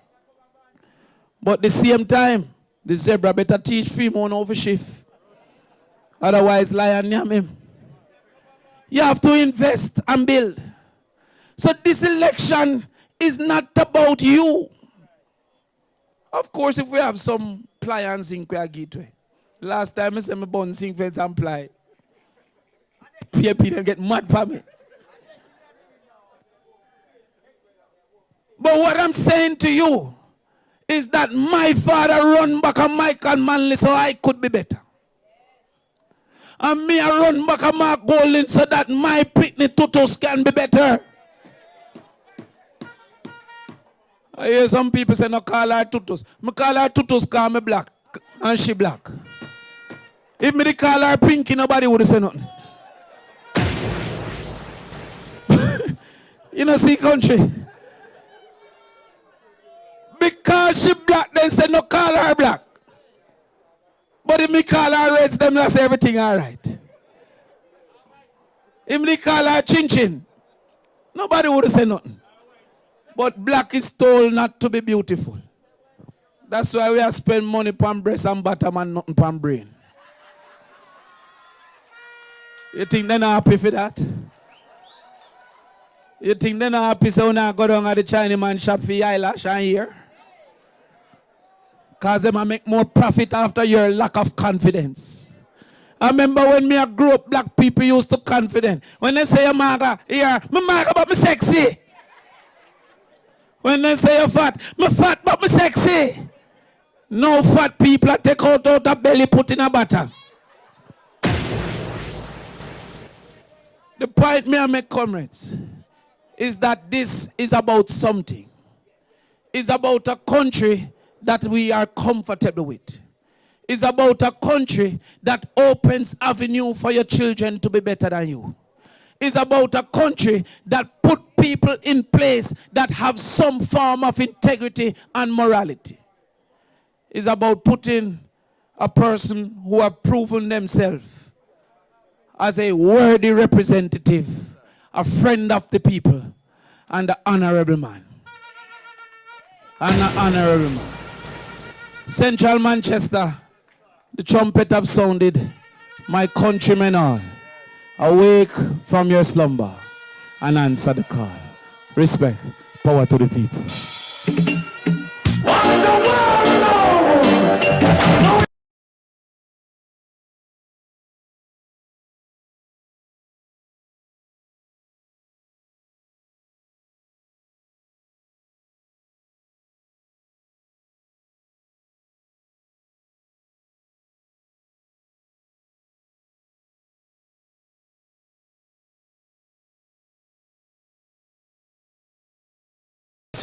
But the same time, the zebra better teach female how to shift. Otherwise, lion yam him. You have to invest and build. So this election is not about you. Of course, if we have some ply and zinc, we are gateway. Last time I said my bun zinc fence and ply. PNP get mad for me. But what I'm saying to you is that my father run back a Michael Manley so I could be better. And me I run back a Mark Golding so that my Pitney Tutus can be better. I hear some people say no call her Tutus. Me call her Tutus because me black and she black. If me call her Pinky, nobody would say nothing. You know, see country. Because she black, they say no call her black. But if me call her reds, them that's everything all right. If me call her chin chin, nobody would say nothing. But black is told not to be beautiful. That's why we are spend money on breast and bottom and nothing on brain. You think they're not happy for that? You think they're not happy so now go down at the Chinese man shop for your eyelash and ear? Because they might make more profit after your lack of confidence. I remember when me grew up, black people used to confident. When they say, "Maga, here, me maga but me sexy." When they say you're fat, me fat but me sexy. No fat people are take out a belly, put in a butter. The point me I make, comrades, is that this is about something. It's about a country that we are comfortable with. It's about a country that opens avenue for your children to be better than you. It's about a country that put people in place that have some form of integrity and morality. It's about putting a person who have proven themselves as a worthy representative, a friend of the people, and an honorable man. And an honorable man. Central Manchester, the trumpet have sounded. My countrymen all, awake from your slumber and answer the call. Respect, power to the people.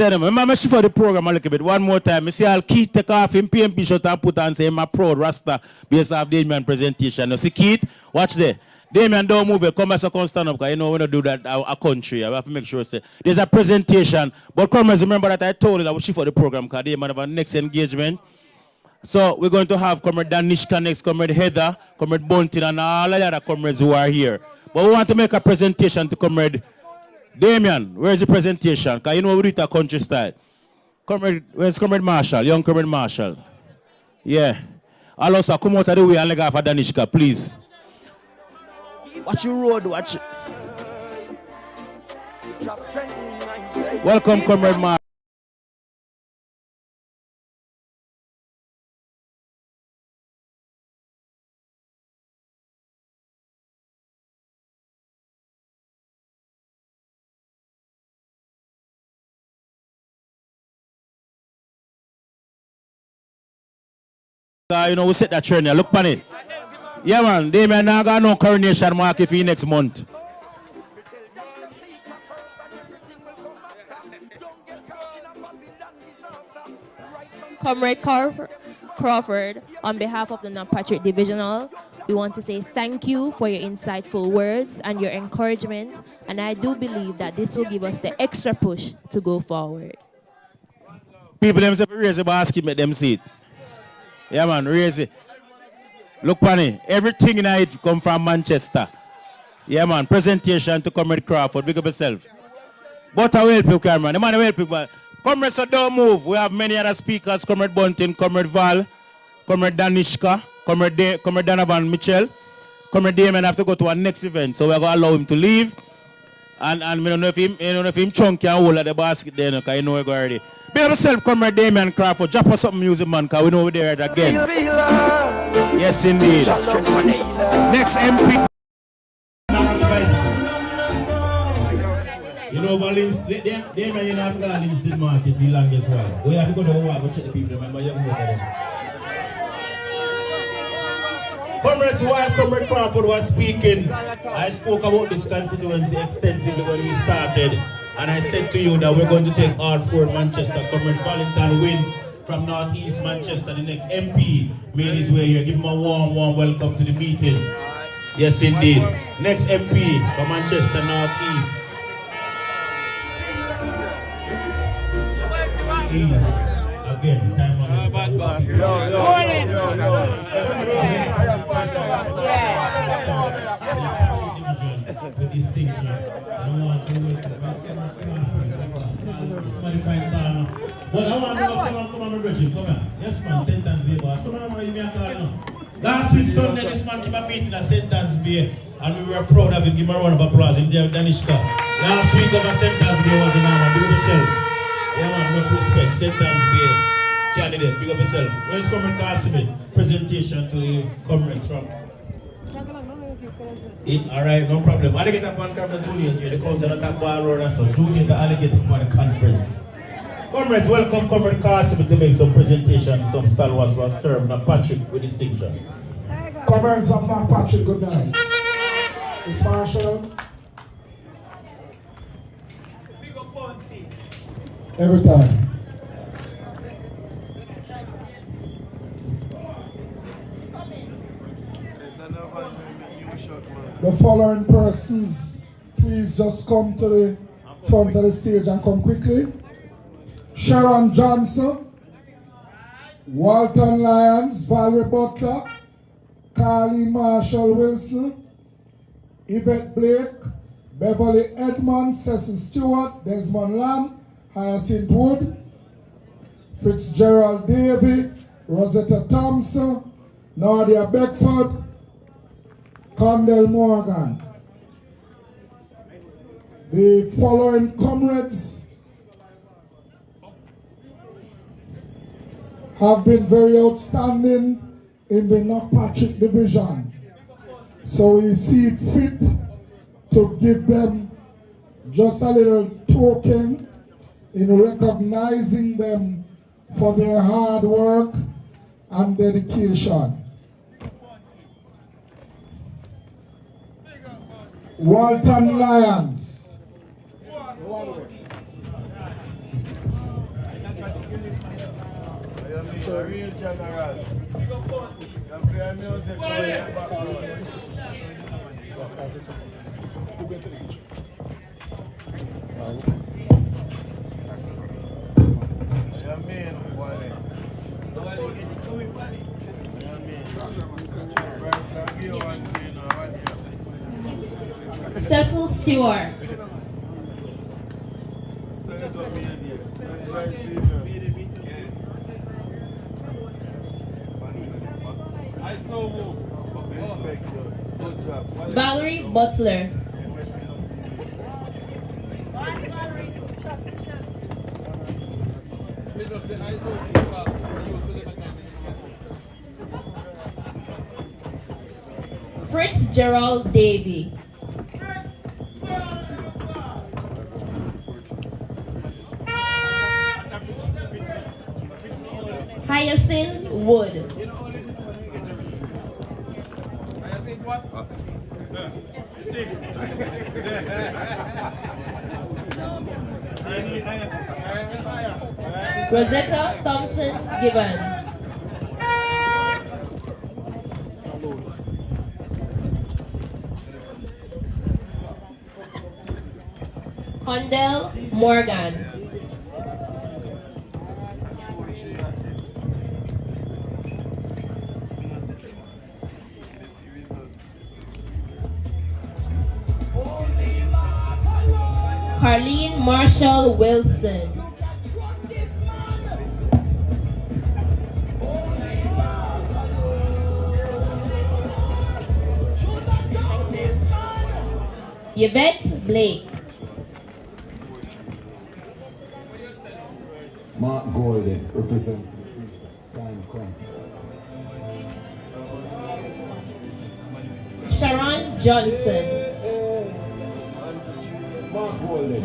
Remember, she for the program a little bit. One more time. I see I'll Keith take off him PNP shirt and put on say, "My proud Rasta," based off Damian presentation. Now, see Keith, watch there. Damian, don't move it. Come as a stand up, because you know we don't do that our country. I have to make sure say there's a presentation. But come remember that I told you that she for the program because Damian have our next engagement. So we're going to have Comrade Danishka next, Comrade Heather, Comrade Bunting, and all the other comrades who are here. But we want to make a presentation to Comrade Damian. Where's the presentation? Because you know we do it a country style. Comrade, where's Comrade Marshall? Young Comrade Marshall. Yeah. Also, come out of the way and leg off of Danishka, please. Watch your road, watch it. Welcome, Comrade Marshall. You know, we set that trend here. Look on it. Yeah, man. They may not got no coronation market for you next month. Comrade Crawford, on behalf of the KnoxPatrick Divisional, we want to say thank you for your insightful words and your encouragement, and I do believe that this will give us the extra push to go forward. People themselves raise the basket, make them see it. Yeah, man, raise it. Look, Panny, everything in it come from Manchester. Yeah, man, presentation to Comrade Crawford. Big up yourself. But I will help you, Cameron. The man will help you, but Comrade, so don't move. We have many other speakers. Comrade Bunting, Comrade Val, Comrade Danishka, Comrade Donovan Mitchell. Comrade Damon have to go to our next event, so we're going to allow him to leave. And we don't know if him chunk can hold at the basket there, because you know we're already. Be yourself, Comrade Damian Crawford. Drop us some music, man, because we know we're there again. Yes, indeed. Next MP. You know, Damian, you have to go to the Instant Market for the longest while. We have to go to work, go check the people, remember, you have to go to them. Comrades, while Comrade Crawford was speaking, I spoke about this constituency extensively when we started. And I said to you that we're going to take all four Manchester. Comrade Valentine Wynne from Northeast Manchester, the next MP, made his way here. Give him a warm welcome to the meeting. Yes, indeed. Next MP from Manchester Northeast. Please, again, time on with distinction. I don't want to wait. Somebody find But I want to come on, Reggie, come on. Yes, man, Sentence Bay, boss. Come on, you may call now. Last week, Sunday, this man came a meeting at Sentence Bay, and we were proud of him. Give him a round of applause in there, Danishka. Last week, over Sentence Bay was in Arma. Big up yourself. Yeah, man, enough respect. Sentence Bay candidate, big up yourself. Where's Comrade Kasimi? Presentation to the comrades from. Alright, no problem. Alligator upon camera Julian here, the council attack bar road and so. Julian the alligator upon the conference. Comrades, welcome Comrade Kasimi to make some presentation to some stalwarts who have served KnoxPatrick with distinction. Comrades of KnoxPatrick, good night. It's Marshall. Every time. The following persons, please just come to the front of the stage and come quickly. Sharon Johnson, Walton Lyons, Valerie Butler, Carly Marshall Wilson, Yvette Blake, Beverly Edmonds, Cecil Stewart, Desmond Lamb, Hyacinth Wood, Fitzgerald Davy, Rosetta Thompson, Nadia Beckford, Condell Morgan. The following comrades have been very outstanding in the KnoxPatrick division. So we see it fit to give them just a little token in recognizing them for their hard work and dedication. Walton Lyons. Real general. Cecil Stewart. Valerie Butler. Fitzgerald Davy. Hyacinth Wood. Rosetta Thompson Gibbons. Condell Morgan. Carleen Marshall Wilson. Yvette Blake. Mark Golden, represent Time Come. Sharon Johnson. Mark Golden.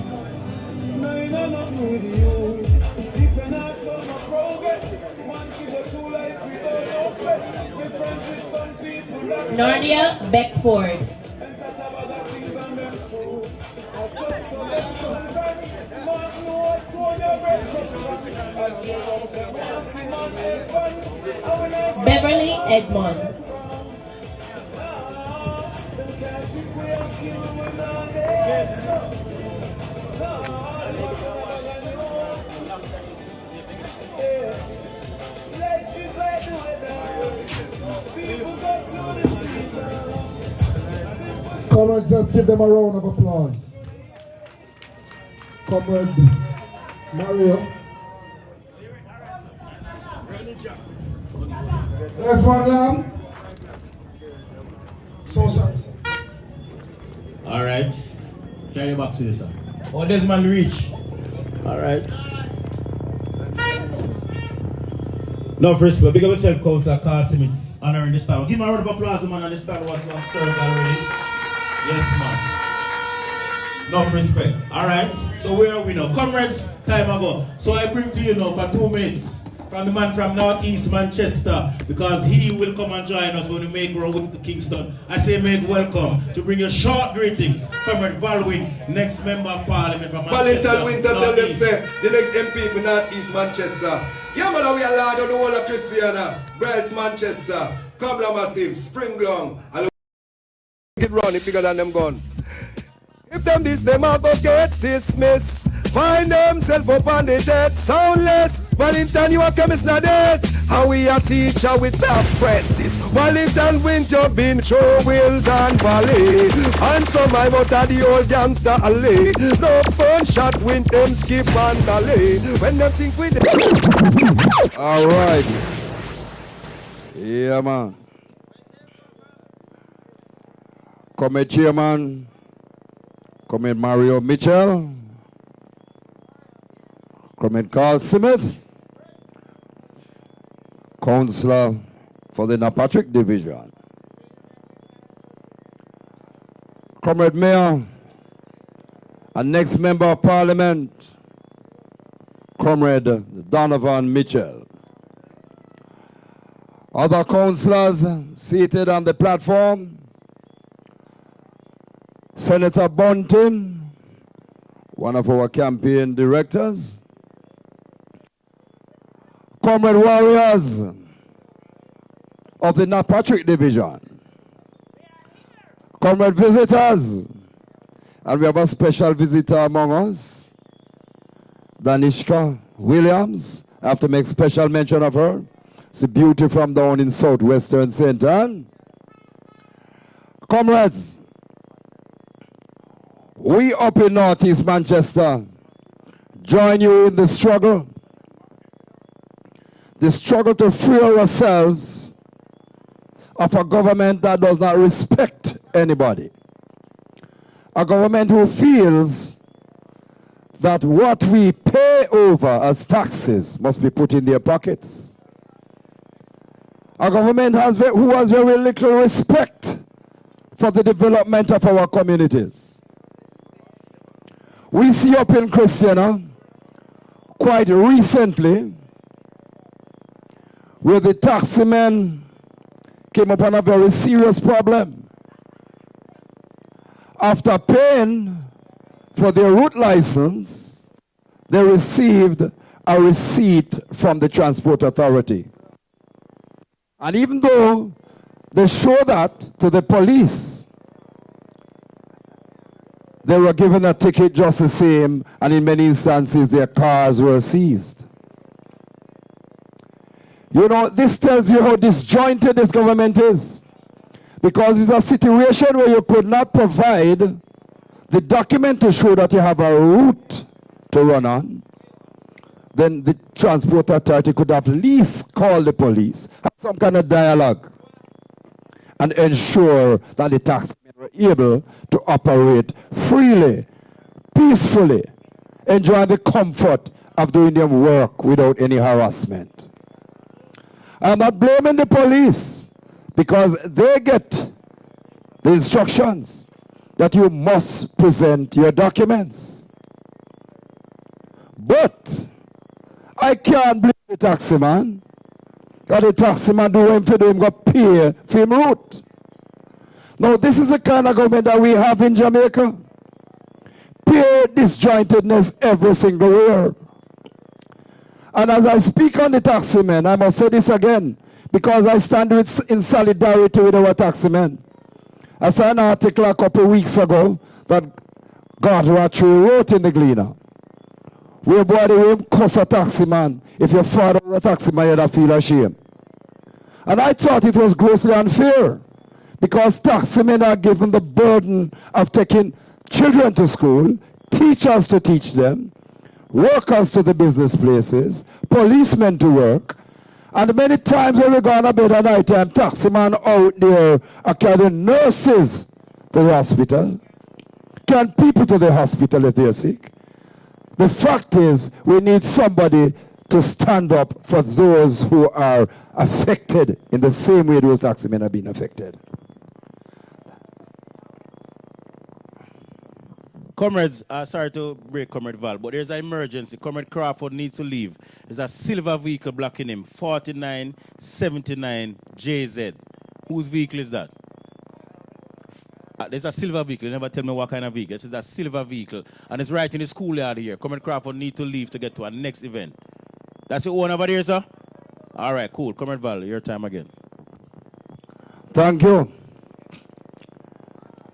No, you know nothing with you. If you're not showing my progress, one kid or two life without no stress. Difference with some people. Nardia Beckford. And chat about the things on them school. I just so them convert. Mark knows to your bread from. I cheer up them when I see man Edmond. Beverly Edmond. Comrades, let's give them a round of applause. Comrade Mario, There's one lamb. So sorry, sir. All right. Carry your box here, sir. Oh, Desmond reach. All right. No, first, big up yourself, Councilor Carl Smith, honoring this panel. Give me a round of applause, man, on this panel what's on served already. Yes, man. Enough respect. All right. So where are we now? Comrades, time ago. So I bring to you now for 2 minutes from the man from Northeast Manchester, because he will come and join us when we make road with Kingston. I say make welcome to bring you short greetings. Comrade Baldwin, next member of Parliament from Manchester. Valentine Winter tell them say the next MP for Northeast Manchester. Yeah, man, we are Lord of the whole of Christiana, Bryce Manchester, Cobbler Massive, Springlong, and it run it bigger than them gun. If them this, them all go get dismissed. Find themselves up on the dead, soundless. Valentine, you are chemist now dead. How we a teacher with the apprentice. Valentine Winter been through Wheels and Valley. And some I out of the old gangster alley. No fun shot when them skip and alley. When them think with them. All right. Yeah, man. Come Chairman. Come Mario Mitchell. Come Carl Smith. Councilor for the KnoxPatrick Division. Comrade Mayor and next Member of Parliament, Comrade Donovan Mitchell. Other councillors seated on the platform, Senator Bunting, one of our campaign directors, Comrade warriors of the KnoxPatrick Division, comrade visitors, and we have a special visitor among us, Danishka Williams. I have to make special mention of her. It's a beauty from down in southwestern St. Anne. Comrades, we up in Northeast Manchester join you in the struggle to free ourselves of a government that does not respect anybody. A government who feels that what we pay over as taxes must be put in their pockets. A government who has very little respect for the development of our communities. We see up in Christiana quite recently where the taximen came upon a very serious problem. After paying for their route license, they received a receipt from the Transport Authority. And even though they showed that to the police, they were given a ticket just the same, and in many instances their cars were seized. You know, this tells you how disjointed this government is. Because it's a situation where you could not provide the document to show that you have a route to run on. Then the Transport Authority could at least call the police, have some kind of dialogue, and ensure that the taxmen were able to operate freely, peacefully, enjoy the comfort of doing their work without any harassment. I'm not blaming the police, because they get the instructions that you must present your documents. But I can't blame the taxi man. That the taxi man do him for doing got pay for him route. Now this is the kind of government that we have in Jamaica. Pure disjointedness every single year. And as I speak on the taximen, I must say this again, because I stand in solidarity with our taximen. I saw an article a couple of weeks ago that God wrote in the Gleaner. Where boy they won't cuss a taximan. If your father was a taximan, you'd feel ashamed. And I thought it was grossly unfair, because taximen are given the burden of taking children to school, teachers to teach them, workers to the business places, policemen to work, And many times when we go on a bed at night time, taxi man out there are carrying nurses to the hospital. Carrying people to the hospital if they're sick. The fact is, we need somebody to stand up for those who are affected in the same way those taxi men are being affected. Comrades, sorry to break Comrade Val, but there's an emergency. Comrade Crawford needs to leave. There's a silver vehicle blocking him, 4979 JZ. Whose vehicle is that? There's a silver vehicle. You never tell me what kind of vehicle. It's a silver vehicle. And it's right in the schoolyard here. Comrade Crawford needs to leave to get to our next event. That's your own over there, sir? All right, cool. Comrade Val, your time again. Thank you.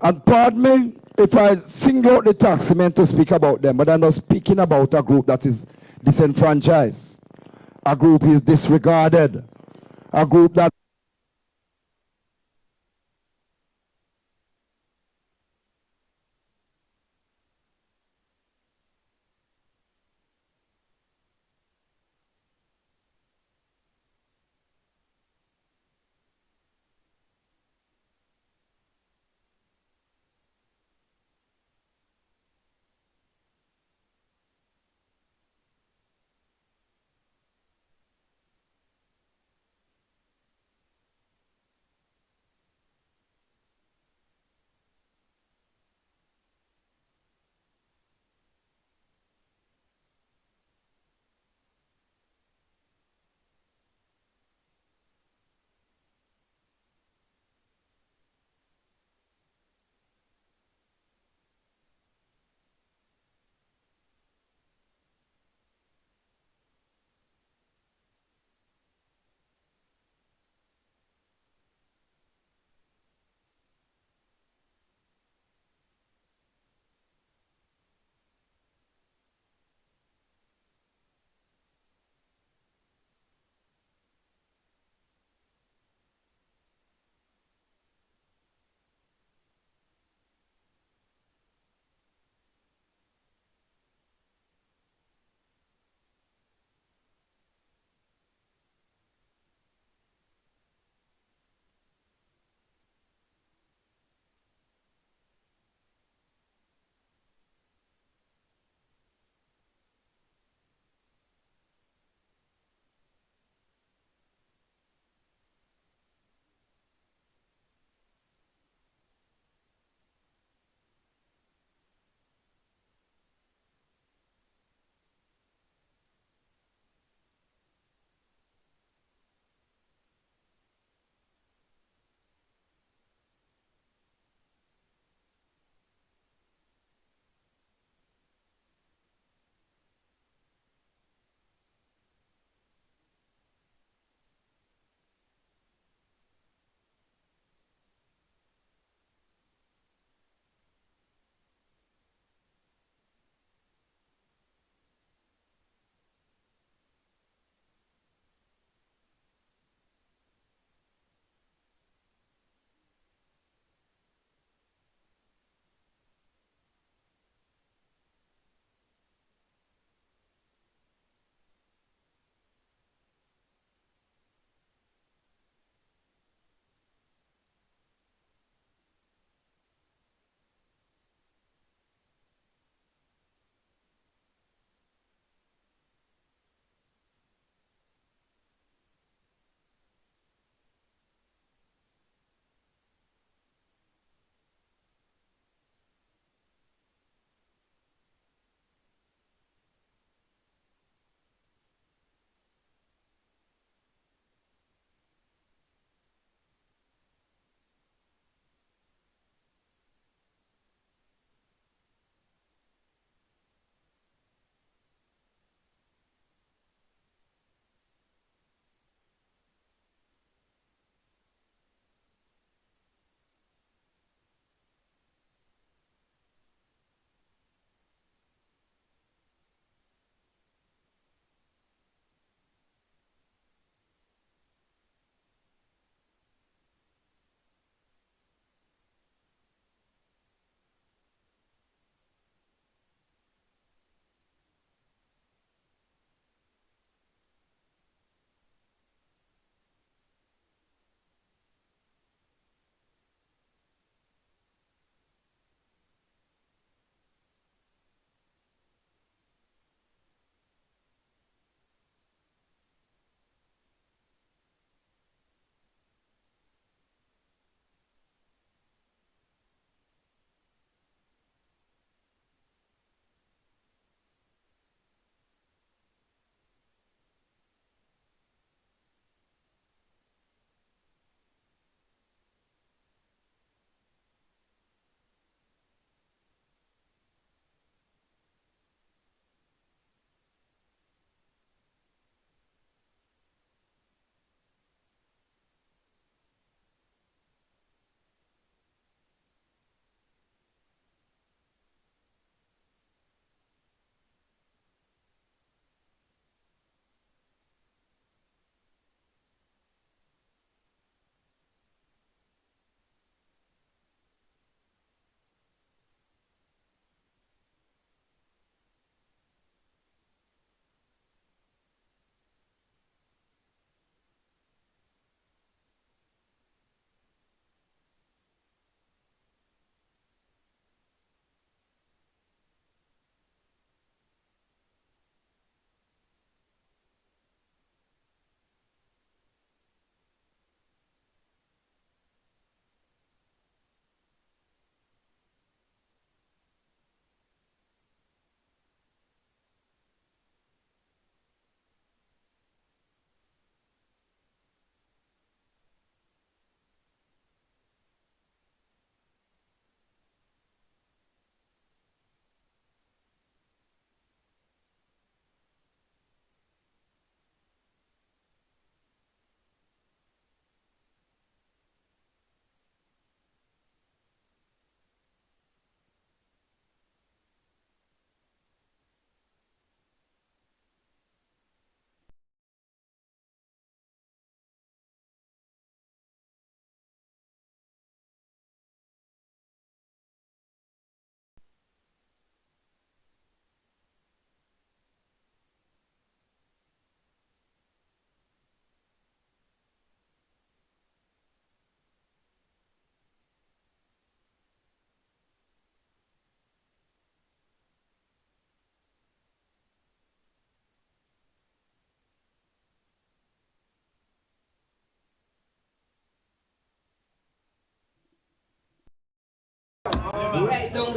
And pardon me if I single out the taxi men to speak about them, but I'm not speaking about a group that is disenfranchised. A group is disregarded. A group that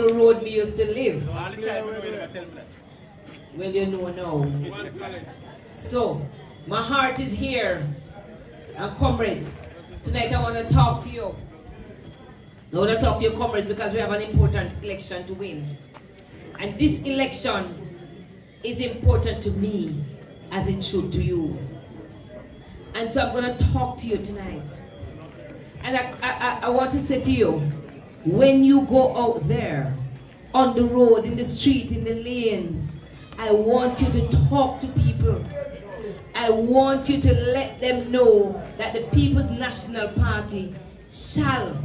the road we used to live. Well, you know now. So, my heart is here. And comrades, tonight I want to talk to you. I want to talk to you, comrades, because we have an important election to win. And this election is important to me as it should to you. And so I'm going to talk to you tonight. And I want to say to you, when you go out there, on the road, in the street, in the lanes, I want you to talk to people. I want you to let them know that the People's National Party shall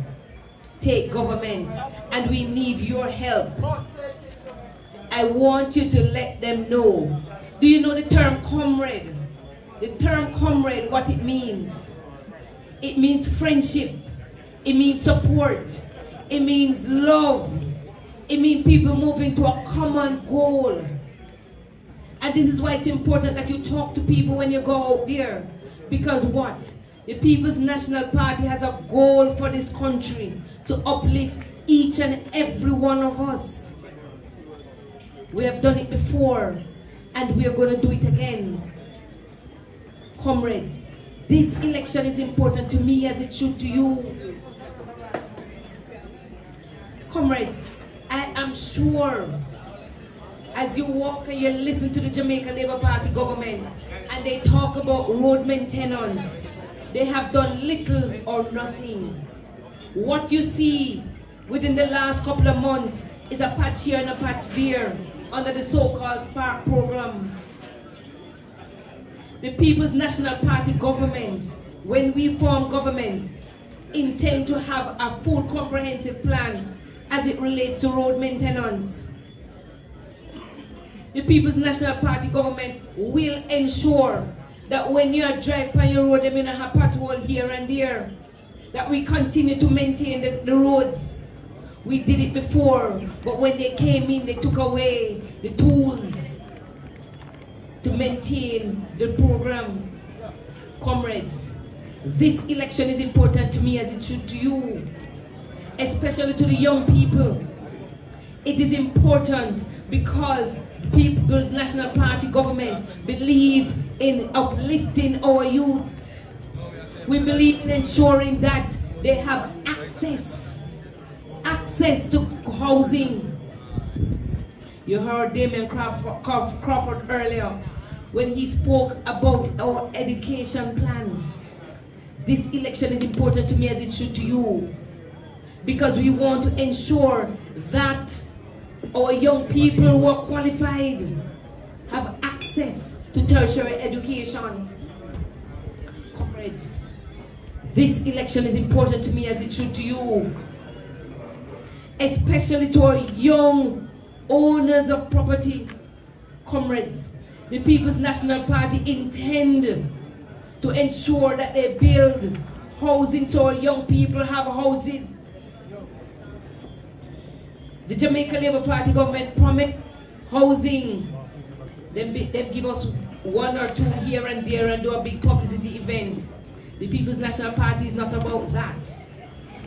take government and we need your help. I want you to let them know. Do you know the term comrade? The term comrade, what it means? It means friendship. It means support. It means love. It means people moving to a common goal. And this is why it's important that you talk to people when you go out there. Because what? The People's National Party has a goal for this country to uplift each and every one of us. We have done it before and we are going to do it again. Comrades, this election is important to me as it should to you. Comrades, I am sure as you walk and you listen to the Jamaica Labour Party government and they talk about road maintenance, they have done little or nothing. What you see within the last couple of months is a patch here and a patch there under the so-called Spark program. The People's National Party government, when we form government, intend to have a full comprehensive plan as it relates to road maintenance. The People's National Party government will ensure that when you are driving on your road, they may not have patrol here and there, that we continue to maintain the roads. We did it before, but when they came in, they took away the tools to maintain the program. Comrades, this election is important to me as it should to you, especially to the young people. It is important because the People's National Party government believe in uplifting our youths. We believe in ensuring that they have access to housing. You heard Damian Crawford earlier when he spoke about our education plan. This election is important to me as it should to you, because we want to ensure that our young people who are qualified have access to tertiary education. Comrades, this election is important to me as it should to you, especially to our young owners of property. Comrades, the People's National Party intend to ensure that they build housing so our young people have houses. The Jamaica Labour Party government promised housing. They give us one or two here and there and do a big publicity event. The People's National Party is not about that.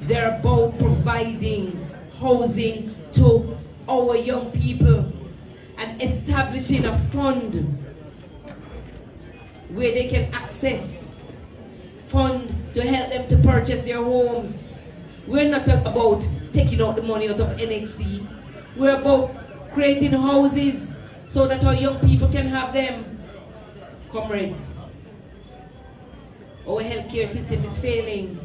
They're about providing housing to our young people and establishing a fund where they can access fund to help them to purchase their homes. We're not about taking out the money out of NHT. We're about creating houses so that our young people can have them. Comrades, our healthcare system is failing.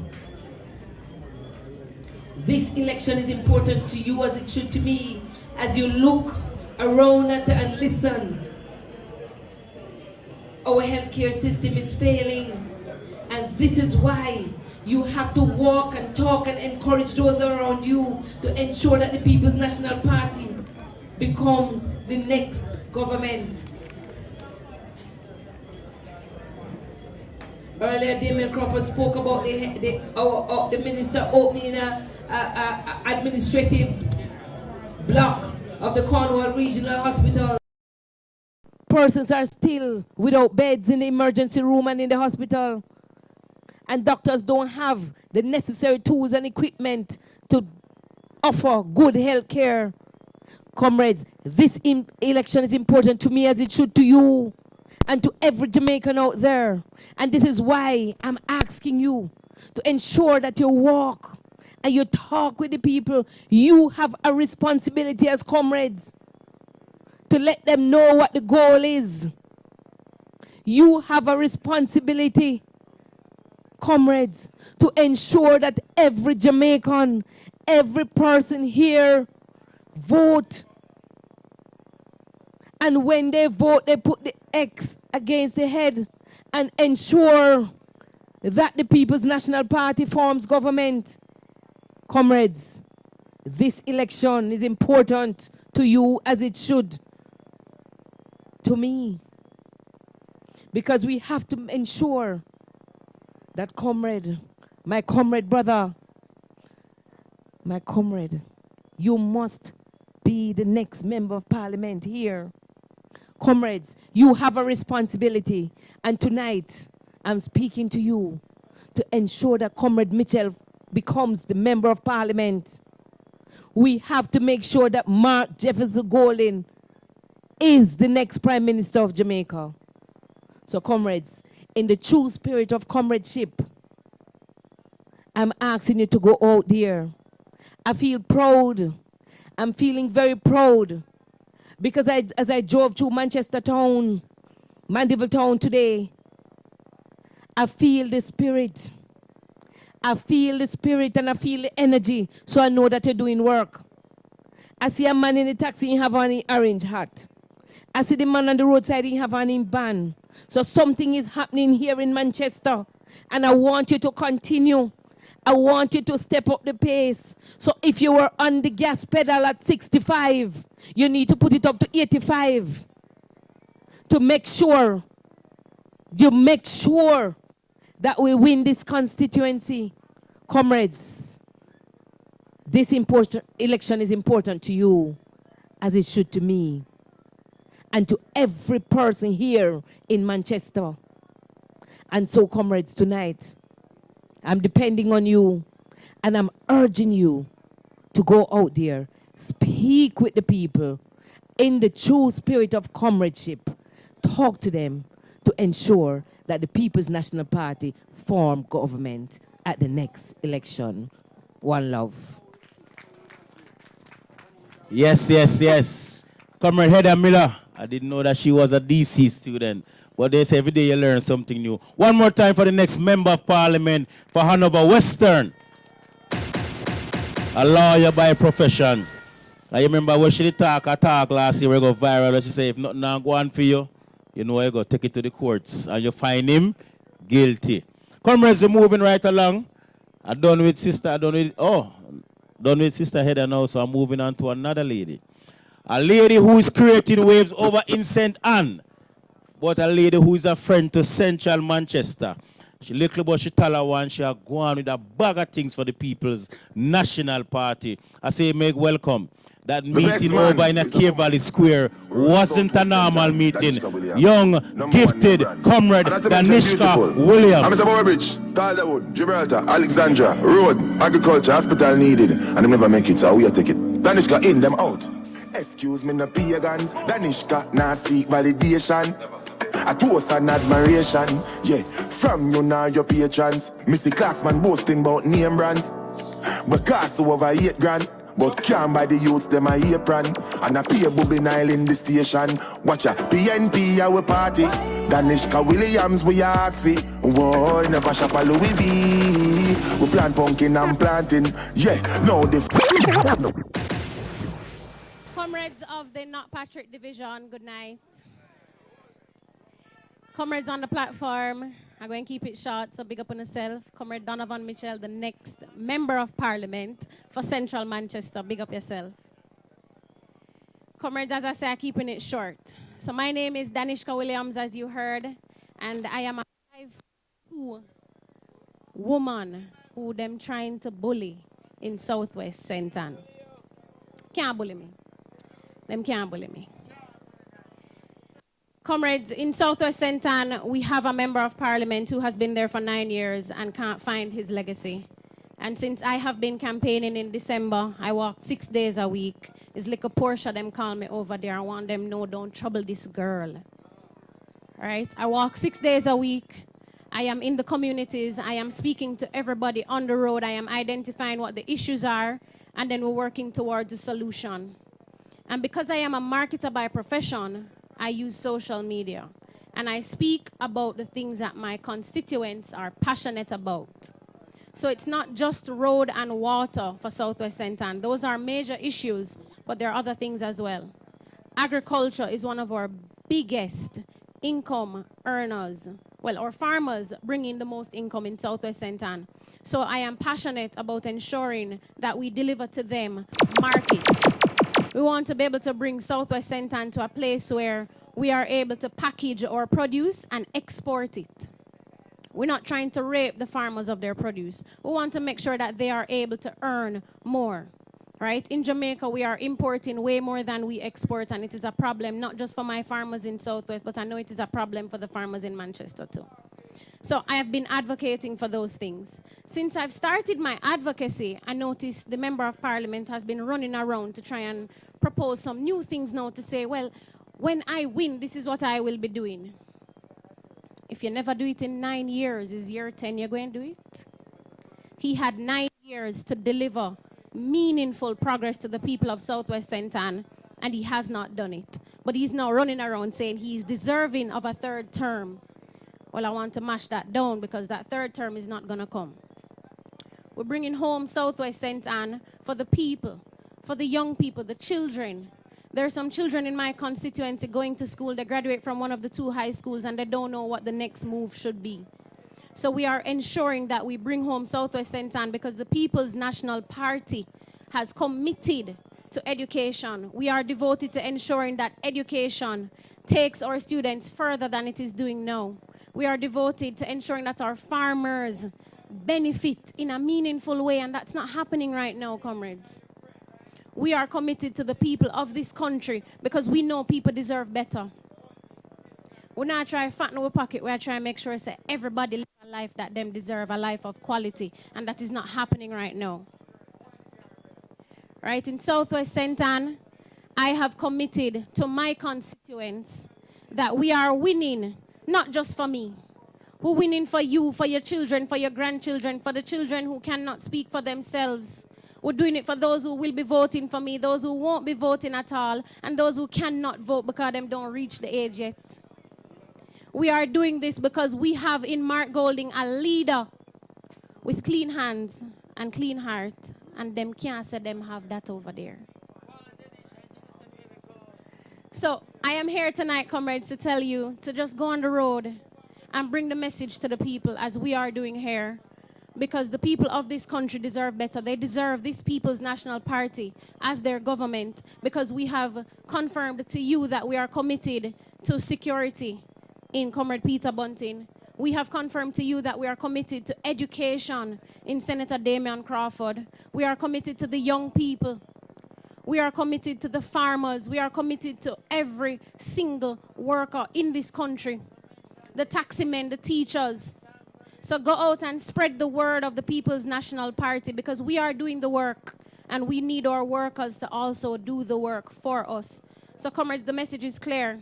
This election is important to you as it should to me, as you look around and listen. Our healthcare system is failing, and this is why you have to walk and talk and encourage those around you to ensure that the People's National Party becomes the next government. Earlier, Damian Crawford spoke about the minister opening an administrative block of the Cornwall Regional Hospital. Persons are still without beds in the emergency room and in the hospital. And doctors don't have the necessary tools and equipment to offer good health care. Comrades, this election is important to me as it should to you and to every Jamaican out there. And this is why I'm asking you to ensure that you walk and you talk with the people. You have a responsibility as comrades to let them know what the goal is. You have a responsibility, comrades, to ensure that every Jamaican, every person here vote. And when they vote, they put the X against the head and ensure that the People's National Party forms government. Comrades, this election is important to you as it should to me. Because we have to ensure that comrade, my comrade brother, my comrade, you must be the next member of parliament here. Comrades, you have a responsibility. And tonight, I'm speaking to you to ensure that Comrade Mitchell becomes the member of parliament. We have to make sure that Mark Jefferson Golding is the next Prime Minister of Jamaica. So comrades, in the true spirit of comradeship, I'm asking you to go out there. I feel proud. I'm feeling very proud because as I drove through Manchester town, Mandeville town today, I feel the spirit. I feel the spirit and I feel the energy, so I know that you're doing work. I see a man in the taxi, he have on an orange hat. I see the man on the roadside, he have on his band. So something is happening here in Manchester, and I want you to continue. I want you to step up the pace. So if you were on the gas pedal at 65, you need to put it up to 85 to make sure that we win this constituency. Comrades, this election is important to you as it should to me and to every person here in Manchester. And so, comrades, tonight, I'm depending on you and I'm urging you to go out there, speak with the people in the true spirit of comradeship, talk to them to ensure that the People's National Party form government at the next election. One love. Yes, yes, yes. Comrade Heather Miller. I didn't know that she was a DC student. But they say every day you learn something new. One more time for the next member of parliament for Hanover Western. A lawyer by profession. I remember when she talk last year, we go viral. And she say, if nothing now go on for you, you know you go take it to the courts. And you find him guilty. Comrades, are moving right along. I'm done with sister, done with sister Heather now, so I'm moving on to another lady. A lady who is creating waves over in St. Anne, but a lady who is a friend to Central Manchester. She little but she tell her one, she have gone with a bag of things for the People's National Party. I say make welcome. That meeting over in a Cave Valley Square wasn't a normal meeting. Young, gifted comrade Danishka Williams. I'm Mr. Bridge, Taldawood, Gibraltar, Alexandra, Road, Agriculture, Hospital needed. And them never make it, so we take it. Danishka in, them out. Excuse me, no pagans. Danishka, now seek validation. A toast and admiration. Yeah, from you now your patrons. Missy Claxman boasting about name brands. But cost over 8 grand. But can't buy the youths, them a apron. And a pay Bobby Nile in the station. Watch a PNP, our party. Danishka Williams, we ask for. Whoa, never shop a Louis V. We plant pumpkin and planting. Yeah, no, Comrades of the KnoxPatrick Division, good night. Comrades on the platform, I'm going to keep it short, so big up on yourself. Comrade Donovan Mitchell, the next Member of Parliament for Central Manchester, big up yourself. Comrades, as I say, I'm keeping it short. So my name is Danishka Williams, as you heard, and I am a 5'2" woman who them trying to bully in Southwest St. Anne. Can't bully me. Them can't bully me. Comrades, in Southwest St. Anne, we have a member of parliament who has been there for 9 years and can't find his legacy. And since I have been campaigning in December, I walk 6 days a week. It's like a Porsche, them call me over there. I want them know, don't trouble this girl. Right? I walk 6 days a week. I am in the communities. I am speaking to everybody on the road. I am identifying what the issues are, and then we're working towards a solution. And because I am a marketer by profession, I use social media. And I speak about the things that my constituents are passionate about. So it's not just road and water for Southwest St. Anne. Those are major issues, but there are other things as well. Agriculture is one of our biggest income earners. Well, our farmers bring in the most income in Southwest St. Anne. So I am passionate about ensuring that we deliver to them markets. We want to be able to bring Southwest St. Anne to a place where we are able to package our produce and export it. We're not trying to rape the farmers of their produce. We want to make sure that they are able to earn more. Right? In Jamaica, we are importing way more than we export, and it is a problem not just for my farmers in Southwest, but I know it is a problem for the farmers in Manchester too. So I have been advocating for those things. Since I've started my advocacy, I noticed the Member of Parliament has been running around to try and propose some new things now to say, well, when I win, this is what I will be doing. If you never do it in 9 years, is year 10 you're going to do it? He had 9 years to deliver meaningful progress to the people of Southwest St. Anne, and he has not done it. But he's now running around saying he's deserving of a third term. Well, I want to mash that down because that third term is not going to come. We're bringing home Southwest St. Anne for the people, for the young people, the children. There are some children in my constituency going to school. They graduate from one of the 2 high schools and they don't know what the next move should be. So we are ensuring that we bring home Southwest St. Anne because the People's National Party has committed to education. We are devoted to ensuring that education takes our students further than it is doing now. We are devoted to ensuring that our farmers benefit in a meaningful way, and that's not happening right now, comrades. We are committed to the people of this country because we know people deserve better. We're not trying to fatten our pocket. We're trying to make sure that everybody live a life that them deserve, a life of quality. And that is not happening right now. Right? In Southwest St. Anne, I have committed to my constituents that we are winning, not just for me. We're winning for you, for your children, for your grandchildren, for the children who cannot speak for themselves. We're doing it for those who will be voting for me, those who won't be voting at all, and those who cannot vote because they don't reach the age yet. We are doing this because we have in Mark Golding a leader with clean hands and clean heart, and them can't say them have that over there. So I am here tonight, comrades, to tell you to just go on the road and bring the message to the people as we are doing here, because the people of this country deserve better. They deserve this People's National Party as their government, because we have confirmed to you that we are committed to security in Comrade Peter Bunting. We have confirmed to you that we are committed to education in Senator Damian Crawford. We are committed to the young people. We are committed to the farmers. We are committed to every single worker in this country. The taximen, the teachers. So go out and spread the word of the People's National Party, because we are doing the work and we need our workers to also do the work for us. So comrades, the message is clear.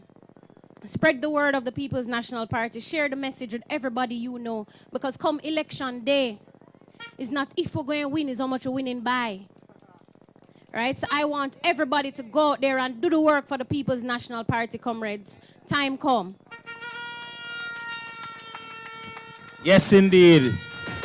Spread the word of the People's National Party. Share the message with everybody you know, because come election day, it's not if we're going to win, it's how much we're winning by. Right? So I want everybody to go out there and do the work for the People's National Party, comrades. Time come. Yes, indeed.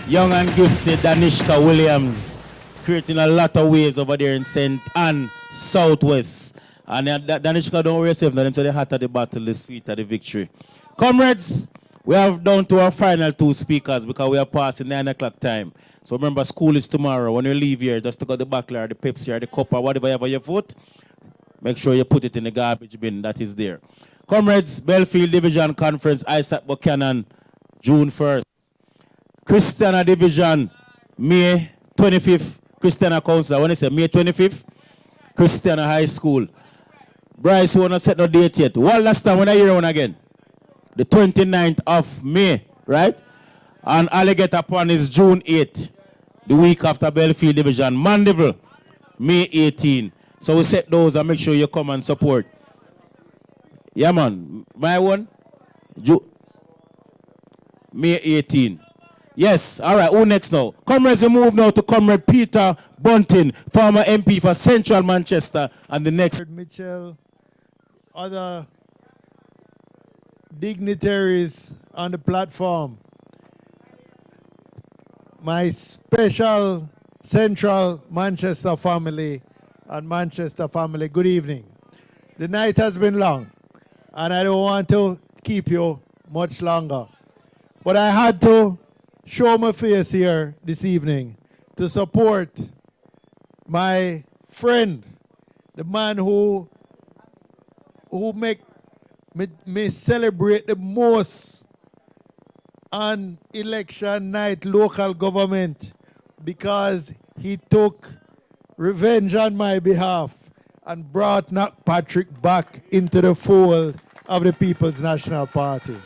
Young and gifted Danishka Williams, creating a lot of waves over there in St. Anne, Southwest. And Danishka, don't worry yourself, them say the heart of the battle, the sweet of the victory. Comrades, we have down to our final 2 speakers because we are passing 9 o'clock time. So remember, school is tomorrow. When you leave here, just take out the buckler, the Pepsi, or the cup, or whatever you have on your foot. Make sure you put it in the garbage bin that is there. Comrades, Belfield Division Conference, Isaac Buchanan, June 1st. Christiana Division, May 25th. Christiana Councilor, when I say May 25th, Christiana High School. Bryce, you want to set no date yet? One last time, when I hear one again? The 29th of May, right? And Alligator Pond is June 8th. the week after Belfield Division. Mandeville, May 18. So we set those and make sure you come and support. Yeah, man. My one? May 18. Yes, all right. Who next now? Comrades, we move now to Comrade Peter Bunting, former MP for Central Manchester, and the next. Mitchell, other dignitaries on the platform, my special Central Manchester family and Manchester family, good evening. The night has been long, and I don't want to keep you much longer. But I had to show my face here this evening to support my friend, the man who make me celebrate the most on election night local government, because he took revenge on my behalf and brought KnoxPatrick back into the fold of the People's National Party.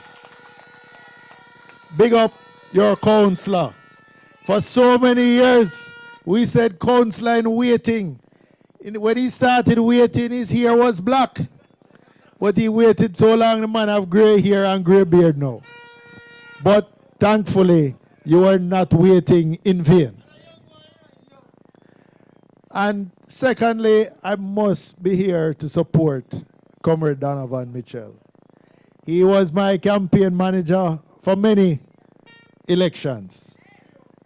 Big up your councillor. For so many years, we said councillor in waiting. When he started waiting, his hair was black. But he waited so long, the man have gray hair and gray beard now. But thankfully, you are not waiting in vain. And secondly, I must be here to support Comrade Donovan Mitchell. He was my campaign manager for many elections,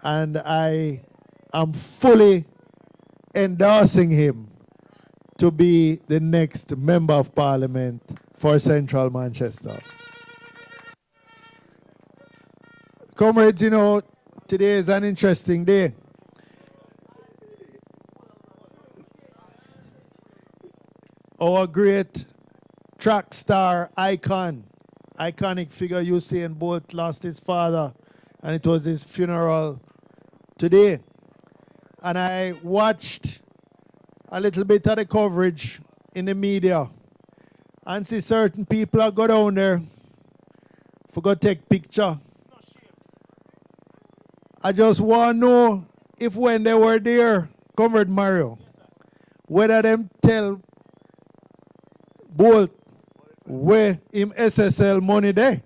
and I am fully endorsing him to be the next Member of Parliament for Central Manchester. Comrades, you know, today is an interesting day. Our great track star iconic figure Usain Bolt lost his father, and it was his funeral today. And I watched a little bit of the coverage in the media and see certain people are go down there for go take picture. I just want to know if when they were there, Comrade Mario, whether them tell Bolt where him SSL money there.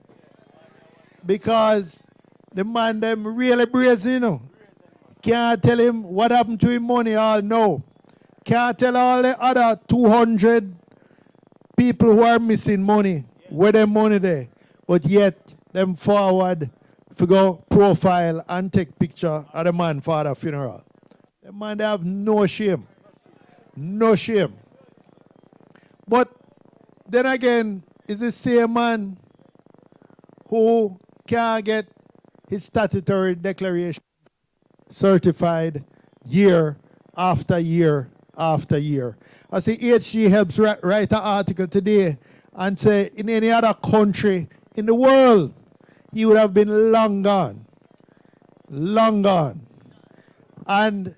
Because the man them really brazen, you know. Can't tell him what happened to his money all now. Can't tell all the other 200 people who are missing money where their money there. But yet, them forward to go profile and take picture of the man father funeral. The man they have no shame. No shame. But then again, it's the same man who can't get his statutory declaration certified year after year after year. I see HG helps write an article today and say in any other country in the world, he would have been long gone. Long gone. And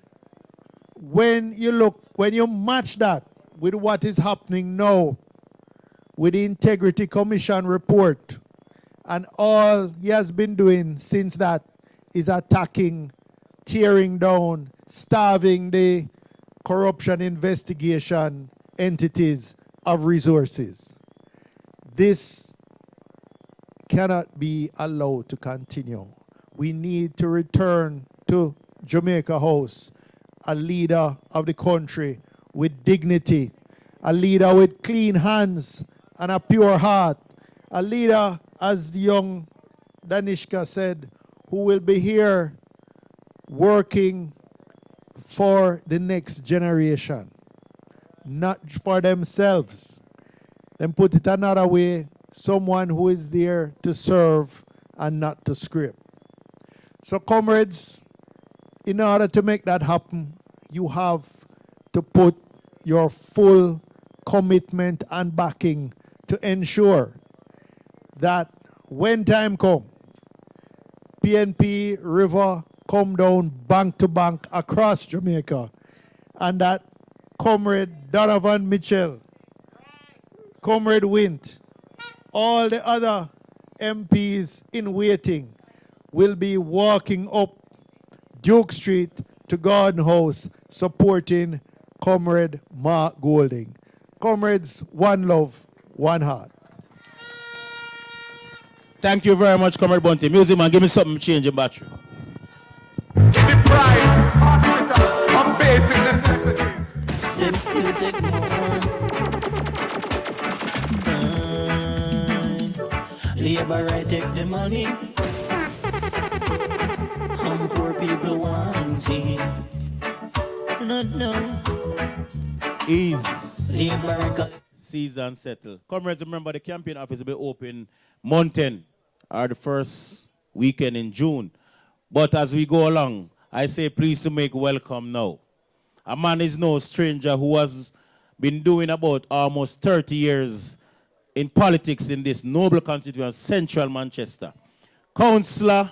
when you match that with what is happening now, with the Integrity Commission report, and all he has been doing since that is attacking, tearing down, starving the corruption investigation entities of resources. This cannot be allowed to continue. We need to return to Jamaica House a leader of the country with dignity, a leader with clean hands and a pure heart, a leader, as the young Danishka said, who will be here working for the next generation, not for themselves. Then put it another way, someone who is there to serve and not to scrape. So comrades, in order to make that happen, you have to put your full commitment and backing to ensure that when time comes, PNP River come down bank to bank across Jamaica, and that Comrade Donovan Mitchell, Comrade Wint, all the other MPs in waiting will be walking up Duke Street to Garden House, supporting Comrade Mark Golding. Comrades, one love, one heart. Thank you very much, Comrade Bunty. Music man, give me something to change your battery. The price, hospital, of basic necessities. Them still take more. Labor right take the money. Poor people want it. Not know. Labor season settle. Comrades, remember the campaign office will be open Mountain or the first weekend in June. But as we go along, I say please to make welcome now. A man is no stranger who has been doing about almost 30 years in politics in this noble constituency, Central Manchester. Councilor,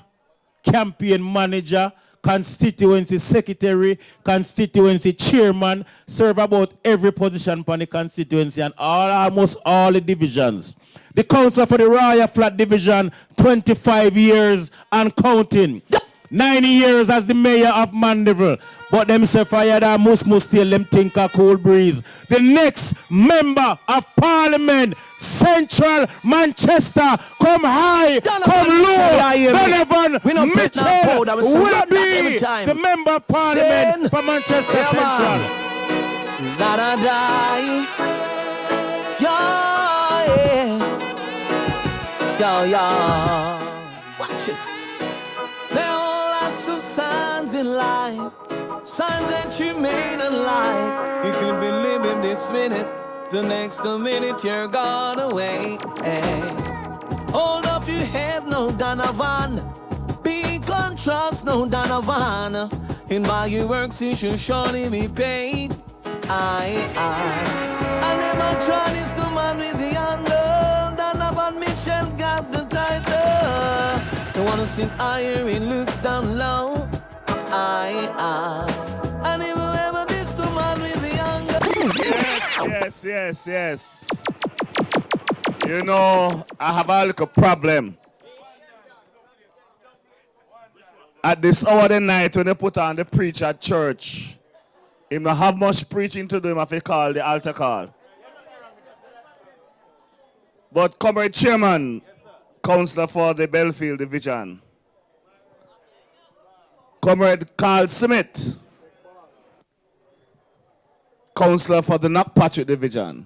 campaign manager, constituency secretary, constituency chairman, serve about every position on the constituency and almost all the divisions. The councillor for the Royal Flat Division, 25 years and counting. 9 years as the mayor of Mandeville. But them say fire that must still them think a cool breeze. The next member of parliament, Central Manchester, come high, come low. Donovan Mitchell will be the member of parliament for Manchester Central. Watch it. There are lots of signs in life, signs that you made alive. You could be living this minute, the next minute you're gone away. Hey. Hold up your head, no Donovan. Be contrast, no Donovan. In my your works you should surely be paid. I never tried this to man with the angle. Donovan Mitchell got the title. Don't wanna sit higher, it looks down low. I never ever this to man with the angle. Yes. You know, I have a little problem. At this hour of the night when they put on the preacher at church, he don't have much preaching to do, him if he call the altar call. But Comrade Chairman, Councilor for the Belfield Division, Comrade Carl Smith, Councilor for the KnoxPatrick Division,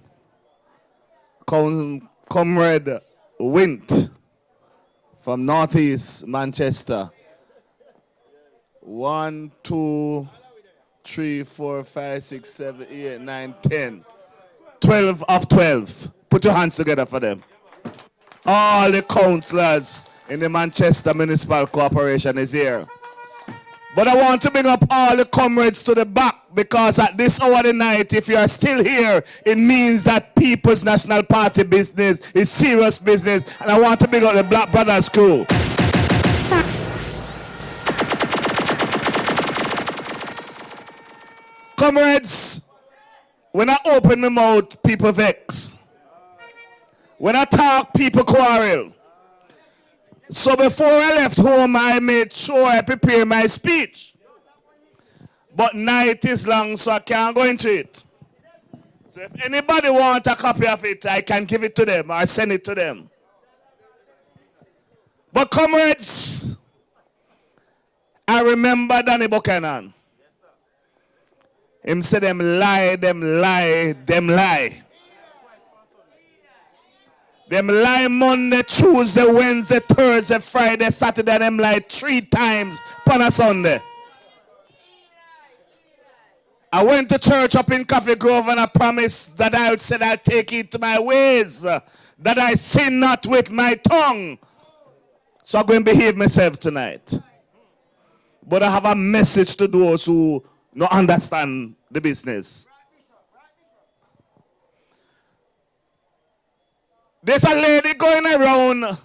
Comrade Wint from Northeast Manchester. 1, 2, 3, 4, 5, 6, 7, 8, 9, 10. 12 of 12. Put your hands together for them. All the councillors in the Manchester Municipal Corporation is here. But I want to bring up all the comrades to the back, because at this hour of the night, if you are still here, it means that People's National Party business is serious business. And I want to bring up the Black Brothers crew. Comrades, when I open my mouth, people vex. When I talk, people quarrel. So before I left home, I made sure I prepare my speech. But night is long, so I can't go into it. So if anybody wants a copy of it, I can give it to them or send it to them. But comrades, I remember Danny Buchanan. Him say them lie, them lie, them lie. Them lie Monday, Tuesday, Wednesday, Thursday, Friday, Saturday, and them lie 3 times on a Sunday. I went to church up in Coffee Grove and I promised that I would say I'll take it to my ways, that I sin not with my tongue. So I'm going to behave myself tonight. But I have a message to those who don't understand the business. There's a lady going around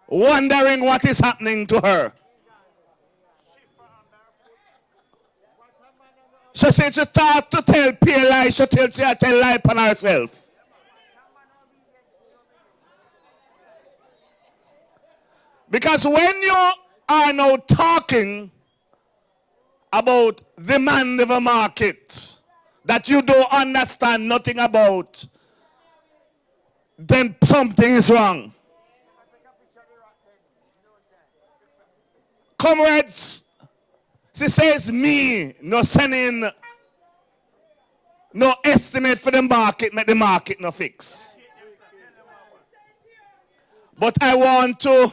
wondering what is happening to her. She said she thought to tell pure lies, she tell lie upon herself. Because when you are now talking about the Mandeville market that you don't understand nothing about, then something is wrong. Comrades, she says me no sending no estimate for the market, make the market no fix. But I want to,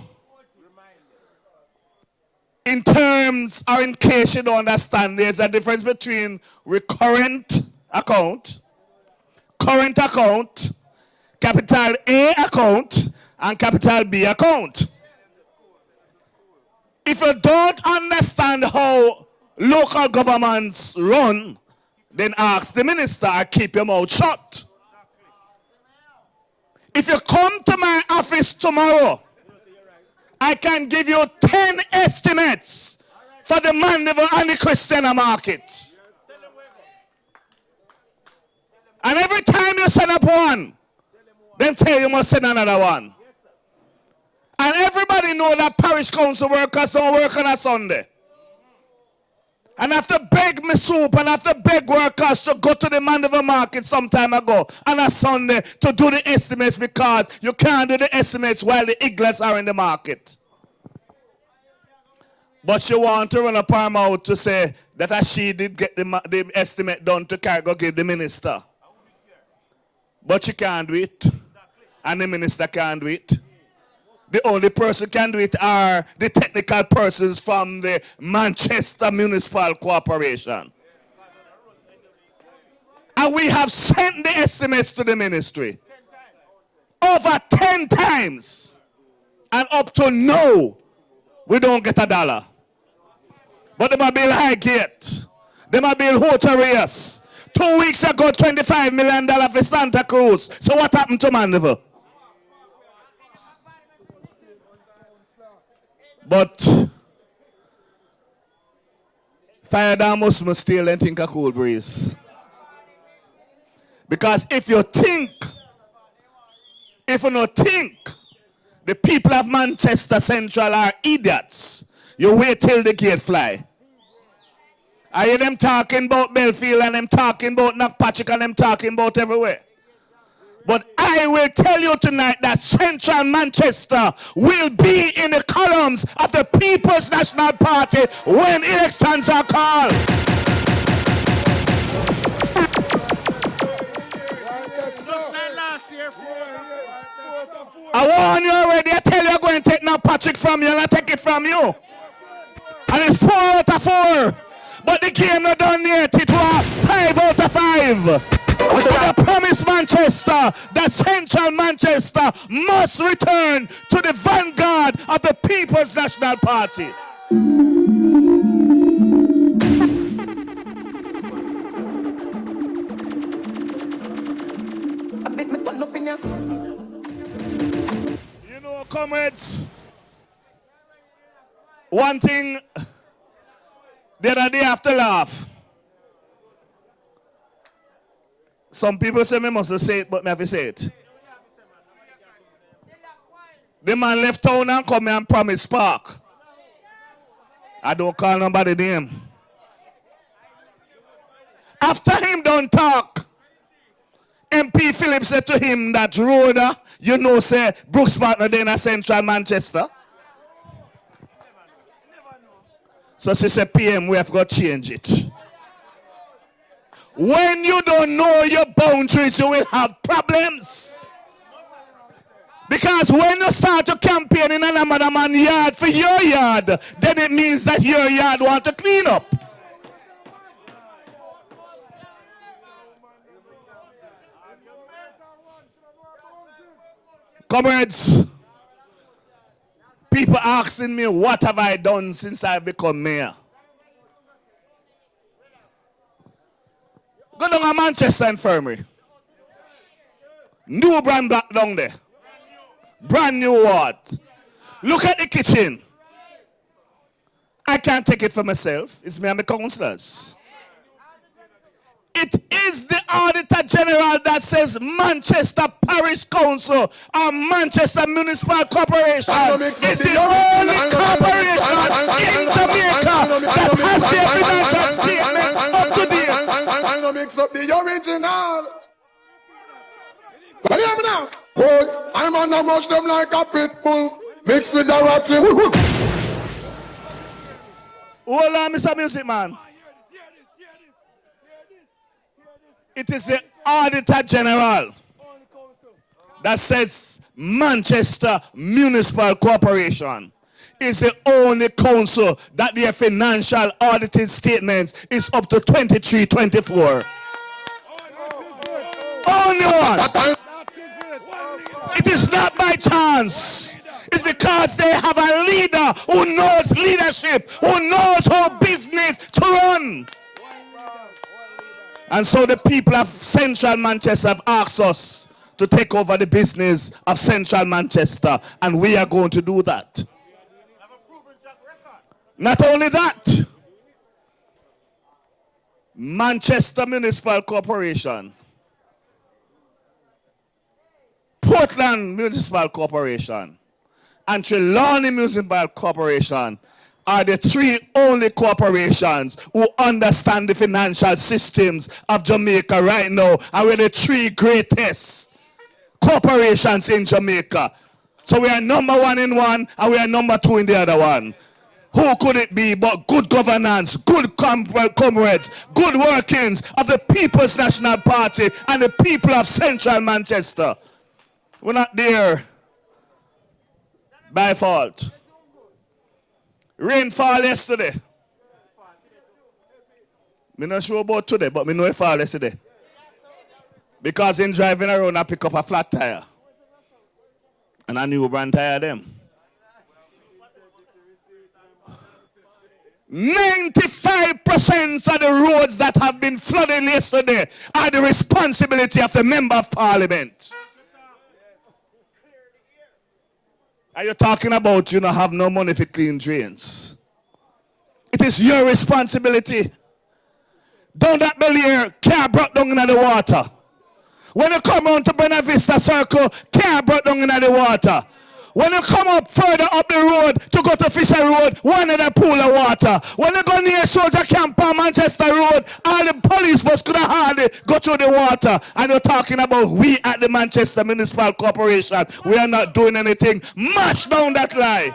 in terms or in case you don't understand, there's a difference between recurrent account, current account, capital A account, and capital B account. If you don't understand how local governments run, then ask the minister or keep your mouth shut. If you come to my office tomorrow, I can give you 10 estimates for the Mandeville and the Christiana market. And every time you send up one, then say you must send another one. And everybody know that parish council workers don't work on a Sunday. And I have to beg me soup and I have to beg workers to go to the Mandeville market some time ago on a Sunday to do the estimates because you can't do the estimates while the eagles are in the market. But you want to run a palm out to say that she did get the estimate done to go give the minister. But she can't do it. And the minister can't do it. The only person can do it are the technical persons from the Manchester Municipal Corporation. And we have sent the estimates to the ministry. Over 10 times. And up to now, we don't get $1. But they might build Highgate. They might build Hoteliers. 2 weeks ago, $25 million for Santa Cruz. So what happened to Mandeville? But fire down must still and think a cool breeze. Because if you don't think the people of Manchester Central are idiots, you wait till the gate fly. I hear them talking about Belfield and them talking about KnoxPatrick and them talking about everywhere. But I will tell you tonight that Central Manchester will be in the columns of the People's National Party when elections are called. I warn you already. I tell you I'm going to take KnoxPatrick from you and I take it from you. And it's 4 out of 4. But the game not done yet. It was 5 out of 5. But I promise Manchester that Central Manchester must return to the vanguard of the People's National Party. You know, comrades, one thing the other day I have to laugh. Some people say me must say it, but me have to say it. The man left town and come here and promise Park. I don't call nobody name. After him don't talk, MP Phillips said to him that Rhoda, you know, say Brooks partner then a Central Manchester. So she said, PM, we have got to change it. When you don't know your boundaries, you will have problems. Because when you start to campaign in another man's yard for your yard, then it means that your yard want to clean up. Comrades, people asking me, what have I done since I've become mayor? Go down to Manchester Infirmary. New brand black down there. Brand new ward. Look at the kitchen. I can't take it for myself. It's me and my councillors. It is the Auditor General that says Manchester Parish Council or Manchester Municipal Corporation is the only corporation in Jamaica that has their financial statements up to date. I don't mix up the original. But hear me now. Oh, I'm on the mush them like a pit bull mixed with the ratty. Hold on, Mr. Music Man. It is the Auditor General that says Manchester Municipal Corporation is the only council that their financial audited statements is up to 23-24. Only one. It is not by chance. It's because they have a leader who knows leadership, who knows how business to run. And so the people of Central Manchester have asked us to take over the business of Central Manchester, and we are going to do that. Not only that, Manchester Municipal Corporation, Portland Municipal Corporation, and Trelawney Municipal Corporation are the three only corporations who understand the financial systems of Jamaica right now, and we're the three greatest corporations in Jamaica. So we are number one in one, and we are number two in the other one. Who could it be but good governance, good comrades, good workings of the People's National Party and the people of Central Manchester? We're not there by fault. Rainfall yesterday. I'm not sure about today, but I know it fall yesterday. Because in driving around, I pick up a flat tire. And a new brand tire them. 95% of the roads that have been flooded yesterday are the responsibility of the Member of Parliament. Are you talking about you don't have no money for clean drains? It is your responsibility. Down that Bel-Air, car brought down in the water. When you come on to Buena Vista Circle, car brought down in the water. When you come up further up the road to go to Fisher Road, one in a pool of water. When you go near Soldier Camp on Manchester Road, all the police bus could have hardly go through the water. And you're talking about we at the Manchester Municipal Corporation. We are not doing anything. Mash down that lie.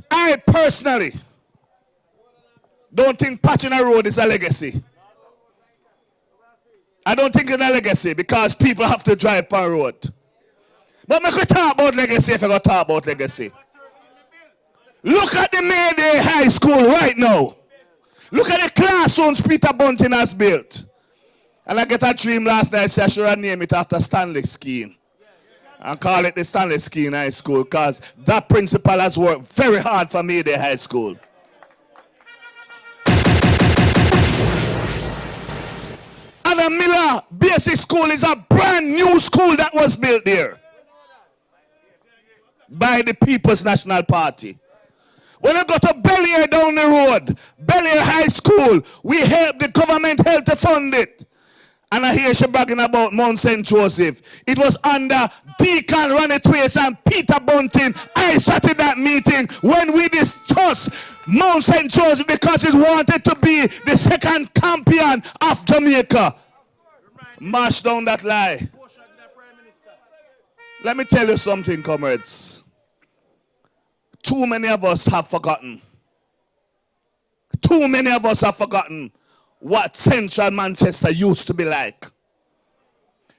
I personally don't think patching a road is a legacy. I don't think it's a legacy because people have to drive per road. But we could talk about legacy if I go talk about legacy. Look at the Mayday High School right now. Look at the classrooms Peter Bunting has built. And I get a dream last night, so I should name it after Stanley Skeen. And call it the Stanley Skeen High School because that principal has worked very hard for Mayday High School. Anna Miller Basic School is a brand new school that was built there by the People's National Party. When I go to Bel-Air down the road, Bel-Air High School, we help the government help to fund it. And I hear she bragging about Mount St. Joseph. It was under Deacon Ronnie Twaits and Peter Bunting. I sat in that meeting when we discussed Mount St. Joseph because it wanted to be the second champion of Jamaica. Mash down that lie. Let me tell you something, comrades. Too many of us have forgotten. Too many of us have forgotten what Central Manchester used to be like.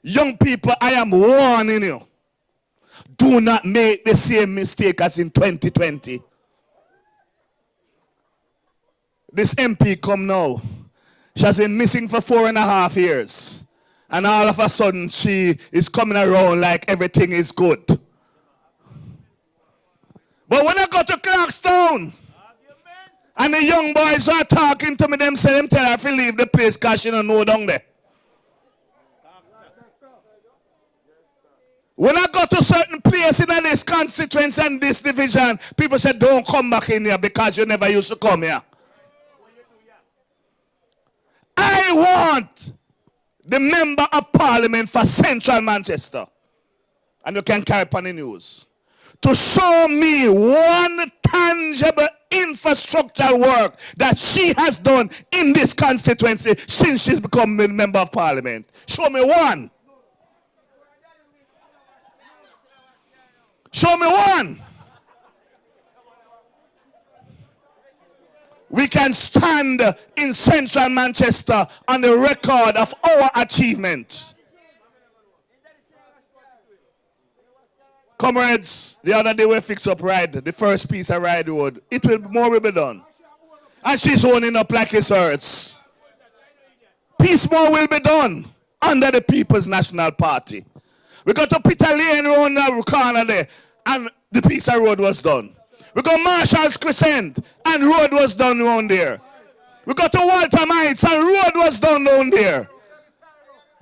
Young people, I am warning you. Do not make the same mistake as in 2020. This MP come now. She has been missing for 4.5 years. And all of a sudden, she is coming around like everything is good. But when I go to Clarkstown, and the young boys are talking to me, them say them tell her to leave the place because she don't know down there. When I go to certain places in this constituency and this division, people say, don't come back in here because you never used to come here. I want the member of parliament for Central Manchester, and you can carry on the news, to show me one tangible infrastructure work that she has done in this constituency since she's become a member of parliament. Show me one. Show me one. We can stand in Central Manchester on the record of our achievement. Comrades, the other day we fix up Ride, the first piece of Ride Road. More will be done. And she's owning up like it hurts. Piece more will be done under the People's National Party. We got to Peter Lane around the corner there, and the piece of road was done. We got Marshall's Crescent, and road was done around there. We got to Walter Heights, and road was done down there.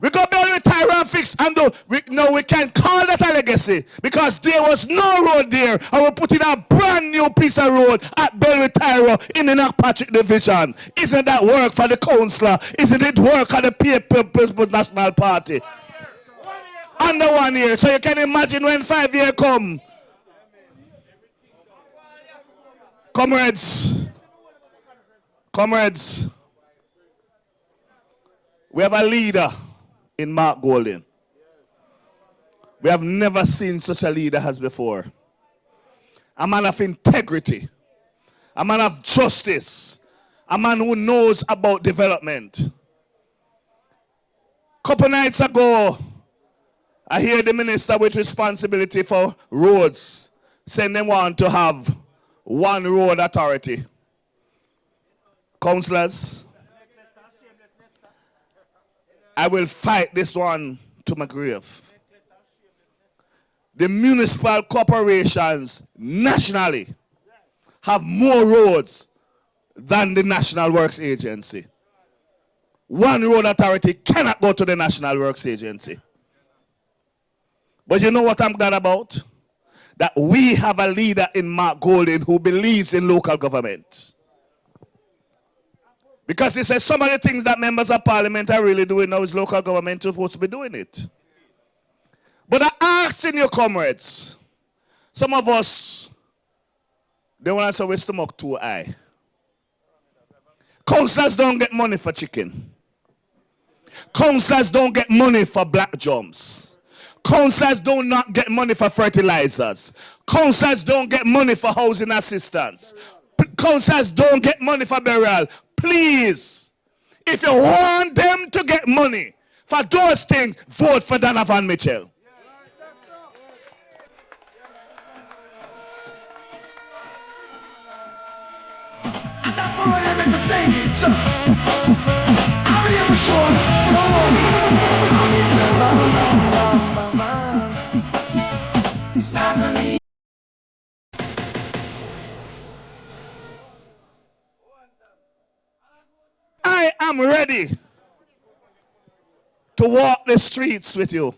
We got Belly Tyro fixed, and we can call that a legacy because there was no road there, and we put in a brand new piece of road at Belly Tyro in the KnoxPatrick division. Isn't that work for the councillor? Isn't it work for the People's National Party? Under 1 year, so you can imagine when 5 years come. Comrades, we have a leader in Mark Golding. We have never seen such a leader as before. A man of integrity, a man of justice, a man who knows about development. A couple nights ago, I hear the minister with responsibility for roads saying they want to have one road authority. Councillors, I will fight this one to my grave. The municipal corporations nationally have more roads than the National Works Agency. One road authority cannot go to the National Works Agency. But you know what I'm glad about? That we have a leader in Mark Golding who believes in local government. Because he says some of the things that members of parliament are really doing now is local government supposed to be doing it. But I ask in your comrades, some of us, they want to say we're stomach too high. Councillors don't get money for chicken. Councillors don't get money for black jumps. Councillors do not get money for fertilizers. Councillors don't get money for housing assistance. Councillors don't get money for burial. Please, if you want them to get money for those things, vote for Donovan Mitchell. I am ready to walk the streets with you.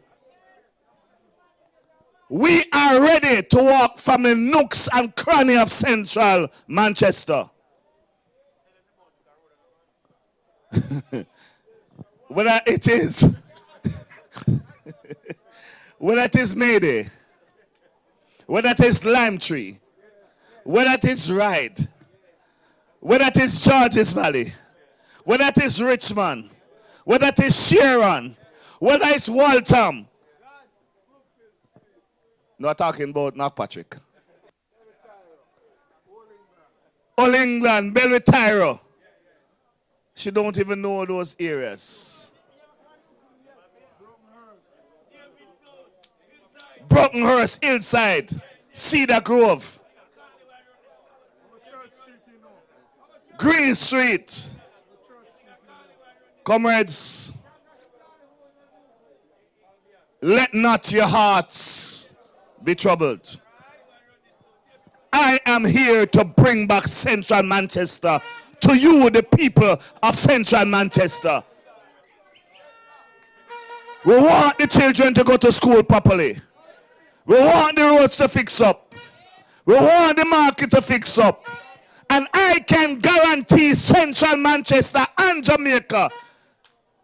We are ready to walk from the nooks and crannies of Central Manchester. Whether it is Mayday, whether it is Lime Tree, whether it is Ride, whether it is Georges Valley, whether it is Richmond, whether it is Sharon, whether it's Waltham. Not talking about KnoxPatrick. All England, Belly Tyro. She don't even know those areas. Brockenhurst, Hillside, Cedar Grove, Green Street. Comrades, let not your hearts be troubled. I am here to bring back Central Manchester to you, the people of Central Manchester. We want the children to go to school properly. We want the roads to fix up. We want the market to fix up. And I can guarantee Central Manchester and Jamaica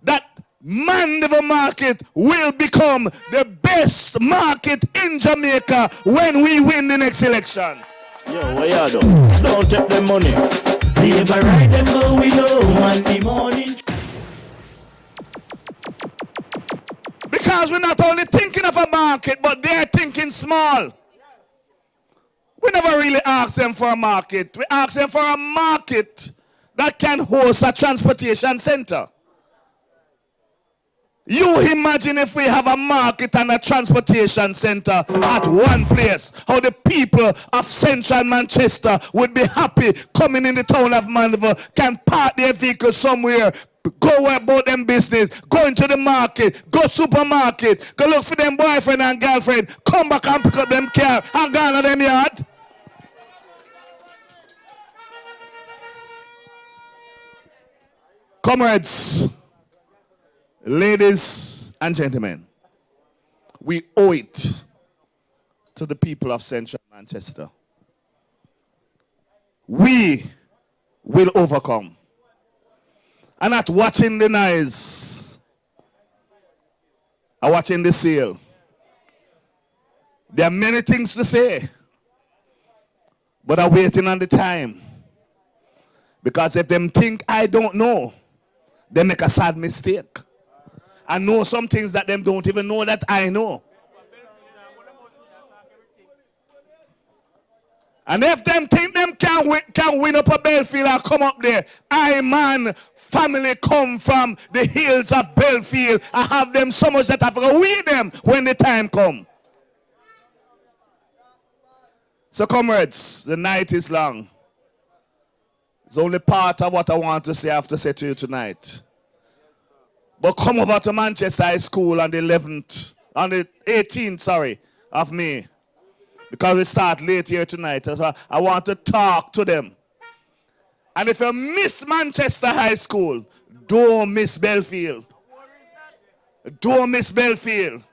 that Mandeville market will become the best market in Jamaica when we win the next election. Yo, what you do? Don't take the money. Leave a right and go we know Monday morning. Because we're not only thinking of a market, but they're thinking small. We never really ask them for a market. We ask them for a market that can host a transportation center. You imagine if we have a market and a transportation center at one place, how the people of Central Manchester would be happy coming in the town of Mandeville, can park their vehicle somewhere, go about them business, go into the market, go supermarket, go look for them boyfriend and girlfriend, come back and pick up them car and go on them yard. Comrades, ladies and gentlemen, we owe it to the people of Central Manchester. We will overcome. I'm not watching the noise. I'm watching the sale. There are many things to say, but I'm waiting on the time. Because if them think I don't know, they make a sad mistake. I know some things that them don't even know that I know. And if them think them can win up a Belfield and come up there, I man, family come from the hills of Belfield. I have them so much that I forgot with them when the time come. So comrades, the night is long. It's only part of what I want to say I have to say to you tonight. But come over to Manchester High School on the 18th, of May. Because we start late here tonight. So I want to talk to them. And if you miss Manchester High School, don't miss Belfield. Don't miss Belfield.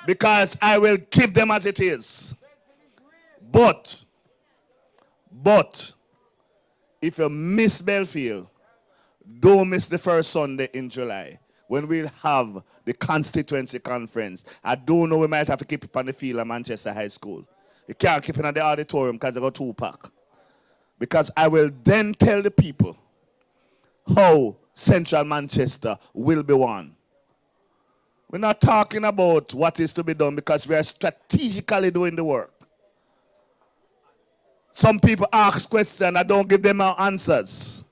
Because I will keep them as it is. But, if you miss Belfield, don't miss the first Sunday in July when we'll have the constituency conference. I don't know, we might have to keep it on the field at Manchester High School. You can't keep it in the auditorium because they got 2-pack. Because I will then tell the people how Central Manchester will be won. We're not talking about what is to be done because we are strategically doing the work. Some people ask questions, I don't give them answers.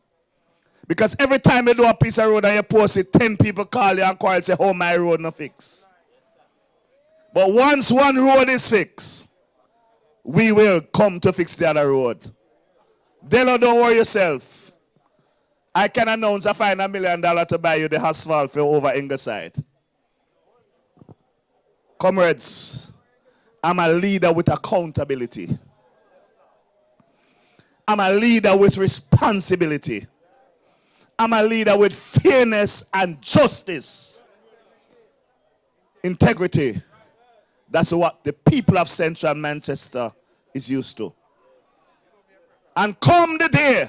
Because every time you do a piece of road and you post it, 10 people call you and call and say, oh, my road not fixed. But once one road is fixed, we will come to fix the other road. Delo, don't worry yourself. I can announce I find $1 million to buy you the asphalt for over Ingleside. Comrades, I'm a leader with accountability. I'm a leader with responsibility. I'm a leader with fairness and justice. Integrity. That's what the people of Central Manchester is used to. And come the day,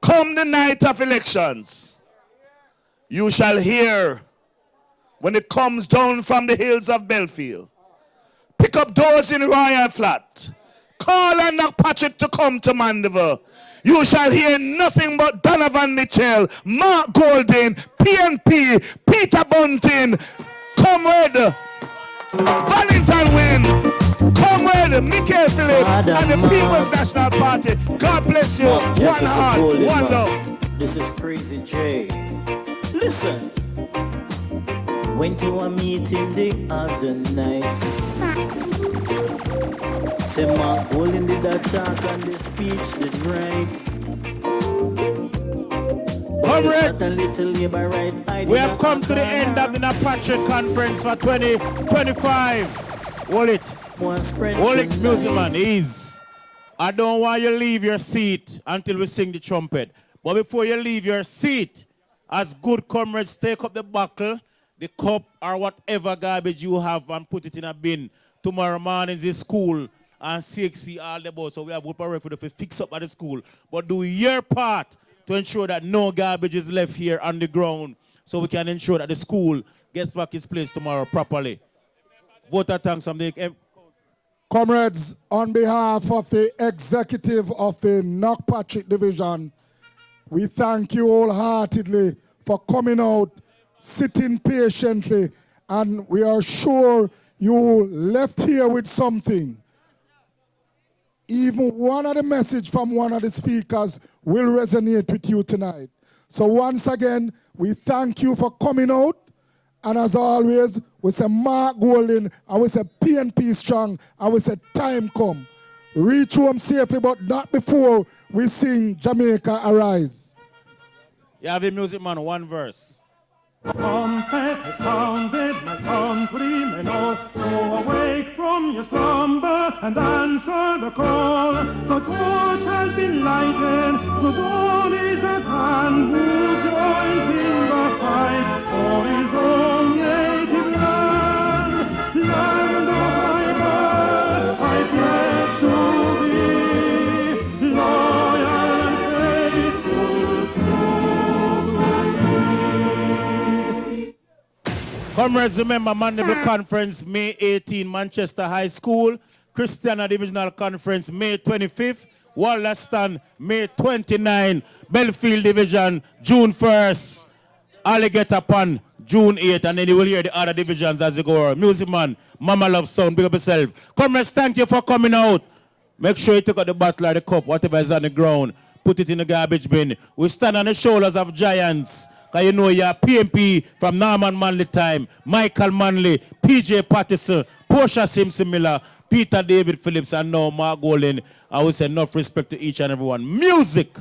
come the night of elections, you shall hear when it comes down from the hills of Belfield. Pick up doors in Royal Flat. Call on KnoxPatrick to come to Mandeville. You shall hear nothing but Donovan Mitchell, Mark Golding, PNP, Peter Bunting, Comrade Valentine Wynn, Comrade Michael Phillips, and the People's National Party. God bless you. One heart, one love. This is Crazy J. Listen. Went to a meeting the other night. Say Mark Golding did that talk and the speech did right. Comrades, we have come to the end of the KnoxPatrick conference for 2025. Hold it. Hold it, musicman. Ease. I don't want you to leave your seat until we sing the trumpet. But before you leave your seat, as good comrades, take up the buckle the cup or whatever garbage you have and put it in a bin. Tomorrow morning is school and CXC all the boat. So we have Whooper for to fix up at the school. But do your part to ensure that no garbage is left here on the ground so we can ensure that the school gets back its place tomorrow properly. Voter thanks from the... Comrades, on behalf of the executive of the KnoxPatrick Division, we thank you wholeheartedly for coming out, sitting patiently, and we are sure you left here with something. Even one of the message from one of the speakers will resonate with you tonight. So once again, we thank you for coming out. And as always, we say Mark Golden, and we say PNP strong, and we say time come. Reach home safely, but not before we sing Jamaica Arise. You have a music man, one verse. Trumpet has sounded, my countrymen all, so awake from your slumber and answer the call. The torch has been lighted, the dawn is at hand. Who joins in the fight for his own native land? Land of my birth, I pledge to be loyal and faithful to thee. Comrades, remember Mandeville Conference, May 18, Manchester High School. Christiana Divisional Conference, May 25th. Wollaston, May 29. Belfield Division, June 1st. Alligator Pond, June 8th. And then you will hear the other divisions as you go. Music man, Mama Love Sound, big up yourself. Comrades, thank you for coming out. Make sure you take out the bottle or the cup, whatever is on the ground. Put it in the garbage bin. We stand on the shoulders of giants. Because you know you're PNP from Norman Manley time, Michael Manley, PJ Pattison, Portia Simpson Miller, Peter David Phillips, and now Mark Golden. I will say enough respect to each and everyone. Music!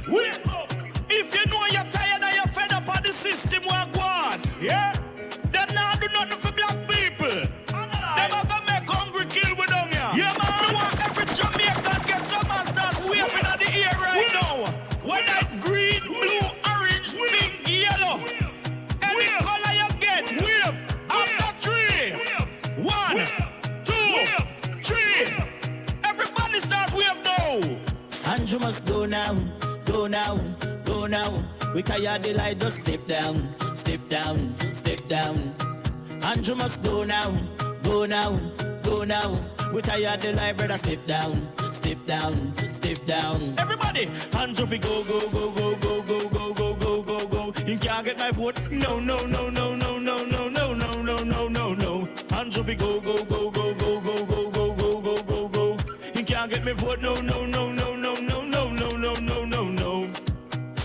Wake up! If you know you're tired and you're fed up of the system, what go on? Yeah? Them now do nothing for black people. Them are gonna make hungry kill with them, yeah? Yeah, man. We want every Jamaican get some and start waving at the air right now. Whether green, blue, orange, pink, yellow. Any color you get, wave. After 3. 1, 2, 3. Everybody start wave now. And you must go now, go now, go now. We tired the light, just step down, step down, step down. And you must go now, go now, go now. We tired the light, brother, step down, step down, step down. Everybody, and you go, go, go, go, go, go, go, go, go, go, go. You can't get my vote. No, no, no, no, no, no, no, no, no, no, no, no, no. And you go, go, go, go, go, go, go, go, go, go, go, go. You can't get me vote. No, no, no, no, no, no, no, no, no, no, no, no.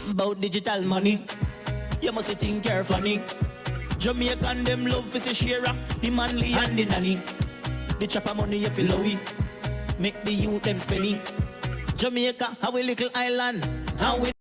About digital money, you must think you're funny. Jamaican them love for the sharer, the manly and the nanny. The chopper money you feel lowy, make the youth them spenny. Jamaica, how a little island, how we